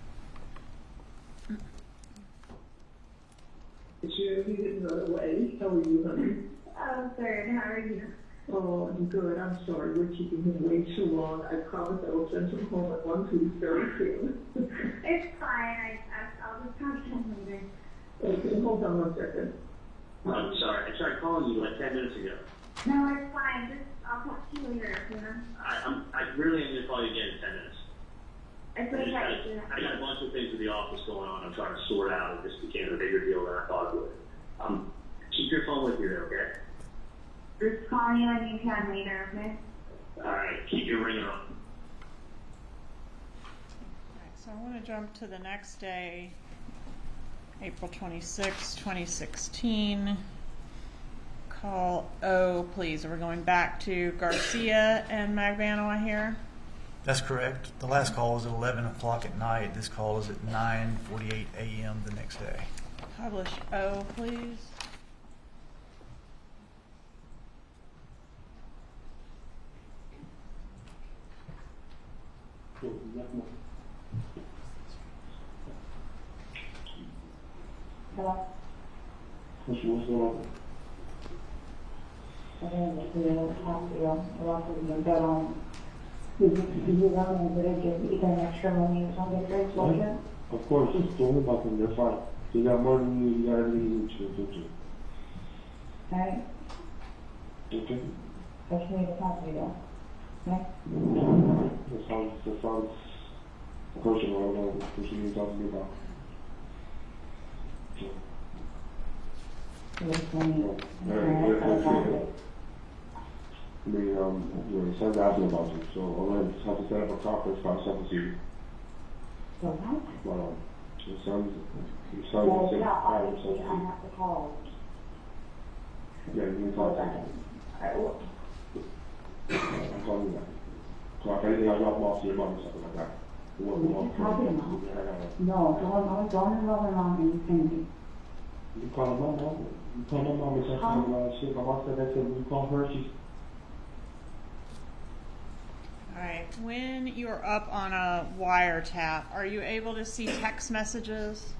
June, you didn't run away. How are you, honey? I'm good. How are you? Oh, I'm good. I'm sorry. We're keeping him way too long. I promise I will send him home at 1 2 very soon. It's fine. I'll just talk to him later. Okay, hold on 1 second. I'm sorry. I tried calling you like 10 minutes ago. No, it's fine. I'll talk to you later, you know? I really am going to call you again in 10 minutes. It's okay. I got a bunch of things with the office going on. I'm trying to sort out. It just became a bigger deal than I thought it would. Keep your phone with you there, okay? Just call you when you can later, okay? All right. Keep your ringer on. All right, so I want to jump to the next day, April 26, 2016. Call O, please. We're going back to Garcia and Magbanua here. That's correct. The last call was at 11 o'clock at night. This call is at 9:48 a.m. the next day. Publish O, please. Hello? What's going on? I didn't get to the hospital. I lost it, but, did you run and did I give you an extra money or something for explosion? Of course, don't worry about them. They're fine. You got more than you got everything you need to. Alright, Okay? that's me to talk to you though. The sounds approaching right now, which you talking about. Your son's asking about you, so I'm going to have to set up a conference call, something to you. So what? Your son's Well, sick. yeah, obviously I have to call. Yeah, you can talk to him. I will. I'm calling you back. So if anything, I'll drop them off to your mom or something like that. What are you talking about? No, don't involve her mom in anything. You call my mom? You call my mom and say something about shit. My mom said that you call her, she's... All right. When you're up on a wiretap, are you able to see text messages?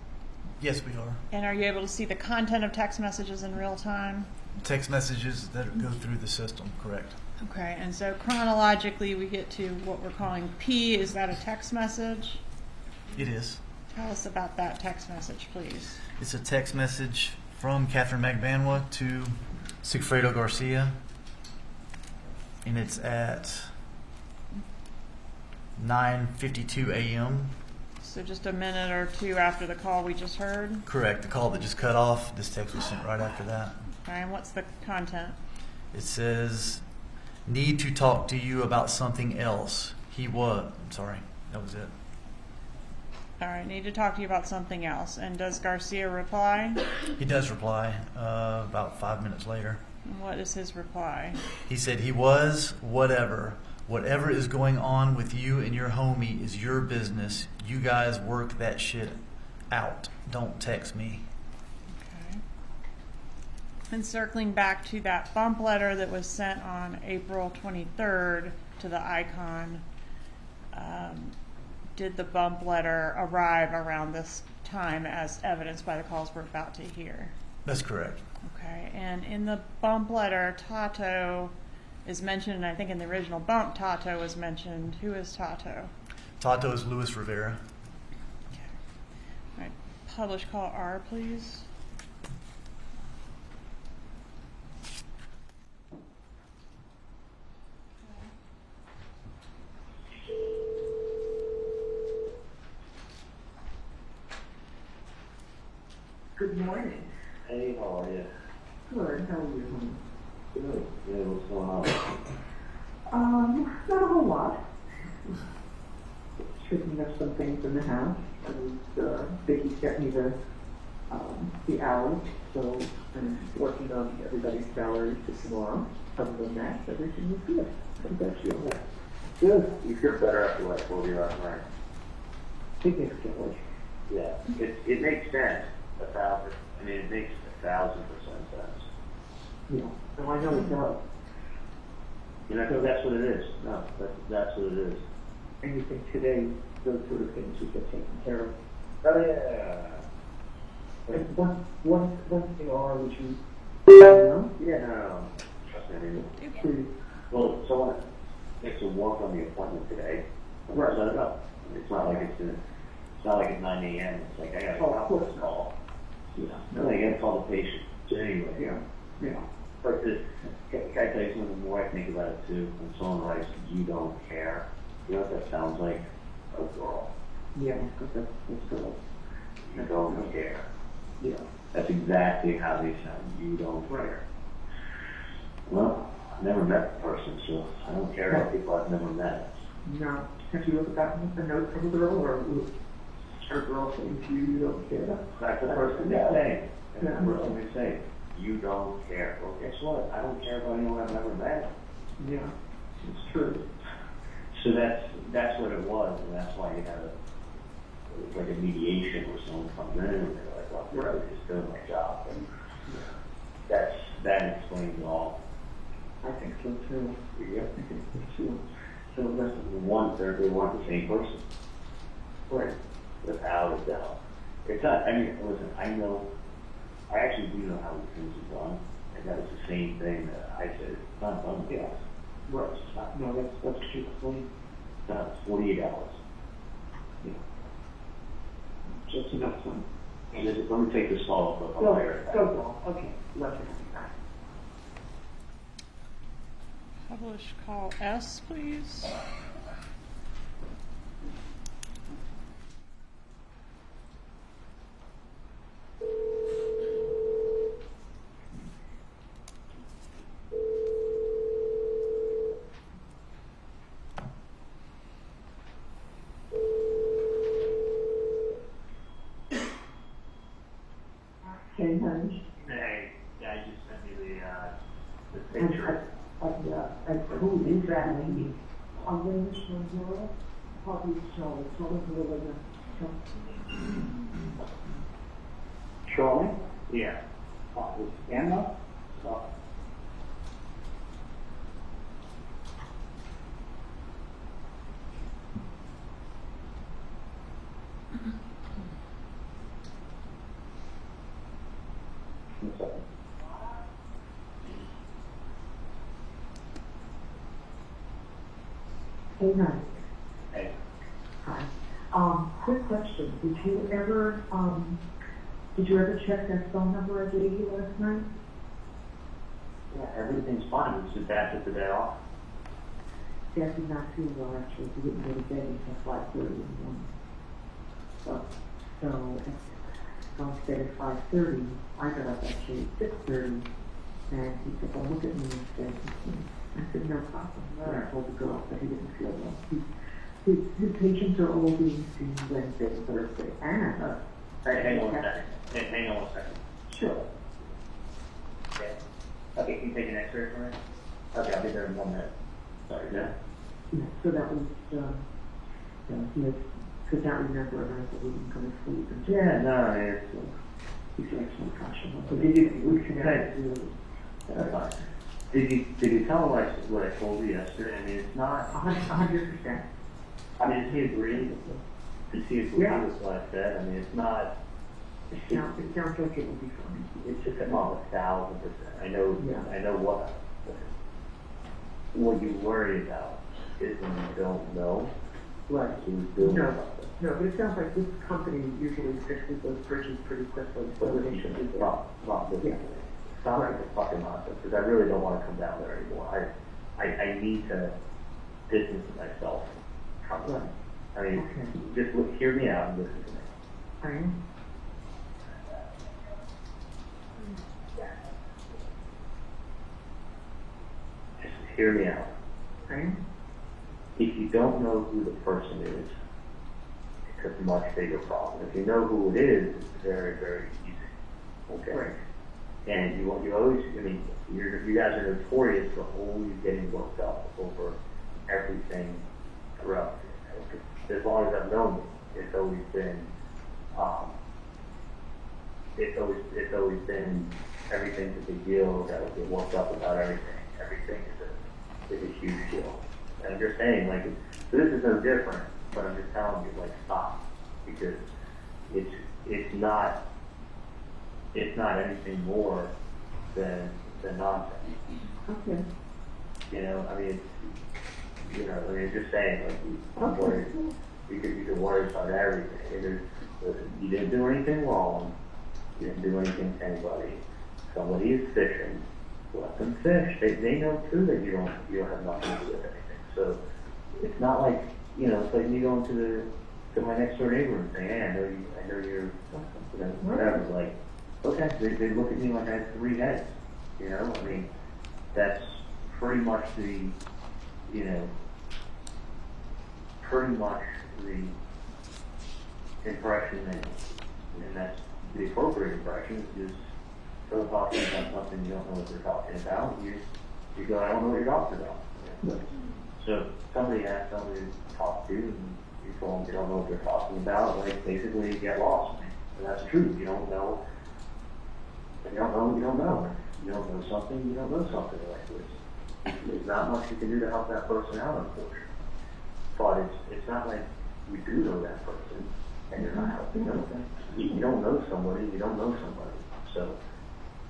Yes, we are. And are you able to see the content of text messages in real time? Text messages that go through the system, correct. Okay, and so chronologically we get to what we're calling P. Is that a text message? It is. Tell us about that text message, please. It's a text message from Catherine Magbanua to Sigfredo Garcia, and it's at 9:52 a.m. So just a minute or two after the call we just heard? Correct. The call that just cut off, this text was sent right after that. Okay, and what's the content? It says, need to talk to you about something else. That was it. All right, need to talk to you about something else. And does Garcia reply? He does reply about 5 minutes later. And what is his reply? He said he was whatever. Whatever is going on with you and your homie is your business. You guys work that shit out. Don't text me. Okay. And circling back to that bump letter that was sent on April 23rd to the Icon, did the bump letter arrive around this time as evidenced by the calls we're about to hear? That's correct. Okay, and in the bump letter, Tato is mentioned, and I think in the original bump, Tato was mentioned. Who is Tato? Tato is Luis Rivera. Okay. All right, publish call R, please. Good morning. Hey, how are you? Good, how are you? Good. Yeah, what's going on? Not a whole lot. Picking up some things in the house, and Vicky's got me the hours, so I'm working on everybody's salaries for tomorrow. Other than that, everything is good. How about you? Good. You feel better after like 40 hours, right? Significantly. Yeah. It makes sense. It makes 1,000% sense. Yeah. No, I know it does. And I feel that's what it is. No, that's what it is. And you think today those sort of things should get taken care of? Oh, yeah. And once they are, would you know? Yeah, no. Trust me, I mean, Please. well, someone makes a walk on the appointment today. Right. Let it up. It's not like it's not like at 9 a.m. It's like, I got a conference call. Yeah. No, you gotta call the patient. So anyway. Yeah. Yeah. But can I tell you something? The more I think about it too, when someone writes, you don't care, you know what that sounds like? A girl. Yeah, that's good. You don't care. Yeah. That's exactly how they sound. You don't care. Well, I've never met the person, so I don't care about people I've never met. No. Have you ever gotten a note from a girl or a girl saying to you, you don't care? That's the person they say. That's the person they say. You don't care. Well, guess what? I don't care about anyone I've never met. Yeah, it's true. So that's what it was, and that's why you had like a mediation where someone comes in and they're like, well, I'm just doing my job. And that explains it all. I think so too. Yeah. I think so too. So that's They want the same person. right. Without a doubt. It's not, I mean, listen, I actually do know how these things are done, and that was the same thing that I said, it's not done. Yeah. Right. No, that's true. No, it's 48 hours. Yeah. Just enough time. Let me take this call up. Go. Okay. Love you. Publish call S, please. Hey, honey. Hey, yeah, you just sent me the picture. Who is that lady? Angela, Bobby Charlie, Charlie? Yeah. Is Anna? Hey, honey. Hey. Hi. Quick question. Did you ever check that phone number I gave you last night? Yeah, everything's fine. It's just Dad took the day off. Dad did not feel well, actually. He didn't go to bed until 5:30 in the morning. So I stayed at 5:30. I got up actually at 6:30, and he said, "Well, look at me," and said, I said, "No problem." And I told the girl that he didn't feel well. His patients are all being seen Wednesday, Thursday, and Hang on a second. Hang on a second. Sure. Yeah. Okay, can you take an X-ray for me? Okay, I'll be there in 1 minute. Sorry, yeah. Yeah, so that was, he could not remember, and I said, we didn't go to sleep. And Yeah, no, it's... he's actually caution. So did you... That's fine. Did you tell him what I told you yesterday? I mean, it's not... 100%. I mean, does he agree? Does he agree Yeah. with what I said? I mean, it's not... It sounds like it will be fine. It's just a 1,000%. I know. Yeah. I know what you worry about is when you don't know Right. who's doing No. something. No, but it sounds like this company usually fixes those bridges pretty quickly. But So this they is should be not this. Yeah. Stop like a fucking nonsense, because I really don't want to come down there anymore. I need to distance myself from it. Right. I mean, Okay. just hear me out and listen to me. I am. Just hear me out. I am. If you don't know who the person is, it's a much bigger problem. If you know who it is, it's very, very easy. Okay? Right. And you always, I mean, you guys are notorious for always getting worked up over everything throughout. As long as I've known you, it's always been, it's always been everything's a big deal. Got to get worked up about everything. Everything is a huge deal. And I'm just saying, like, so this is no different. But I'm just telling you, like, stop, because it's not anything more than nonsense. Okay. You know, I mean, just saying, like, you could worry about everything. Listen, you didn't do anything wrong. You didn't do anything to anybody. Somebody is fishing. Let them fish. They know too that you don't have nothing to do with anything. So it's not like, it's like me going to my next door neighbor and saying, hey, I know you're, whatever. Like, okay, they look at me like I have 3 heads. I mean, that's pretty much the impression and that's the appropriate impression is so talking about something you don't know what they're talking about. You go, I don't know what you're talking about. So somebody has somebody to talk to, and you told them you don't know what they're talking about. Like, basically, you get lost. And that's true. You don't know. If you don't know, you don't know. If you don't know something, you don't know something like this. There's not much you can do to help that person out, unfortunately. But it's not like you do know that person, and you're not helping them. You don't know somebody, you don't know somebody. So,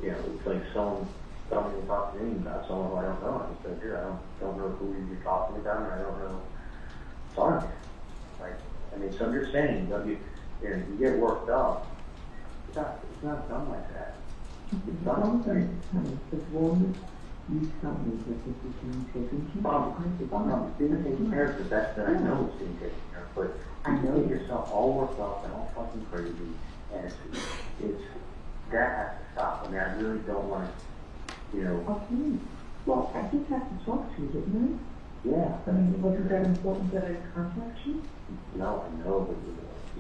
it's like someone coming to talk to me about someone who I don't know. I just said, dude, I don't know who you're talking about, and I don't know. Sorry. Like, I mean, so I'm just saying, you get worked up. It's not done like that. It's done. It's warm. You tell me that this is being taken care Well, of. if I'm not being taken care of, the best that I know is being taken care of, but I you know. get yourself all worked up and all fucking crazy, and it's, that has to stop. I mean, I really don't want to, you know, Okay. Well, I just have to talk to you, didn't yeah, I? I mean, wasn't that important that I contact you? no, I know, but you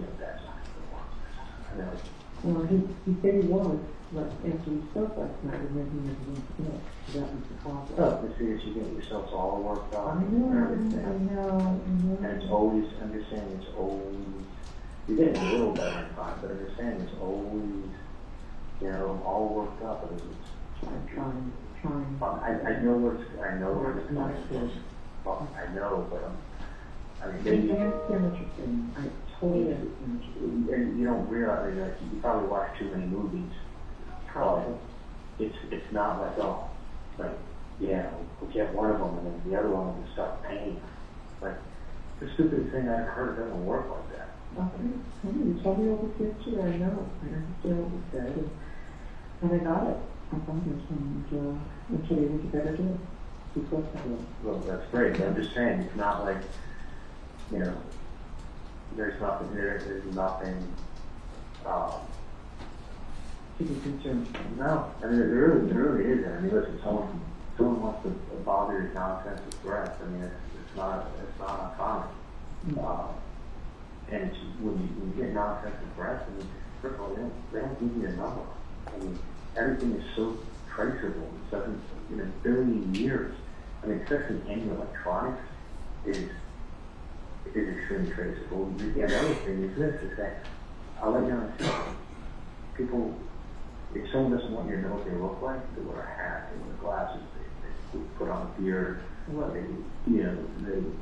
know, that's not gonna work. I know, Well, he said he was, but after we spoke last night, and then he never went to bed. So that was the problem. oh, the thing is, you get yourselves all worked up. I know, and I everything. know. And it's always, I'm just saying, it's always, you're getting a little better in time, but I'm just saying, it's always, you know, all worked up, and it's, I'm trying. I know where it's Not coming good. from. Well, I know, but I mean, I maybe, understand what you're saying. I totally understand what you're saying. and you don't realize that you probably watch too many movies. Probably. It's not like, oh, like, yeah, we'll get one of them and then the other one will start paying. Like, the stupidest thing I've heard, it doesn't work like that. Okay. You told me all this yesterday. I know. I understand what you said. And I got it. I found it. And until you get better do it. Because I will. Well, that's great, but I'm just saying, it's not like, you know, there's nothing, there's nothing, To be concerned. no, I mean, there really isn't. I mean, listen, someone wants to bother your nonsense with threats. I mean, it's not uncommon. And it's, when you get nonsense with threats, I mean, first of all, they don't give you a number. I mean, everything is so traceable. It doesn't, in a billion years. I mean, especially any electronics is extremely traceable. The other thing is this, is that, I'll let you know, people, if someone doesn't want you to know what they look like, they wear a hat, they wear glasses, they put on a beard, they, you know,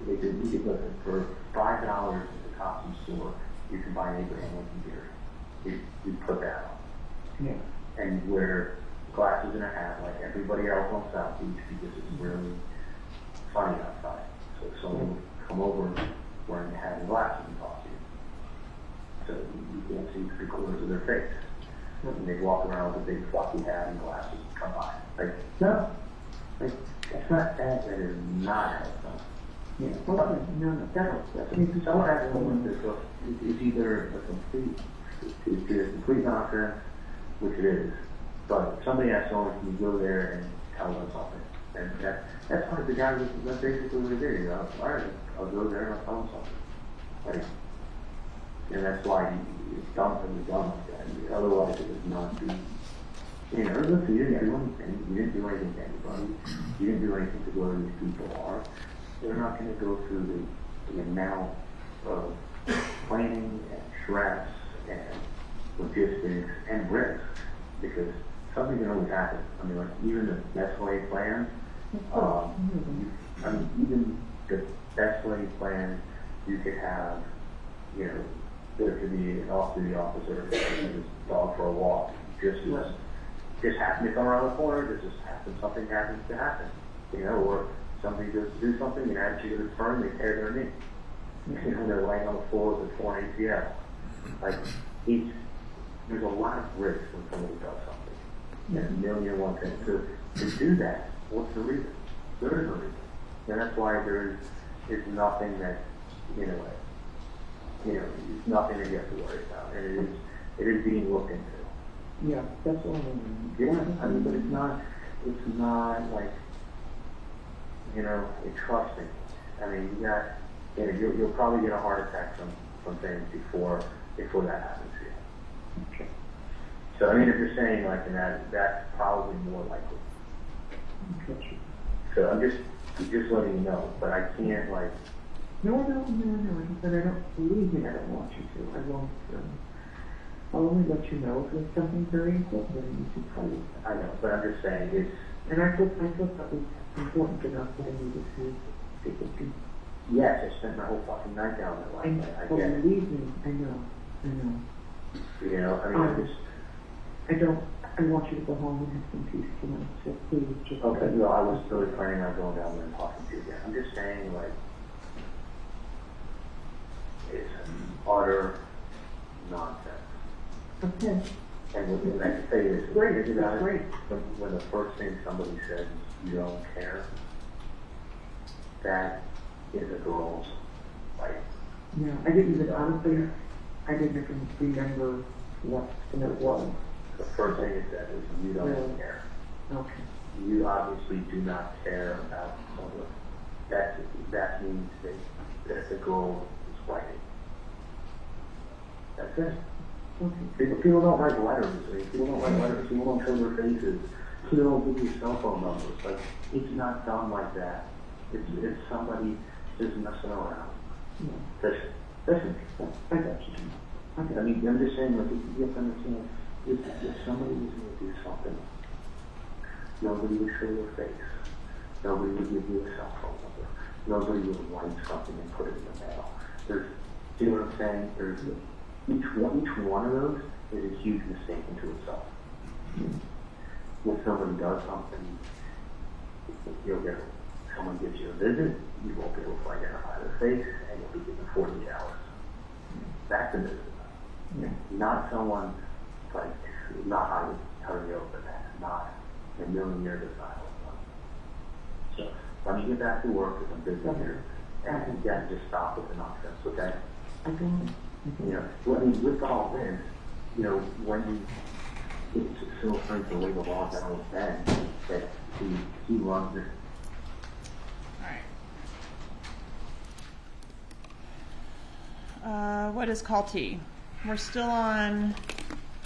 they could listen, for $5 at the costume store, you can buy an Abraham Lincoln beard. You put that on. Yeah. And you wear glasses and a hat like everybody else on South Beach because it's really funny outside. So someone would come over wearing a hat and glasses and talk to you. So you can't see 3/4 of their face. And they walk around with a big fluffy hat and glasses and come by. Like, no. Like, that's not that. That is not how it's done. Yeah. Okay. No. That's I mean, someone has to look at this. It's either a complete nonsense, which it is, but somebody has someone can go there and tell them something. And that's why the guy was, that's basically what he did. You know, all right, I'll go there and I'll tell him something. Like, and that's why it's dumb for the dumb like that. Otherwise, it would not be. You know, listen, you didn't do anything. You didn't do anything to anybody. You didn't do anything to where these people are. They're not going to go through the amount of planning and stress and logistics and risk, because something can always happen. I mean, like even the best laid plans, I mean, even the best laid plans, you could have, you know, there could be an off-duty officer taking his dog for a walk, just happen to come around the corner, something happens to happen, you know, or somebody goes to do something, and as you go to turn, they tear their knee. You know, they're laying on the floor with a torn ACL. Like, there's a lot of risk when somebody does something. There's a million and one things. So to do that, what's the reason? There is no reason. And that's why it's nothing that, you know, it's nothing that you have to worry about. And it is being looked into. Yeah, that's all I mean. Yeah, I mean, but it's not like, you know, trust me. I mean, you'll probably get a heart attack from things before that happens to you. Okay. So, I mean, if you're saying like that's probably more likely. Okay. So I'm just letting you know, but I can't like. No. But I don't believe me. I don't want you to. I won't. I'll only let you know if it's something very important that I need to tell you. I know, but I'm just saying it's. And I thought that was important enough that I needed to take it to. Yes, I spent my whole fucking night down there last night. I get it. Believe me, I know. You know, I mean, I want you to go home and have some peace tonight, so please just. Okay, no, I was really planning on going down there and talking to you again. I'm just saying, like, it's utter nonsense. Okay. And when I say this, Great, you guys, great. when the first thing somebody says, you don't care, that is a girl's right. Yeah, I didn't even, honestly, I didn't even remember what it was. The first thing it said is, you don't Yeah. care. Okay. You obviously do not care about someone. That means that the girl is whiting. That's it. Okay. People don't write letters. People don't write letters. People don't show their faces. People don't give you cell phone numbers. Like, it's not done like that. It's somebody just messing around. Yeah. Listen. I got you. I mean, I'm just saying, like, you have to understand, if somebody was going to do something, nobody would show their face. Nobody would give you a cell phone number. Nobody would write something and put it in the mail. Do you know what I'm saying? There's each one of those is a huge mistake into itself. When somebody does something, you'll get, someone gives you a visit, you won't be able to identify their face, and you'll be given 48 hours. That's a visit. Yeah. Not someone, like, not how to go for that. Not a million years of silence. So, let me get back to work with some business here, and again, just stop with the nonsense, okay? Okay. You know, well, I mean, with all this, you know, when it's so afraid the way the law down with Ben, that he runs this. All right. What is call T? We're still on,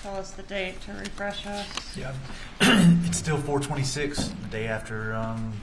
tell us the date to refresh us. Yeah, it's still 4/26, the day after